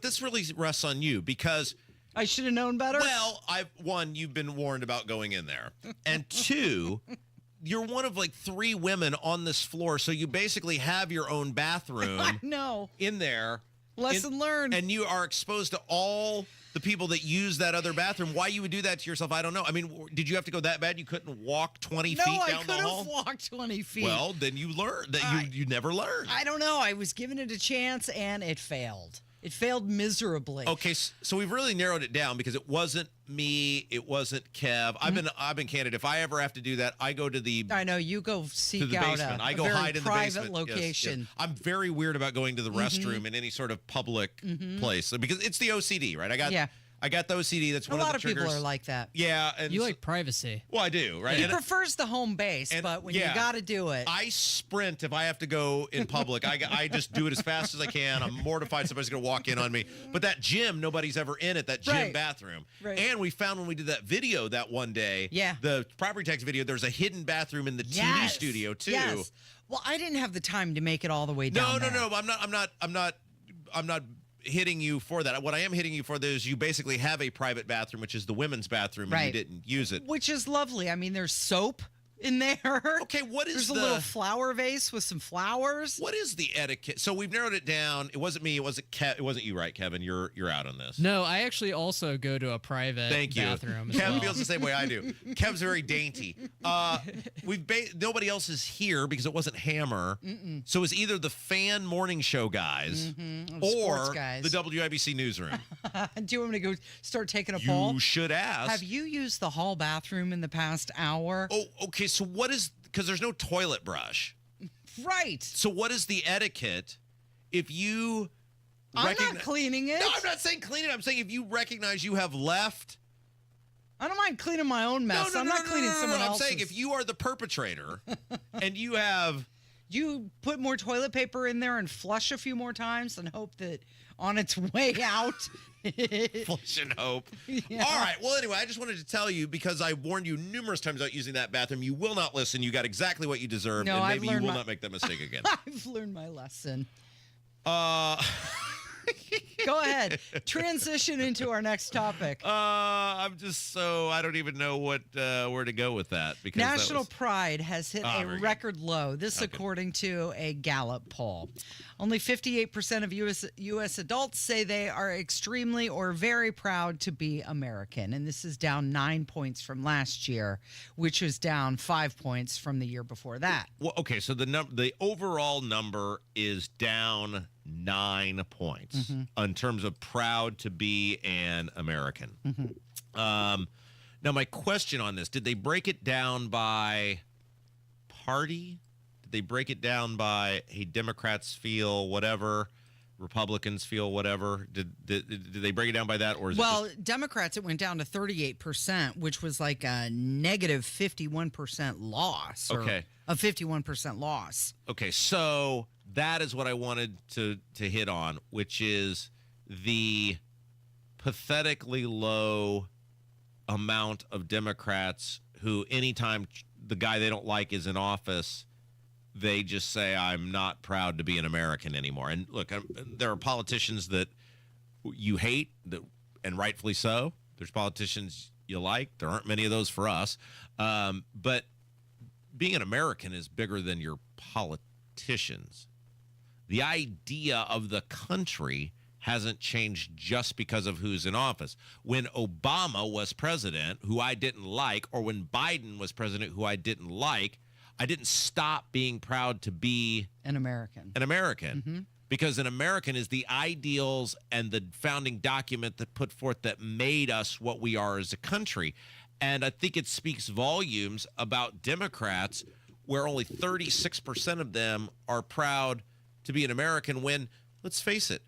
this really rests on you because I should have known better. Well, one, you've been warned about going in there. And two, you're one of like 3 women on this floor, so you basically have your own bathroom I know. in there. Lesson learned. And you are exposed to all the people that use that other bathroom. Why you would do that to yourself, I don't know. I mean, did you have to go that bad? You couldn't walk 20 feet down the hall? No, I could have walked 20 feet. Well, then you learned that you never learned. I don't know. I was given it a chance, and it failed. It failed miserably. Okay, so we've really narrowed it down because it wasn't me, it wasn't Kev. I've been candid. If I ever have to do that, I go to the. I know you go seek out basement. a I go very hide in the private basement. location. Yes. I'm very weird about going to the restroom in any sort of public place because it's the OCD, right? I got the OCD. That's one a of lot the of triggers. people are like that. Yeah, and you like privacy. Well, I do, right? He prefers the home base, but when you got to do it, I sprint if I have to go in public. I just do it as fast as I can. I'm mortified somebody's going to walk in on me. But that gym, nobody's ever in it. That gym bathroom. Right. And we found when we did that video that one day, the property tax video, there's a hidden bathroom in the TV studio too. Yes. Well, I didn't have the time to make it all the way down. No. I'm not hitting you for that. What I am hitting you for is you basically have a private bathroom, which is the women's bathroom, and you didn't use it. Which is lovely. I mean, there's soap in there. Okay, there's a little flower vase with some flowers. What is the etiquette? So we've narrowed it down. It wasn't me. It wasn't it wasn't you, right, Kevin? You're out on this. No, I actually also go to a private bathroom. Kevin feels the same way I do. Kev's very dainty. Nobody else is here because it wasn't Hammer. So it's either the fan morning show guys or guys. the WIBC newsroom. Do you want me to go start taking a poll? You should ask. Have you used the hall bathroom in the past hour? Oh, okay. So what is, because there's no toilet brush. Right. So what is the etiquette if you I'm not cleaning it. No, I'm not saying clean it. I'm saying if you recognize you have left. I don't mind cleaning my own mess. I'm not cleaning someone else's. I'm saying if you are the perpetrator and you have. You put more toilet paper in there and flush a few more times and hope that on its way out. Flush and hope. Yeah. All right. Well, anyway, I just wanted to tell you because I warned you numerous times about using that bathroom. You will not listen. You got exactly what you deserve, and maybe you will not make that mistake again. I've learned my lesson. Go ahead. Transition into our next topic. I don't even know where to go with that. Because National pride has hit a record low. This, Okay. according to a Gallup poll. Only 58% of U.S. adults say they are extremely or very proud to be American. And this is down 9 points from last year, which was down 5 points from the year before that. Well, okay, so the overall number is down 9 points in terms of proud to be an American. Now, my question on this, did they break it down by party? Did they break it down by, hey, Democrats feel whatever, Republicans feel whatever? Did they break it down by that? Or is Well, Democrats, it went down to 38%, which was like a negative 51% loss. Okay. A 51% loss. Okay, so that is what I wanted to hit on, which is the pathetically low amount of Democrats who, anytime the guy they don't like is in office, they just say, I'm not proud to be an American anymore. And look, there are politicians that you hate, and rightfully so. There's politicians you like. There aren't many of those for us. But being an American is bigger than your politicians. The idea of the country hasn't changed just because of who's in office. When Obama was president, who I didn't like, or when Biden was president, who I didn't like, I didn't stop being proud to be an American. Because an American is the ideals and the founding document that put forth that made us what we are as a country. And I think it speaks volumes about Democrats, where only 36% of them are proud to be an American, when, let's face it,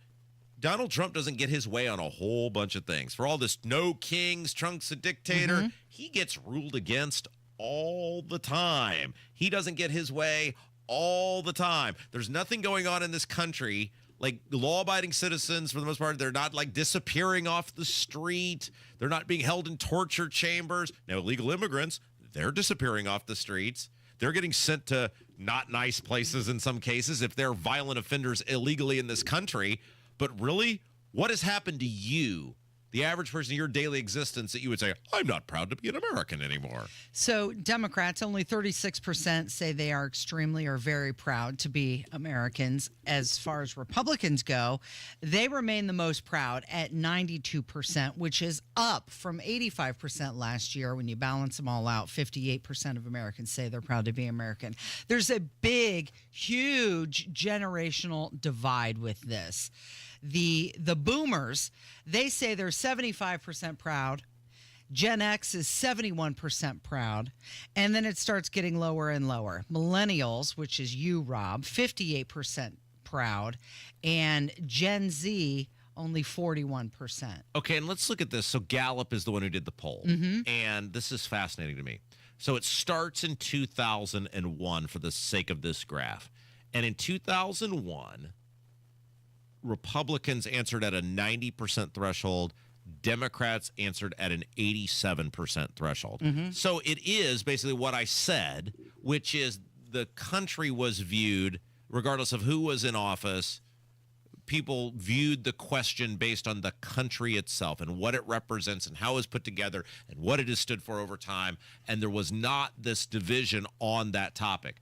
Donald Trump doesn't get his way on a whole bunch of things. For all this no kings, Trump's a dictator, he gets ruled against all the time. He doesn't get his way all the time. There's nothing going on in this country. Like, law-abiding citizens, for the most part, they're not like disappearing off the street. They're not being held in torture chambers. Now, illegal immigrants, they're disappearing off the streets. They're getting sent to not nice places in some cases if they're violent offenders illegally in this country. But really, what has happened to you, the average person in your daily existence, that you would say, I'm not proud to be an American anymore? So Democrats, only 36% say they are extremely or very proud to be Americans. As far as Republicans go, they remain the most proud at 92%, which is up from 85% last year. When you balance them all out, 58% of Americans say they're proud to be American. There's a big, huge generational divide with this. The boomers, they say they're 75% proud. Gen X is 71% proud. And then it starts getting lower and lower. Millennials, which is you, Rob, 58% proud. And Gen Z, only 41%. Okay, and let's look at this. So Gallup is the one who did the poll. And this is fascinating to me. So it starts in 2001 for the sake of this graph. And in 2001... Republicans answered at a 90% threshold. Democrats answered at an 87% threshold. So it is basically what I said, which is the country was viewed, regardless of who was in office, people viewed the question based on the country itself and what it represents and how it was put together and what it has stood for over time. And there was not this division on that topic.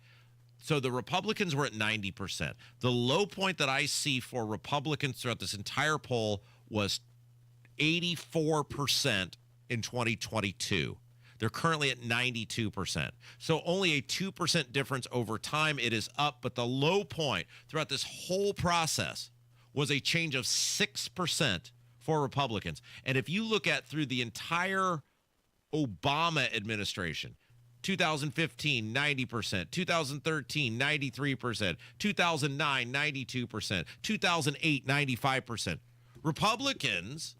So the Republicans were at 90%. The low point that I see for Republicans throughout this entire poll was 84% in 2022. They're currently at 92%. So only a 2% difference over time. It is up, but the low point throughout this whole process was a change of 6% for Republicans. And if you look at through the entire Obama administration, 2015, 90%, 2013, 93%, 2009, 92%, 2008, 95%. Republicans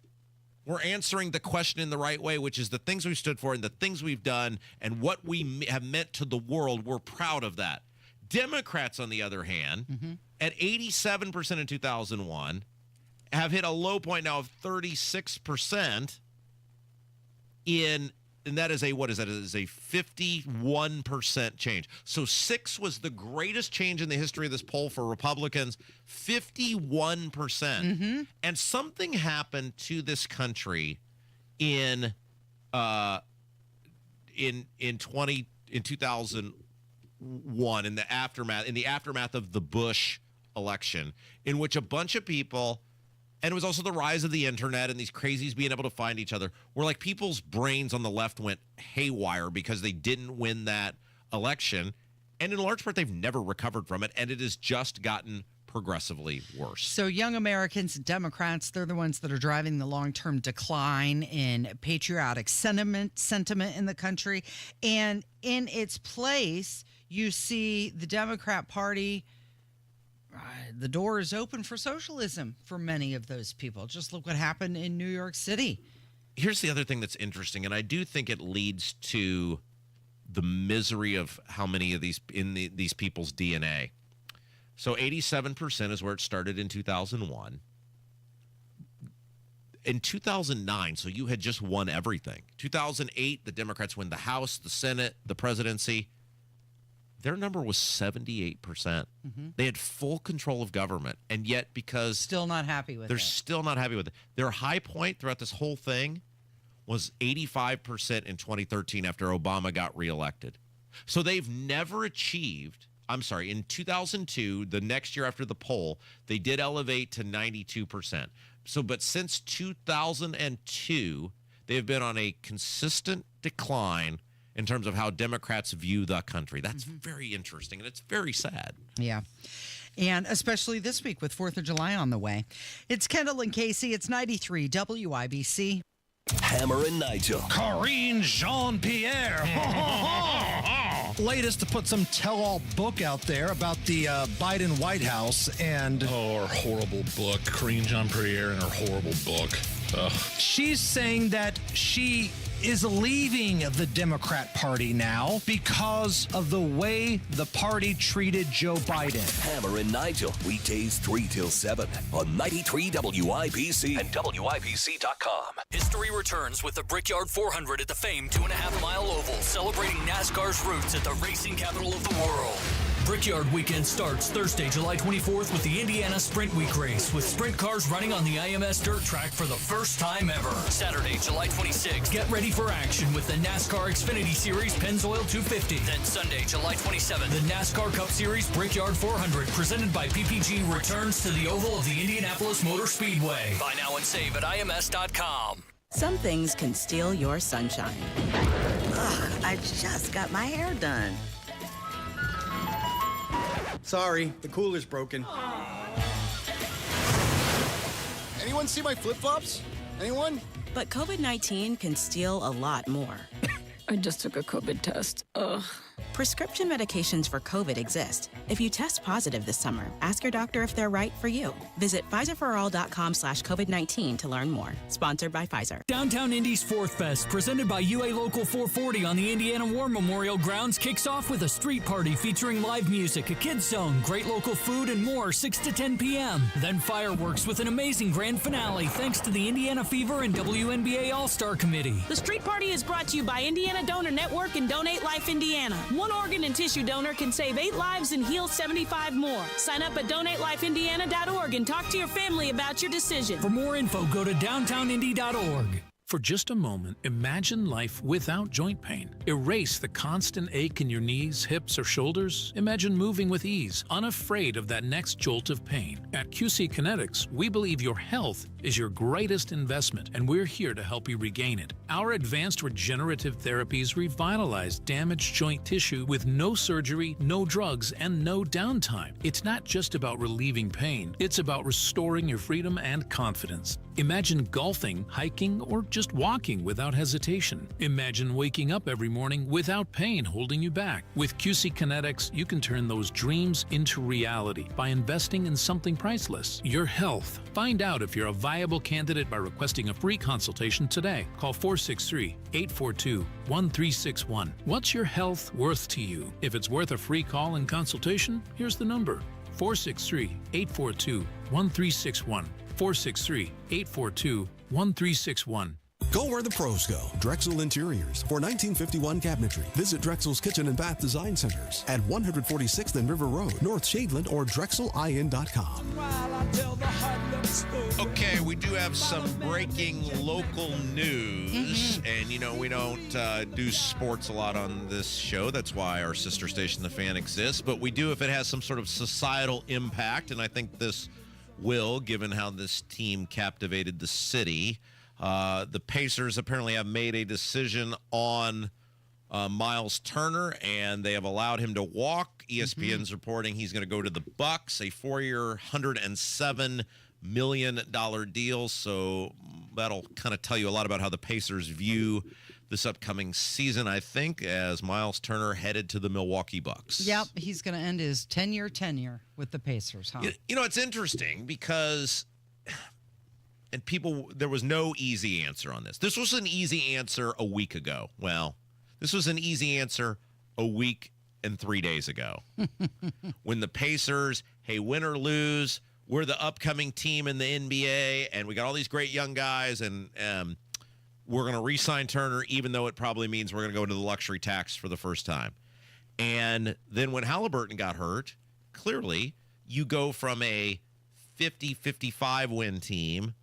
were answering the question in the right way, which is the things we've stood for and the things we've done and what we have meant to the world. We're proud of that. Democrats, on the other hand, at 87% in 2001, have hit a low point now of 36% in that is a, what is that? It is a 51% change. So 6 was the greatest change in the history of this poll for Republicans, 51%. And something happened to this country in 2001, in the aftermath of the Bush election, in which a bunch of people, and it was also the rise of the internet and these crazies being able to find each other, where like people's brains on the left went haywire because they didn't win that election. And in large part, they've never recovered from it. And it has just gotten progressively worse. So young Americans, Democrats, they're the ones that are driving the long-term decline in patriotic sentiment in the country. And in its place, you see the Democrat Party, the door is open for socialism for many of those people. Just look what happened in New York City. Here's the other thing that's interesting, and I do think it leads to the misery of how many of these these people's DNA. So 87% is where it started in 2001. In 2009, so you had just won everything. 2008, the Democrats win the House, the Senate, the presidency. Their number was 78%. They had full control of government, and yet because still not happy with it. They're still not happy with it. Their high point throughout this whole thing was 85% in 2013 after Obama got reelected. So they've never achieved, I'm sorry, in 2002, the next year after the poll, they did elevate to 92%. So, but since 2002, they've been on a consistent decline in terms of how Democrats view the country. That's very interesting, and it's very sad. Yeah. And especially this week with 4th of July on the way. It's Kendall and Casey. It's 93 WIBC. Hammer and Nigel. Karine Jean-Pierre. Latest to put some tell-all book out there about the Biden White House and... Oh, her horrible book. Karine Jean-Pierre and her horrible book. Ugh. She's saying that she is leaving the Democrat Party now because of the way the party treated Joe Biden. Hammer and Nigel, weekdays 3 till 7 on 93 WIBC and WIBC.com. History returns with the Brickyard 400 at the famed 2.5-mile oval, celebrating NASCAR's roots at the racing capital of the world. Brickyard Weekend starts Thursday, July 24th with the Indiana Sprint Week race, with sprint cars running on the IMS dirt track for the first time ever. Saturday, July 26th, get ready for action with the NASCAR Xfinity Series Pennzoil 250. Then Sunday, July 27th, the NASCAR Cup Series Brickyard 400, presented by PPG, returns to the oval of the Indianapolis Motor Speedway. Buy now and save at IMS.com. Some things can steal your sunshine. Ugh, I just got my hair done. Sorry, the cooler's broken. Anyone see my flip-flops? Anyone? But COVID-19 can steal a lot more. I just took a COVID test. Ugh. Prescription medications for COVID exist. If you test positive this summer, ask your doctor if they're right for you. Visit PfizerForAll.com/COVID-19 to learn more. Sponsored by Pfizer. Downtown Indy's Fourth Fest, presented by UA Local 440 on the Indiana War Memorial Grounds, kicks off with a street party featuring live music, a kids zone, great local food, and more, 6 to 10 p.m. Then fireworks with an amazing grand finale, thanks to the Indiana Fever and WNBA All-Star Committee. The street party is brought to you by Indiana Donor Network and Donate Life Indiana. One organ and tissue donor can save 8 lives and heal 75 more. Sign up at donatelifeindiana.org and talk to your family about your decision. For more info, go to downtownindy.org. For just a moment, imagine life without joint pain. Erase the constant ache in your knees, hips, or shoulders. Imagine moving with ease, unafraid of that next jolt of pain. At QC Kinetics, we believe your health is your greatest investment, and we're here to help you regain it. Our advanced regenerative therapies revitalize damaged joint tissue with no surgery, no drugs, and no downtime. It's not just about relieving pain, it's about restoring your freedom and confidence. Imagine golfing, hiking, or just walking without hesitation. Imagine waking up every morning without pain holding you back. With QC Kinetics, you can turn those dreams into reality by investing in something priceless, your health. Find out if you're a viable candidate by requesting a free consultation today. Call 463-842-1361. What's your health worth to you? If it's worth a free call and consultation, here's the number: 463-842-1361. 463-842-1361. Go where the pros go. Drexel Interiors for 1951 cabinetry. Visit Drexel's Kitchen and Bath Design Centers at 146th and River Road, North Shadeland, or DrexelIN.com. Okay, we do have some breaking local news. And, you know, we don't do sports a lot on this show. That's why our sister station, The Fan, exists. But we do if it has some sort of societal impact. And I think this will, given how this team captivated the city. The Pacers apparently have made a decision on Miles Turner, and they have allowed him to walk. ESPN's reporting he's going to go to the Bucks, a 4-year, $107 million deal. So that'll kind of tell you a lot about how the Pacers view this upcoming season, I think, as Miles Turner headed to the Milwaukee Bucks. Yep, he's going to end his 10-year tenure with the Pacers, huh? You know, it's interesting because... And there was no easy answer on this. This was an easy answer a week ago. Well, this was an easy answer a week and 3 days ago. When the Pacers, hey, win or lose, we're the upcoming team in the NBA, and we got all these great young guys, and we're going to re-sign Turner, even though it probably means we're going to go into the luxury tax for the first time. And then when Halliburton got hurt, clearly you go from a 50-55 win team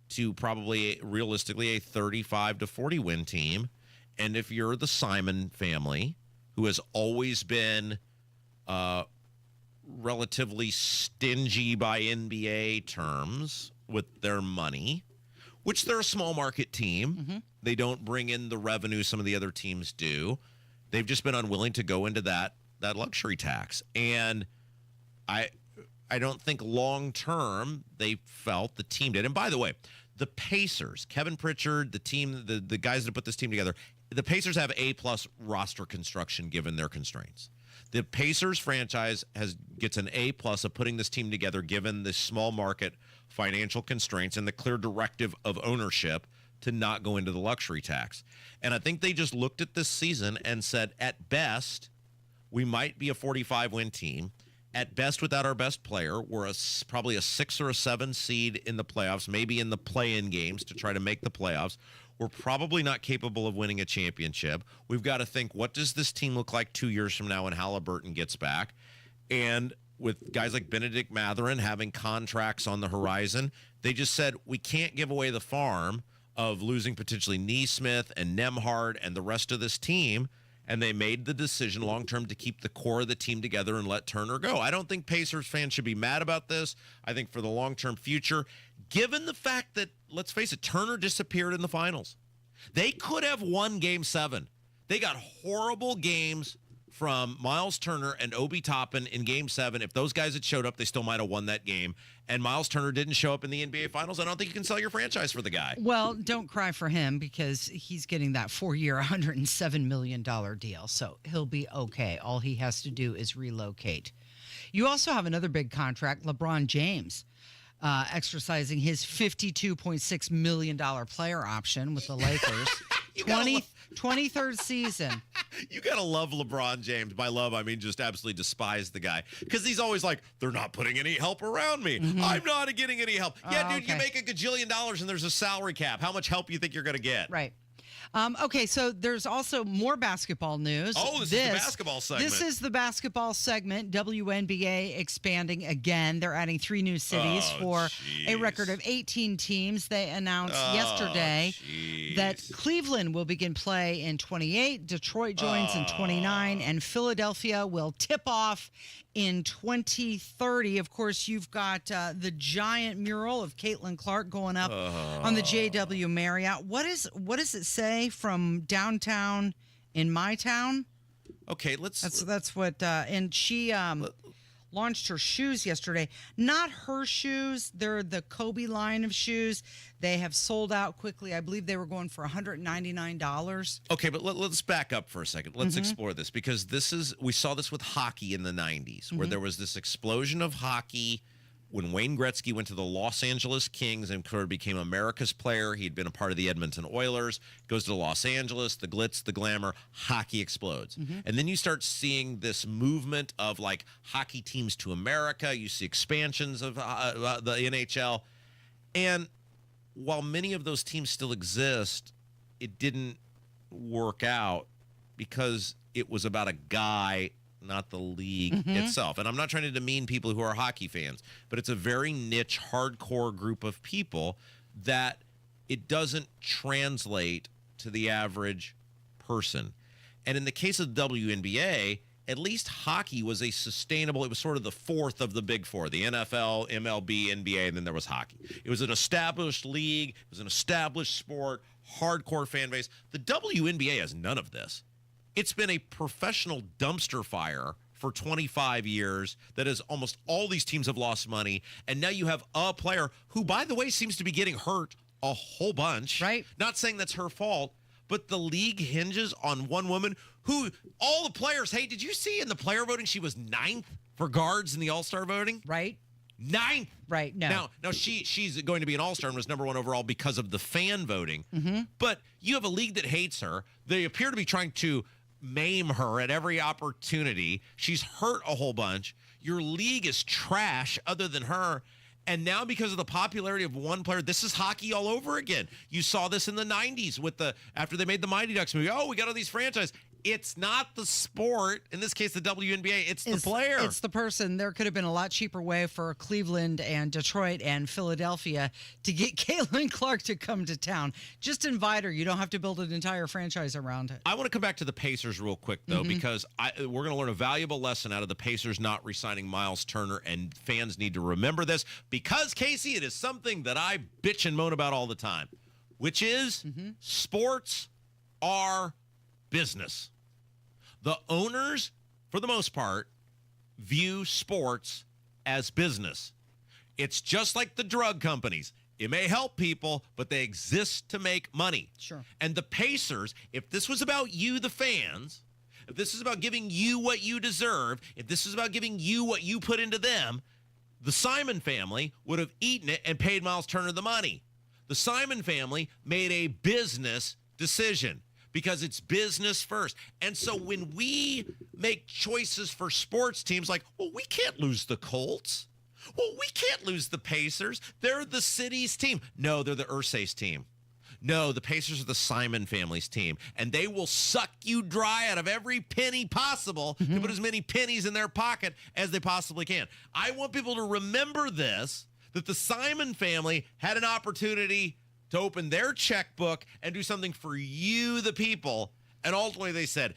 to probably realistically a 35 to 40 win team. And if you're the Simon family, who has always been relatively stingy by NBA terms with their money, which they're a small market team, they don't bring in the revenue some of the other teams do. They've just been unwilling to go into that luxury tax. And I don't think long term they felt the team did. And by the way, the Pacers, Kevin Pritchard, the team, the guys that put this team together, the Pacers have A-plus roster construction given their constraints. The Pacers franchise gets an A-plus of putting this team together given the small market financial constraints and the clear directive of ownership to not go into the luxury tax. And I think they just looked at this season and said, at best, we might be a 45-win team. At best, without our best player, we're probably a 6 or a 7 seed in the playoffs, maybe in the play-in games to try to make the playoffs. We're probably not capable of winning a championship. We've got to think, what does this team look like 2 years from now when Halliburton gets back? And with guys like Benedict Mathurin having contracts on the horizon, they just said, we can't give away the farm of losing potentially Neesmith and Nembhard and the rest of this team. And they made the decision long-term to keep the core of the team together and let Turner go. I don't think Pacers fans should be mad about this. I think for the long-term future, given the fact that, let's face it, Turner disappeared in the finals. They could have won Game 7. They got horrible games from Miles Turner and Obi Toppin in Game 7. If those guys had showed up, they still might have won that game. And Miles Turner didn't show up in the NBA Finals. I don't think you can sell your franchise for the guy. Well, don't cry for him because he's getting that 4-year, $107 million deal. So he'll be okay. All he has to do is relocate. You also have another big contract, LeBron James, exercising his $52.6 million player option with the Lakers. 23rd season. You got to love LeBron James. By love, I mean just absolutely despise the guy. Because he's always like, they're not putting any help around me. I'm not getting any help. Yeah, dude, okay. You make $1 gajillion and there's a salary cap. How much help you think you're going to get? Right. Okay, so there's also more basketball news. Oh, this is the basketball segment. This is the basketball segment. WNBA expanding again. They're adding 3 new cities for a record of 18 teams. They announced yesterday that Cleveland will begin play in 28, Detroit joins in 29, and Philadelphia will tip off in 2030. Of course, you've got the giant mural of Caitlin Clark going up on the JW Marriott. What does it say from downtown in my town? Okay, That's what. And she launched her shoes yesterday. Not her shoes. They're the Kobe line of shoes. They have sold out quickly. I believe they were going for $199. Okay, but let's back up for a second. Let's explore this because we saw this with hockey in the 90s where there was this explosion of hockey when Wayne Gretzky went to the Los Angeles Kings and became America's player. He'd been a part of the Edmonton Oilers, goes to Los Angeles, the glitz, the glamour, hockey explodes. And then you start seeing this movement of like hockey teams to America. You see expansions of the NHL. And while many of those teams still exist, it didn't work out because it was about a guy, not the league itself. And I'm not trying to demean people who are hockey fans, but it's a very niche, hardcore group of people that it doesn't translate to the average person. And in the case of the WNBA, at least hockey was a sustainable, it was sort of the fourth of the big four, the NFL, MLB, NBA, and then there was hockey. It was an established league. It was an established sport, hardcore fan base. The WNBA has none of this. It's been a professional dumpster fire for 25 years that is almost all these teams have lost money. And now you have a player who, by the way, seems to be getting hurt a whole bunch. Right. Not saying that's her fault, but the league hinges on one woman who all the players hate. Did you see in the player voting she was 9th for guards in the All-Star voting? Right. 9th. Right. No. Now she's going to be an All-Star and was number 1 overall because of the fan voting. But you have a league that hates her. They appear to be trying to maim her at every opportunity. She's hurt a whole bunch. Your league is trash other than her. And now because of the popularity of one player, this is hockey all over again. You saw this in the 90s with after they made the Mighty Ducks movie. Oh, we got all these franchises. It's not the sport, in this case the WNBA, it's the player. It's the person. There could have been a lot cheaper way for Cleveland and Detroit and Philadelphia to get Caitlin Clark to come to town. Just invite her. You don't have to build an entire franchise around it. I want to come back to the Pacers real quick, though, because we're going to learn a valuable lesson out of the Pacers not re-signing Miles Turner, and fans need to remember this because, Casey, it is something that I bitch and moan about all the time, which is sports are business. The owners, for the most part, view sports as business. It's just like the drug companies. It may help people, but they exist to make money. Sure. And the Pacers, if this was about you, the fans, if this is about giving you what you deserve, if this is about giving you what you put into them, the Simon family would have eaten it and paid Miles Turner the money. The Simon family made a business decision, because it's business first. And so when we make choices for sports teams like, well, we can't lose the Colts. Well, we can't lose the Pacers. They're the city's team. No, they're the Ursay's team. No, the Pacers are the Simon family's team. And they will suck you dry out of every penny possible to put as many pennies in their pocket as they possibly can. I want people to remember this, that the Simon family had an opportunity to open their checkbook and do something for you, the people. And ultimately they said,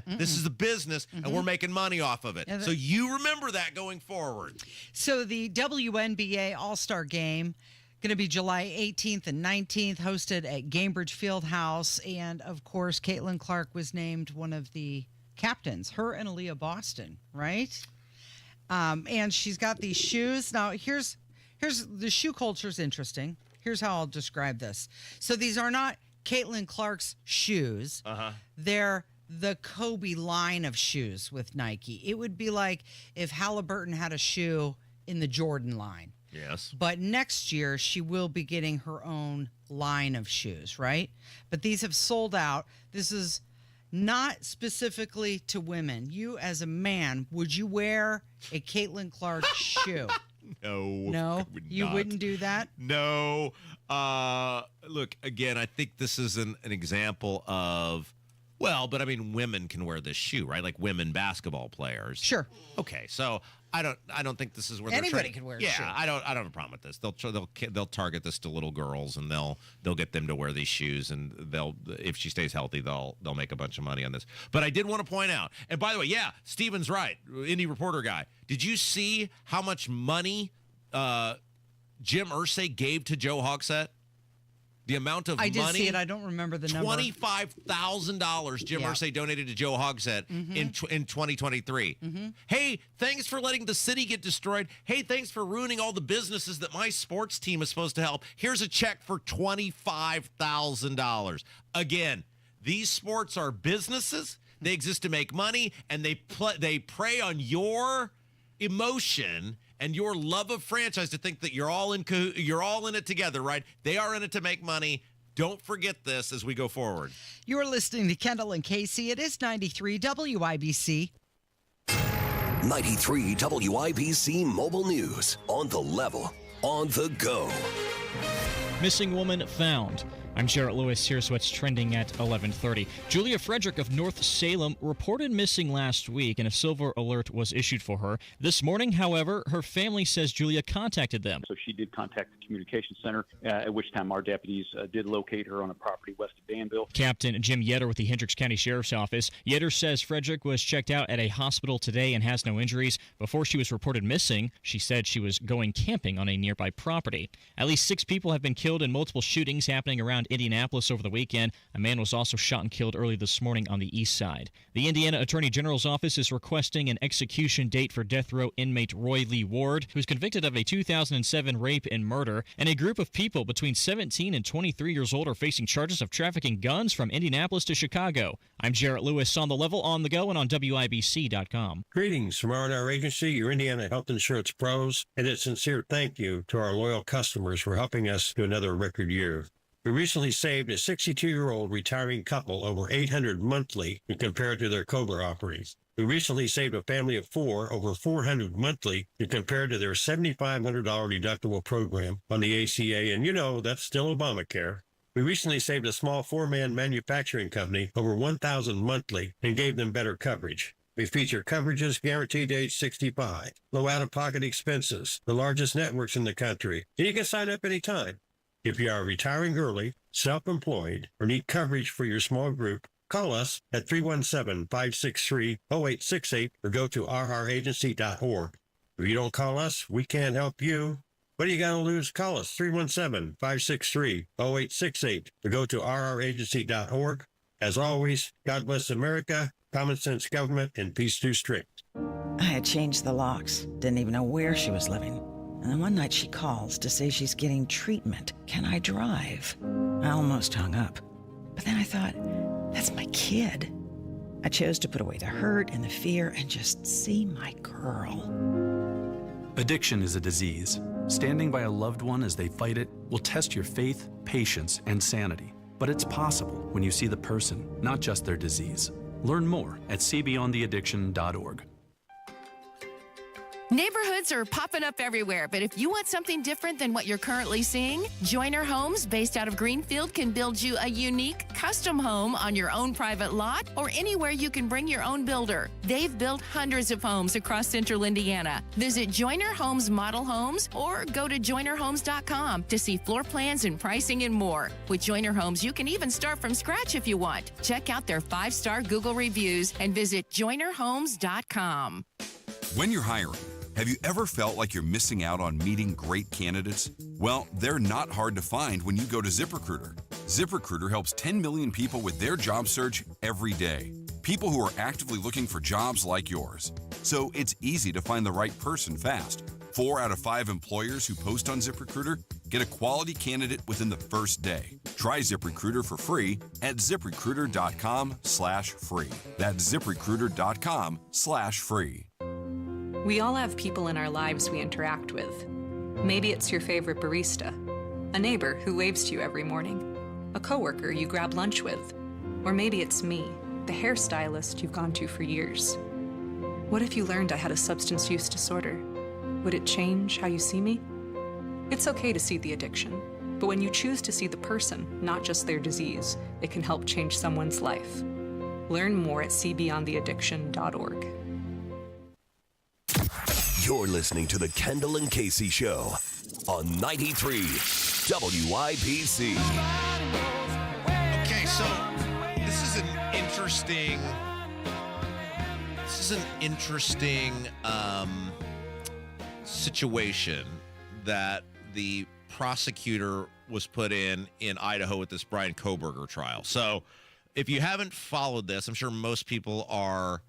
this is a business and we're making money off of it. So you remember that going forward. So the WNBA All-Star Game, going to be July 18th and 19th, hosted at Gainbridge Fieldhouse. And, of course, Caitlin Clark was named one of the captains, her and Aaliyah Boston, right? And she's got these shoes. Now, here's the shoe culture is interesting. Here's how I'll describe this. So these are not Caitlin Clark's shoes. They're the Kobe line of shoes with Nike. It would be like if Halliburton had a shoe in the Jordan line. Yes. But next year, she will be getting her own line of shoes, right? But these have sold out. This is not specifically to women. You, as a man, would you wear a Caitlin Clark shoe? No, you wouldn't do that? No. Look, again, I think this is an example of, well, but I mean, women can wear this shoe, right? Like women basketball players. Sure. Okay, so I don't think this is where anybody can wear a shoe. I don't have a problem with this. They'll target this to little girls, and they'll get them to wear these shoes, and if she stays healthy, they'll make a bunch of money on this. But I did want to point out, and by the way, yeah, Steven's right, indie reporter guy. Did you see how much money Jim Irsay gave to Joe Hogsett? The amount of money. I did see it. I don't remember the number. $25,000 Jim Irsay donated to Joe Hogsett in 2023. Hey, thanks for letting the city get destroyed. Hey, thanks for ruining all the businesses that my sports team is supposed to help. Here's a check for $25,000. Again, these sports are businesses. They exist to make money, and they prey on your emotion and your love of franchise to think that you're all in it together, right? They are in it to make money. Don't forget this as we go forward. You're listening to Kendall and Casey. It is 93 WIBC. 93 WIBC Mobile News. On the level, on the go. Missing woman found. I'm Jarrett Lewis. Here's what's trending at 11:30. Julia Frederick of North Salem reported missing last week, and a silver alert was issued for her. This morning, however, her family says Julia contacted them. So she did contact the communication center, at which time our deputies did locate her on a property west of Danville. Captain Jim Yetter with the Hendricks County Sheriff's Office. Yetter says Frederick was checked out at a hospital today and has no injuries. Before she was reported missing, she said she was going camping on a nearby property. At least 6 people have been killed in multiple shootings happening around Indianapolis over the weekend. A man was also shot and killed early this morning on the east side. The Indiana Attorney General's office is requesting an execution date for death row inmate Roy Lee Ward, who's convicted of a 2007 rape and murder. And a group of people between 17 and 23 years old are facing charges of trafficking guns from Indianapolis to Chicago. I'm Jarrett Lewis, on the level, on the go, and on WIBC.com. Greetings from R&R Agency, your Indiana health insurance pros, and a sincere thank you to our loyal customers for helping us to another record year. We recently saved a 62-year-old retiring couple over $800 monthly when compared to their COBRA offerings. We recently saved a family of 4 over $400 monthly when compared to their $7,500 deductible program on the ACA, and you know that's still Obamacare. We recently saved a small 4-man manufacturing company over $1,000 monthly and gave them better coverage. We feature coverages guaranteed to age 65, low out-of-pocket expenses, the largest networks in the country, and you can sign up anytime. If you are retiring early, self-employed, or need coverage for your small group, call us at 317-563-0868 or go to rragency.org. If you don't call us, we can't help you. What do you got to lose? Call us 317-563-0868 or go to rragency.org. As always, God bless America, common sense government, and peace too strict. I had changed the locks, didn't even know where she was living. And then one night she calls to say she's getting treatment. Can I drive? I almost hung up. But then I thought, that's my kid. I chose to put away the hurt and the fear and just see my girl. Addiction is a disease. Standing by a loved one as they fight it will test your faith, patience, and sanity. But it's possible when you see the person, not just their disease. Learn more at cbeyondtheaddiction.org. Neighborhoods are popping up everywhere, but if you want something different than what you're currently seeing, Joyner Homes, based out of Greenfield, can build you a unique, custom home on your own private lot or anywhere you can bring your own builder. They've built hundreds of homes across central Indiana. Visit Joyner Homes Model Homes or go to joynerhomes.com to see floor plans and pricing and more. With Joyner Homes, you can even start from scratch if you want. Check out their 5-star Google reviews and visit joynerhomes.com. When you're hiring, have you ever felt like you're missing out on meeting great candidates? Well, they're not hard to find when you go to ZipRecruiter. ZipRecruiter helps 10 million people with their job search every day. People who are actively looking for jobs like yours. So it's easy to find the right person fast. 4 out of 5 employers who post on ZipRecruiter get a quality candidate within the first day. Try ZipRecruiter for free at ZipRecruiter.com/free. That's ZipRecruiter.com/free. We all have people in our lives we interact with. Maybe it's your favorite barista, a neighbor who waves to you every morning, a coworker you grab lunch with, or maybe it's me, the hairstylist you've gone to for years. What if you learned I had a substance use disorder? Would it change how you see me? It's okay to see the addiction, but when you choose to see the person, not just their disease, it can help change someone's life. Learn more at cbeyondtheaddiction.org. You're listening to the Kendall and Casey Show on 93 WIBC. Okay, so this is an interesting situation that the prosecutor was put in Idaho with this Brian Kohberger trial. So if you haven't followed this, I'm sure most people are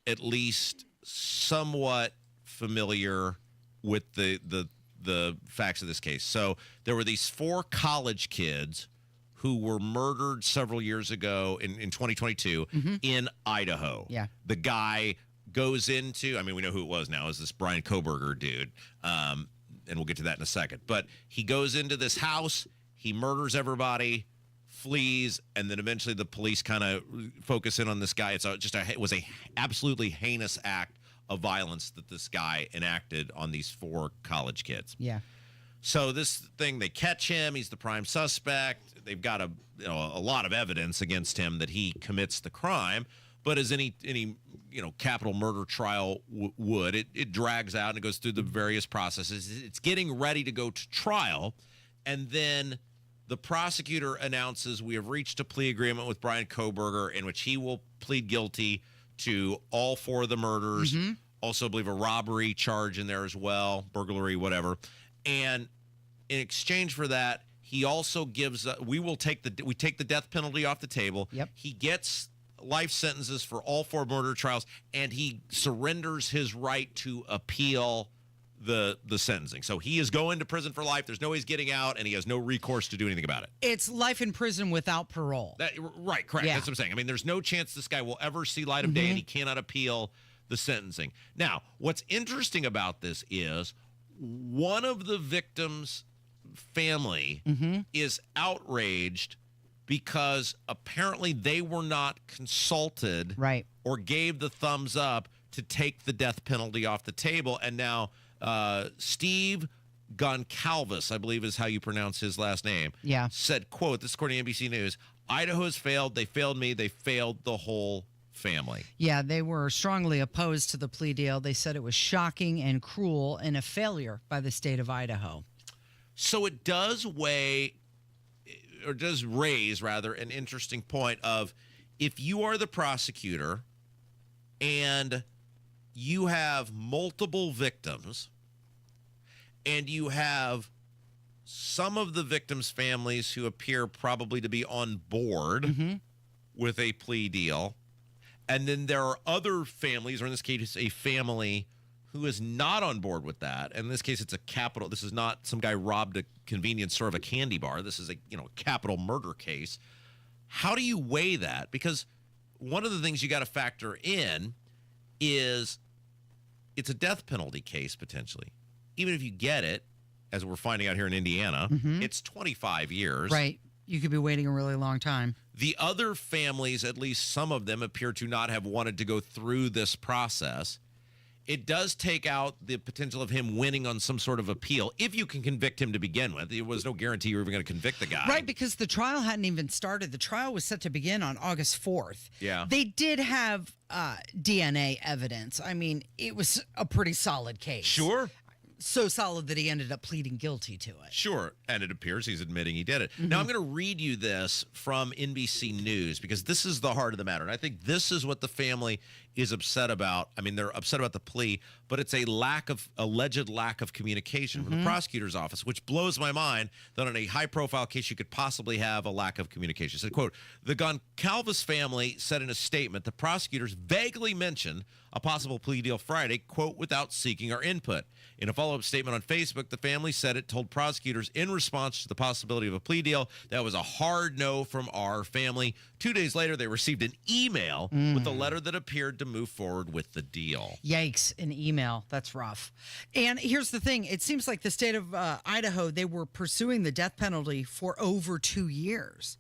at least somewhat familiar with the facts of this case. So there were these 4 college kids who were murdered several years ago in 2022 in Idaho. Yeah. The guy goes into, I mean, we know who it was now, is this Brian Kohberger dude. And we'll get to that in a second. But he goes into this house, he murders everybody, flees, and then eventually the police kind of focus in on this guy. It was a absolutely heinous act of violence that this guy enacted on these 4 college kids. Yeah. So this thing, they catch him. He's the prime suspect. They've got a lot of evidence against him that he commits the crime. But as any capital murder trial would, it drags out and it goes through the various processes. It's getting ready to go to trial, and then the prosecutor announces we have reached a plea agreement with Brian Kohberger in which he will plead guilty to all 4 of the murders. Also, I believe a robbery charge in there as well, burglary, whatever. And in exchange for that, he also gives we take the death penalty off the table. Yep. He gets life sentences for all 4 murder trials, and he surrenders his right to appeal the sentencing. So he is going to prison for life. There's no way he's getting out, and he has no recourse to do anything about it. It's life in prison without parole. Right, correct. Yeah. That's what I'm saying. I mean, there's no chance this guy will ever see light of day, and he cannot appeal the sentencing. Now, what's interesting about this is one of the victims' family is outraged because apparently they were not consulted or gave the thumbs up to take the death penalty off the table. And now Steve Goncalves, I believe is how you pronounce his last name, said, quote, this is according to NBC News, Idaho has failed. They failed me. They failed the whole family. Yeah, they were strongly opposed to the plea deal. They said it was shocking and cruel and a failure by the state of Idaho. So it does raise an interesting point of if you are the prosecutor and you have multiple victims and you have some of the victims' families who appear probably to be on board with a plea deal, and then there are other families, or in this case, a family who is not on board with that. And in this case, it's a capital. This is not some guy robbed a convenience store of a candy bar. This is a capital murder case. How do you weigh that? Because one of the things you got to factor in is it's a death penalty case potentially. Even if you get it, as we're finding out here in Indiana, it's 25 years. Right. You could be waiting a really long time. The other families, at least some of them, appear to not have wanted to go through this process. It does take out the potential of him winning on some sort of appeal, if you can convict him to begin with. There was no guarantee you were even going to convict the guy. Right, because the trial hadn't even started. The trial was set to begin on August 4th. Yeah. They did have DNA evidence. I mean, it was a pretty solid case. Sure. So solid that he ended up pleading guilty to it. Sure. And it appears he's admitting he did it. Now, I'm going to read you this from NBC News because this is the heart of the matter. And I think this is what the family is upset about. I mean, they're upset about the plea, but it's a alleged lack of communication from the prosecutor's office, which blows my mind that on a high-profile case you could possibly have a lack of communication. It said, quote, the Goncalves family said in a statement the prosecutors vaguely mentioned a possible plea deal Friday, quote, without seeking our input. In a follow-up statement on Facebook, the family said it told prosecutors in response to the possibility of a plea deal that was a hard no from our family. 2 days later, they received an email with a letter that appeared to move forward with the deal. Yikes, an email. That's rough. And here's the thing. It seems like the state of Idaho, they were pursuing the death penalty for over 2 years.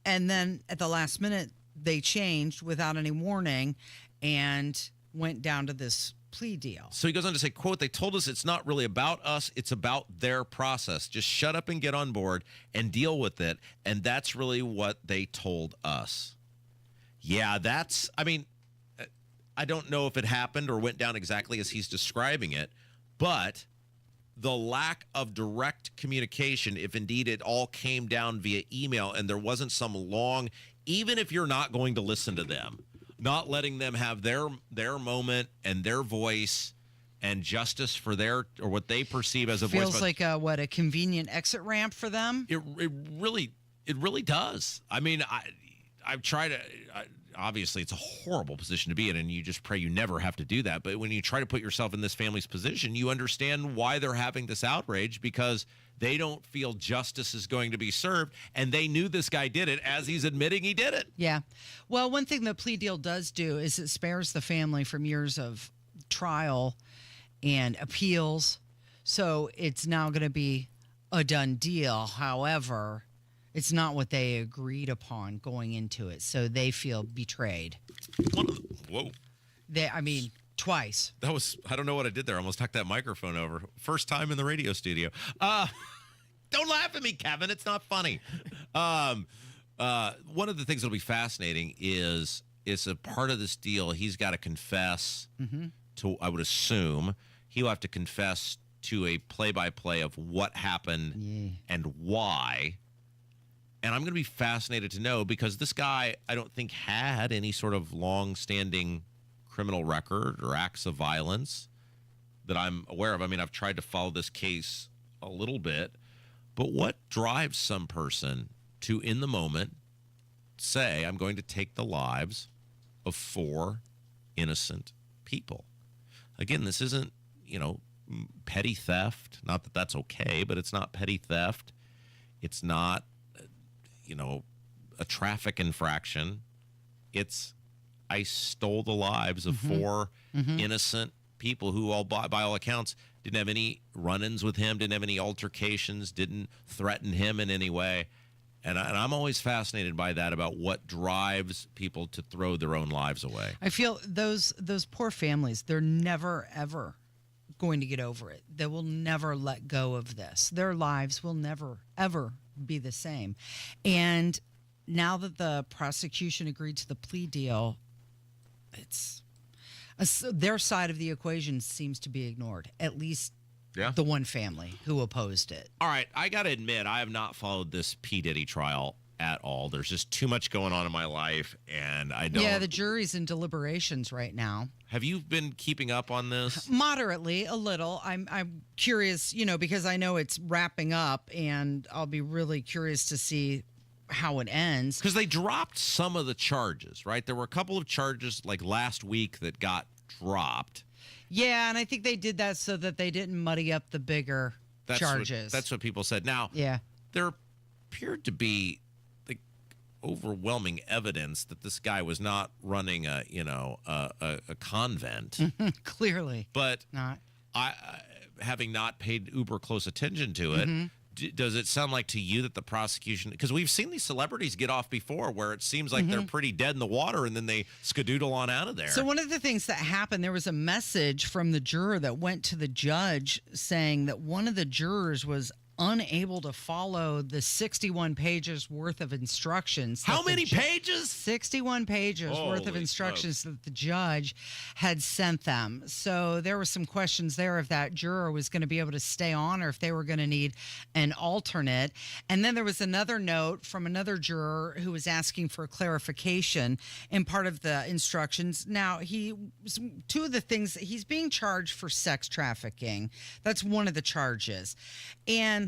And then at the last minute, they changed without any warning and went down to this plea deal. So he goes on to say, quote, they told us it's not really about us, it's about their process. Just shut up and get on board and deal with it. And that's really what they told us. Yeah, I don't know if it happened or went down exactly as he's describing it, but the lack of direct communication, if indeed it all came down via email and there wasn't some long, even if you're not going to listen to them, not letting them have their moment and their voice and justice for their or what they perceive as a voice. Feels like a convenient exit ramp for them. It really does. I mean, I've tried to. Obviously, it's a horrible position to be in, and you just pray you never have to do that. But when you try to put yourself in this family's position, you understand why they're having this outrage because they don't feel justice is going to be served, and they knew this guy did it as he's admitting he did it. Yeah. Well, one thing the plea deal does do is it spares the family from years of trial and appeals. So it's now going to be a done deal. However, it's not what they agreed upon going into it. So they feel betrayed. Whoa. Twice. That was, I don't know what I did there. I almost knocked that microphone over. First time in the radio studio. Don't laugh at me, Kevin. It's not funny. One of the things that'll be fascinating is a part of this deal. He's got to confess to, I would assume, he'll have to confess to a play-by-play of what happened and why. And I'm going to be fascinated to know, because this guy, I don't think, had any sort of long-standing criminal record or acts of violence that I'm aware of. I mean, I've tried to follow this case a little bit, but what drives some person to, in the moment, say, I'm going to take the lives of 4 innocent people? Again, this isn't, petty theft. Not that that's okay, but it's not petty theft. It's not, a traffic infraction. It's, I stole the lives of 4 innocent people who, all by all accounts, didn't have any run-ins with him, didn't have any altercations, didn't threaten him in any way. And I'm always fascinated by that, about what drives people to throw their own lives away. I feel those poor families, they're never, ever going to get over it. They will never let go of this. Their lives will never, ever be the same. And now that the prosecution agreed to the plea deal, their side of the equation seems to be ignored, at least the one family who opposed it. All right, I got to admit, I have not followed this P. Diddy trial at all. There's just too much going on in my life, and I don't... Yeah, the jury's in deliberations right now. Have you been keeping up on this? Moderately, a little. I'm curious, because I know it's wrapping up, and I'll be really curious to see how it ends. Because they dropped some of the charges, right? There were a couple of charges like last week that got dropped. Yeah, and I think they did that so that they didn't muddy up the bigger charges. That's what people said. Now, there appeared to be overwhelming evidence that this guy was not running a convent. Clearly, but not. Having not paid uber close attention to it. Does it sound like to you that the prosecution, because we've seen these celebrities get off before where it seems like they're pretty dead in the water and then they skadoodle on out of there? So one of the things that happened, there was a message from the juror that went to the judge saying that one of the jurors was unable to follow the 61 pages worth of instructions. How many pages? 61 pages worth of instructions that the judge had sent them. So there were some questions there if that juror was going to be able to stay on or if they were going to need an alternate. And then there was another note from another juror who was asking for clarification in part of the instructions. Now, two of the things, he's being charged for sex trafficking. That's one of the charges. And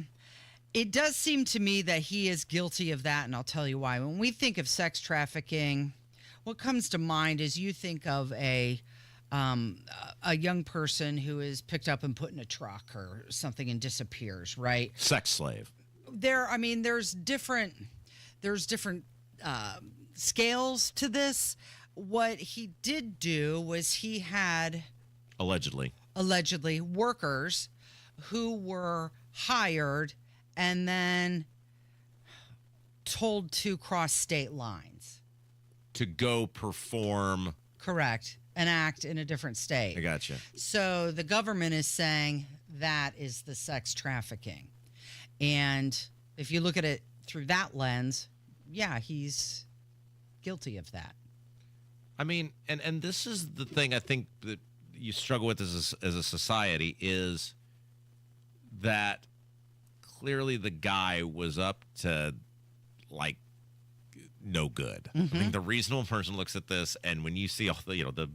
it does seem to me that he is guilty of that, and I'll tell you why. When we think of sex trafficking, what comes to mind is you think of a young person who is picked up and put in a truck or something and disappears, right? Sex slave. There's different scales to this. What he did do was he had allegedly workers who were hired and then told to cross state lines. To go perform. Correct. An act in a different state. I gotcha. So the government is saying that is the sex trafficking. And if you look at it through that lens, yeah, he's guilty of that. I mean, and this is the thing I think that you struggle with as a society is that clearly the guy was up to no good. I think the reasonable person looks at this, and when you see all the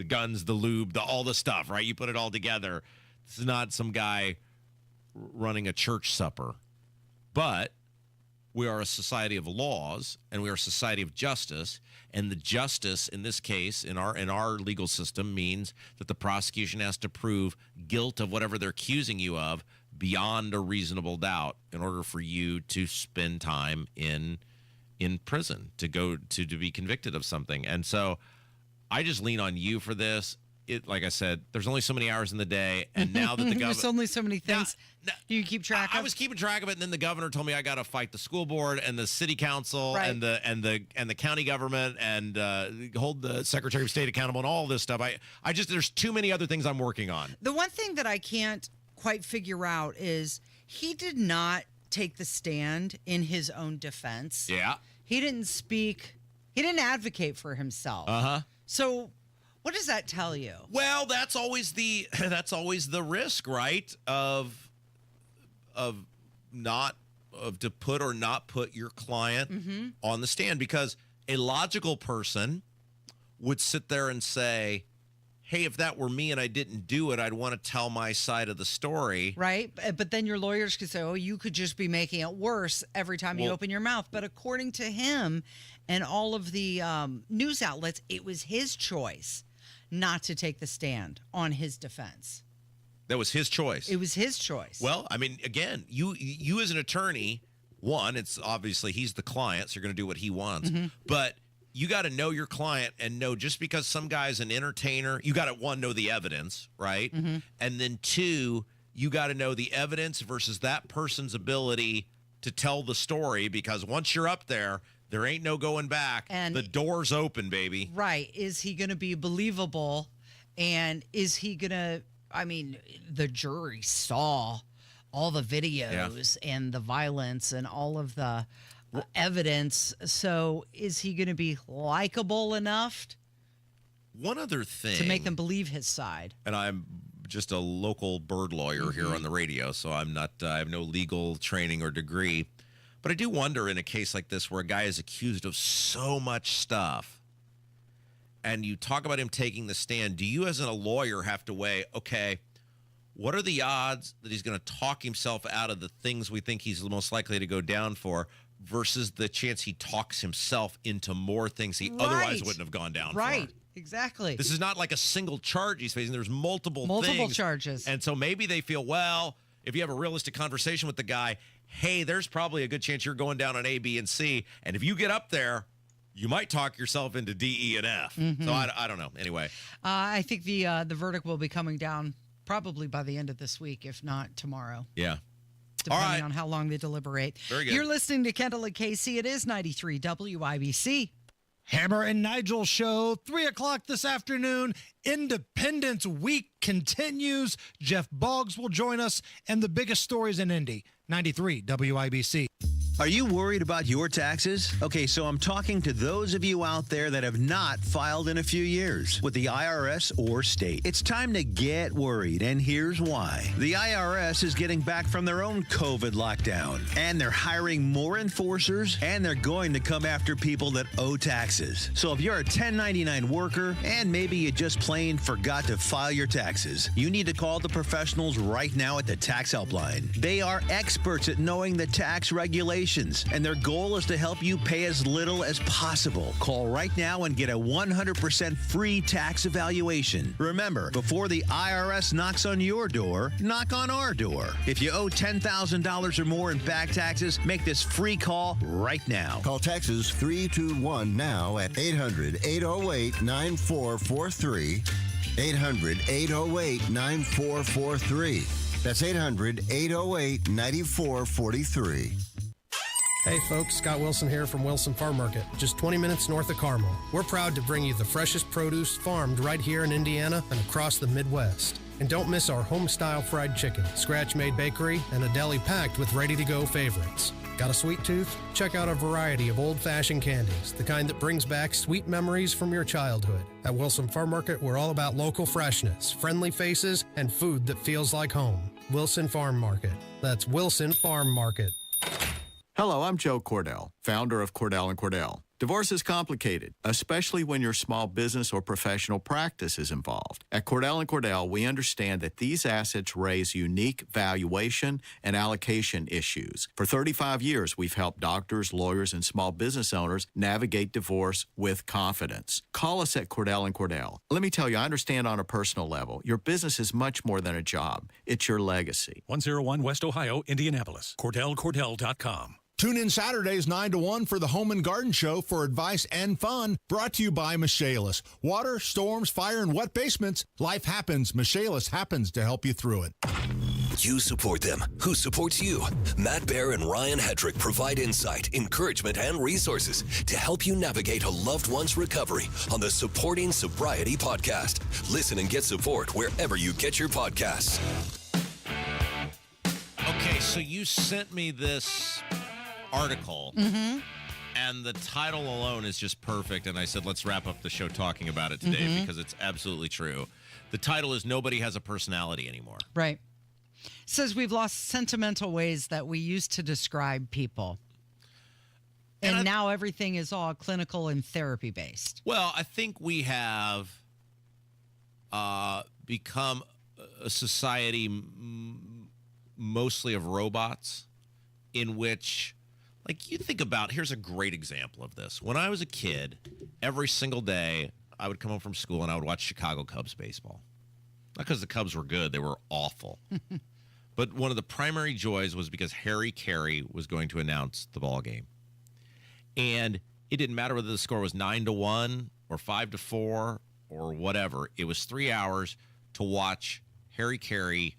guns, the lube, all the stuff, right? You put it all together. This is not some guy running a church supper, but we are a society of laws and we are a society of justice. And the justice in this case, in our legal system, means that the prosecution has to prove guilt of whatever they're accusing you of beyond a reasonable doubt in order for you to spend time in prison, to go to be convicted of something. And so I just lean on you for this. like I said, there's only so many hours in the day, and now that the governor, there's only so many things you keep track of. I was keeping track of it, and then the governor told me I got to fight the school board and the city council and the county government and hold the Secretary of State accountable and all this stuff. I just there's too many other things I'm working on. The one thing that I can't quite figure out is he did not take the stand in his own defense. Yeah, he didn't speak. He didn't advocate for himself. So. What does that tell you? Well, that's always the risk, right? Of to put or not put your client on the stand, because a logical person would sit there and say, hey, if that were me and I didn't do it, I'd want to tell my side of the story. Right. But then your lawyers could say, oh, you could just be making it worse every time you open your mouth. But according to him and all of the news outlets, it was his choice not to take the stand on his defense. That was his choice. It was his choice. Well, I mean, again, you as an attorney, one, it's obviously he's the client, so you're going to do what he wants. But you got to know your client and know just because some guy's an entertainer, you got to, one, know the evidence, right? And then two, you got to know the evidence versus that person's ability to tell the story, because once you're up there, there ain't no going back. And the door's open, baby. Right. Is he going to be believable? And is he going to, I mean, the jury saw all the videos and the violence and all of the evidence. So is he going to be likable enough? One other thing. To make them believe his side. And I'm just a local bird lawyer here on the radio, so I'm not, I have no legal training or degree. But I do wonder in a case like this where a guy is accused of so much stuff and you talk about him taking the stand, do you as a lawyer have to weigh, okay, what are the odds that he's going to talk himself out of the things we think he's most likely to go down for versus the chance he talks himself into more things he otherwise wouldn't have gone down for? Right, exactly. This is not like a single charge he's facing. There's multiple things. Charges. And so maybe they feel, well, if you have a realistic conversation with the guy, hey, there's probably a good chance you're going down on A, B, and C. And if you get up there, you might talk yourself into D, E, and F. So I don't know. Anyway. I think the verdict will be coming down probably by the end of this week, if not tomorrow. Yeah. Depending on how long they deliberate. Very good. You're listening to Kendall and Casey. It is 93 WIBC. Hammer and Nigel show, 3 o'clock this afternoon. Independence Week continues. Jeff Boggs will join us, and the biggest stories in Indy. 93 WIBC. Are you worried about your taxes? Okay, so I'm talking to those of you out there that have not filed in a few years with the IRS or state. It's time to get worried, and here's why. The IRS is getting back from their own COVID lockdown, and they're hiring more enforcers, and they're going to come after people that owe taxes. So if you're a 1099 worker, and maybe you just plain forgot to file your taxes, you need to call the professionals right now at the Tax Helpline. They are experts at knowing the tax regulations, and their goal is to help you pay as little as possible. Call right now and get a 100% free tax evaluation. Remember, before the IRS knocks on your door, knock on our door. If you owe $10,000 or more in back taxes, make this free call right now. Call Texas 321 now at 800-808-9443. 800-808-9443. That's 800-808-9443. Hey folks, Scott Wilson here from Wilson Farm Market, just 20 minutes north of Carmel. We're proud to bring you the freshest produce farmed right here in Indiana and across the Midwest. And don't miss our home-style fried chicken, scratch-made bakery, and a deli packed with ready-to-go favorites. Got a sweet tooth? Check out a variety of old-fashioned candies, the kind that brings back sweet memories from your childhood. At Wilson Farm Market, we're all about local freshness, friendly faces, and food that feels like home. Wilson Farm Market. That's Wilson Farm Market. Hello, I'm Joe Cordell, founder of Cordell Cordell. Divorce is complicated, especially when your small business or professional practice is involved. At Cordell Cordell, we understand that these assets raise unique valuation and allocation issues. For 35 years, we've helped doctors, lawyers, and small business owners navigate divorce with confidence. Call us at Cordell Cordell. Let me tell you, I understand on a personal level, your business is much more than a job. It's your legacy. 101 West Ohio, Indianapolis. CordellCordell.com. Tune in Saturdays 9 to 1 for the Home and Garden Show for advice and fun, brought to you by Michaelis. Water, storms, fire, and wet basements. Life happens. Michaelis happens to help you through it. You support them. Who supports you? Matt Bear and Ryan Hedrick provide insight, encouragement, and resources to help you navigate a loved one's recovery on the Supporting Sobriety podcast. Listen and get support wherever you get your podcasts. Okay, so you sent me this article, and the title alone is just perfect, and I said, let's wrap up the show talking about it today because it's absolutely true. The title is Nobody Has a Personality Anymore. Right. It says we've lost sentimental ways that we used to describe people. And now everything is all clinical and therapy-based. Well, I think we have become a society mostly of robots, in which, like, you think about, here's a great example of this. When I was a kid, every single day, I would come home from school and I would watch Chicago Cubs baseball. Not because the Cubs were good, they were awful. But one of the primary joys was because Harry Carey was going to announce the ball game. And it didn't matter whether the score was 9-1 or 5-4 or whatever. It was 3 hours to watch Harry Carey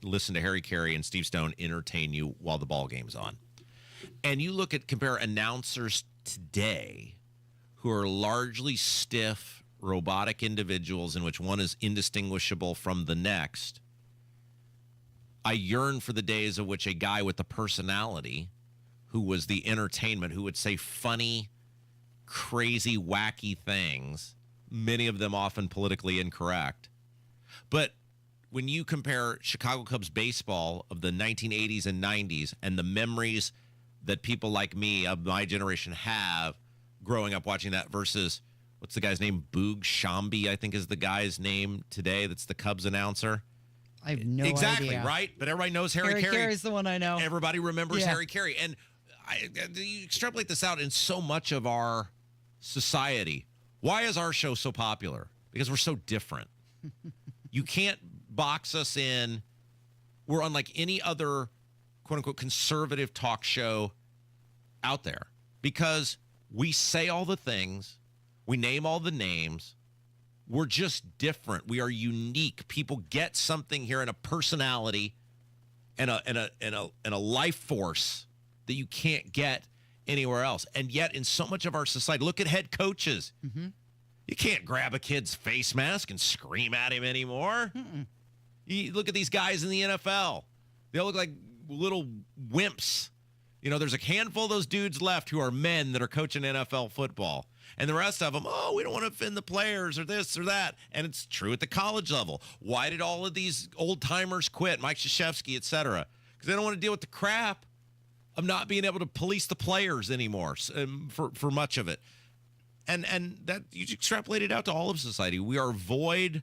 listen to Harry Carey and Steve Stone entertain you while the ball game's on. And you compare announcers today who are largely stiff, robotic individuals in which one is indistinguishable from the next. I yearn for the days of which a guy with a personality who was the entertainment, who would say funny, crazy, wacky things, many of them often politically incorrect. But when you compare Chicago Cubs baseball of the 1980s and 90s and the memories that people like me of my generation have growing up watching that versus, what's the guy's name? Boog Shambi, I think is the guy's name today. That's the Cubs announcer. I have no idea. Exactly, right? But everybody knows Harry Carey. Harry Carey's the one I know. Everybody remembers Harry Carey. And you extrapolate this out in so much of our society. Why is our show so popular? Because we're so different. You can't box us in. We're unlike any other quote-unquote conservative talk show out there because we say all the things, we name all the names, we're just different. We are unique. People get something here in a personality and a life force that you can't get anywhere else. And yet in so much of our society, look at head coaches. You can't grab a kid's face mask and scream at him anymore. You look at these guys in the NFL. They all look like little wimps. You know, there's a handful of those dudes left who are men that are coaching NFL football. And the rest of them, we don't want to offend the players or this or that. And it's true at the college level. Why did all of these old-timers quit, Mike Krzyzewski, et cetera? Because they don't want to deal with the crap of not being able to police the players anymore for much of it. And that you extrapolate it out to all of society. We are void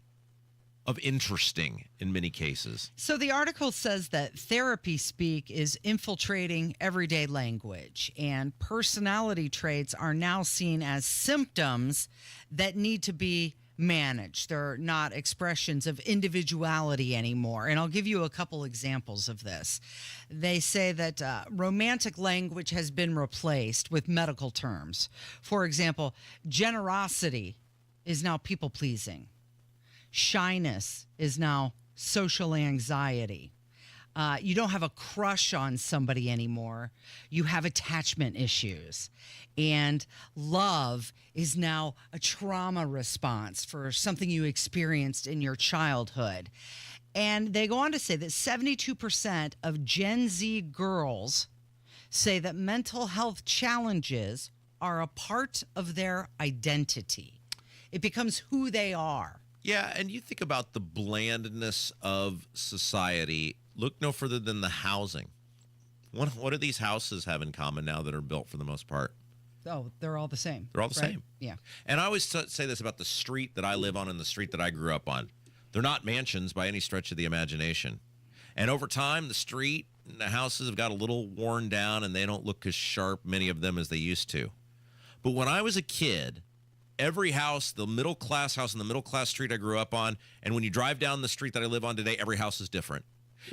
of interesting in many cases. So the article says that therapy speak is infiltrating everyday language, and personality traits are now seen as symptoms that need to be managed. They're not expressions of individuality anymore. And I'll give you a couple examples of this. They say that romantic language has been replaced with medical terms. For example, generosity is now people-pleasing. Shyness is now social anxiety. You don't have a crush on somebody anymore. You have attachment issues. And love is now a trauma response for something you experienced in your childhood. And they go on to say that 72% of Gen Z girls say that mental health challenges are a part of their identity. It becomes who they are. Yeah, and you think about the blandness of society. Look no further than the housing. What do these houses have in common now that are built for the most part? Oh, they're all the same. They're all the same. Yeah. And I always say this about the street that I live on and the street that I grew up on. They're not mansions by any stretch of the imagination. And over time, the street and the houses have got a little worn down and they don't look as sharp, many of them, as they used to. But when I was a kid, every house, the middle-class house in the middle-class street I grew up on, and when you drive down the street that I live on today, every house is different.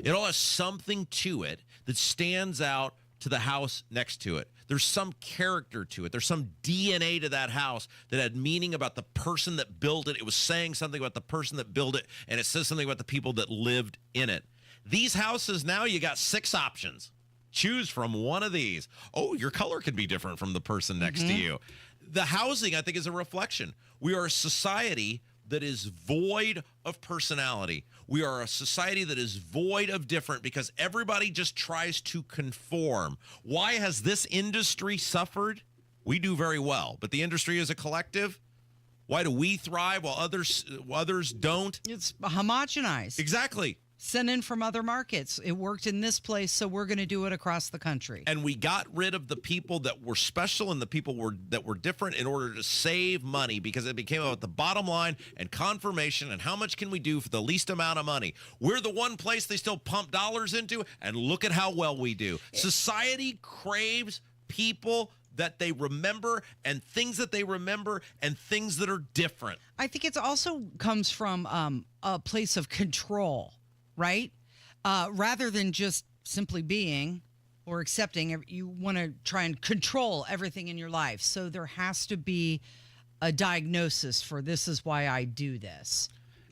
It all has something to it that stands out to the house next to it. There's some character to it. There's some DNA to that house that had meaning about the person that built it. It was saying something about the person that built it, and it says something about the people that lived in it. These houses now, you got 6 options. Choose from one of these. Oh, your color could be different from the person next to you. The housing, I think, is a reflection. We are a society that is void of personality. We are a society that is void of different because everybody just tries to conform. Why has this industry suffered? We do very well, but the industry as a collective, why do we thrive while others don't? It's homogenized. Exactly. Sent in from other markets. It worked in this place, so we're going to do it across the country. And we got rid of the people that were special and the people that were different in order to save money because it became about the bottom line and confirmation and how much can we do for the least amount of money. We're the one place they still pump dollars into, and look at how well we do. Society craves people that they remember and things that they remember and things that are different. I think it also comes from a place of control. Right? Rather than just simply being or accepting, you want to try and control everything in your life. So there has to be a diagnosis for this is why I do this.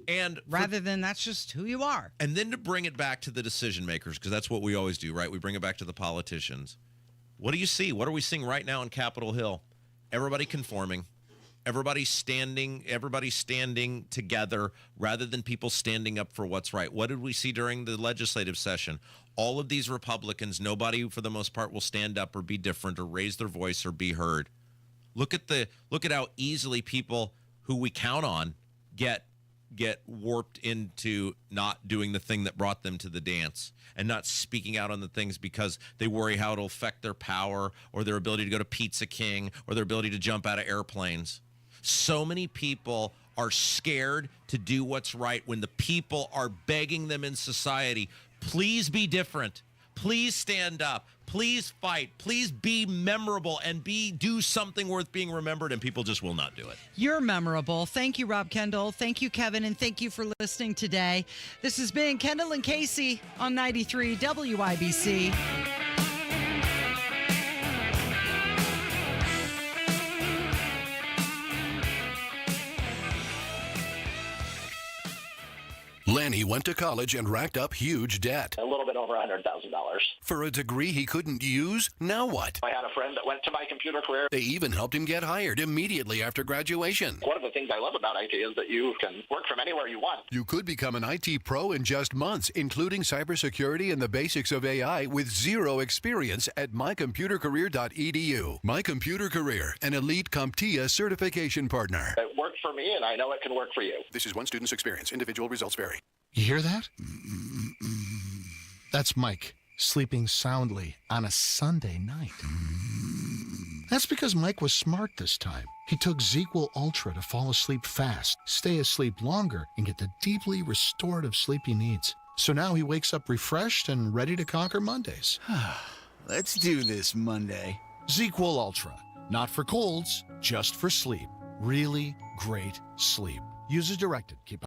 And rather than that's just who you are. And then to bring it back to the decision makers, because that's what we always do, right? We bring it back to the politicians. What do you see? What are we seeing right now on Capitol Hill? Everybody conforming. Everybody's standing together rather than people standing up for what's right. What did we see during the legislative session? All of these Republicans, nobody for the most part will stand up or be different or raise their voice or be heard. Look at how easily people who we count on get warped into not doing the thing that brought them to the dance and not speaking out on the things because they worry how it'll affect their power or their ability to go to Pizza King or their ability to jump out of airplanes. So many people are scared to do what's right when the people are begging them in society, please be different. Please stand up. Please fight. Please be memorable and do something worth being remembered, and people just will not do it. You're memorable. Thank you, Rob Kendall. Thank you, Kevin, and thank you for listening today. This has been Kendall and Casey on 93 WIBC. Lanny went to college and racked up huge debt. A little bit over $100,000. For a degree he couldn't use, now what? I had a friend that went to my computer career. They even helped him get hired immediately after graduation. One of the things I love about IT is that you can work from anywhere you want. You could become an IT pro in just months, including cybersecurity and the basics of AI with zero experience at mycomputercareer.edu. My Computer Career, an elite CompTIA certification partner. It worked for me, and I know it can work for you. This is one student's experience. Individual results vary. You hear that? That's Mike sleeping soundly on a Sunday night. That's because Mike was smart this time. He took ZQL Ultra to fall asleep fast, stay asleep longer, and get the deeply restorative sleep he needs. So now he wakes up refreshed and ready to conquer Mondays. Let's do this Monday. ZQL Ultra. Not for colds, just for sleep. Really great sleep. Use as directed. Keep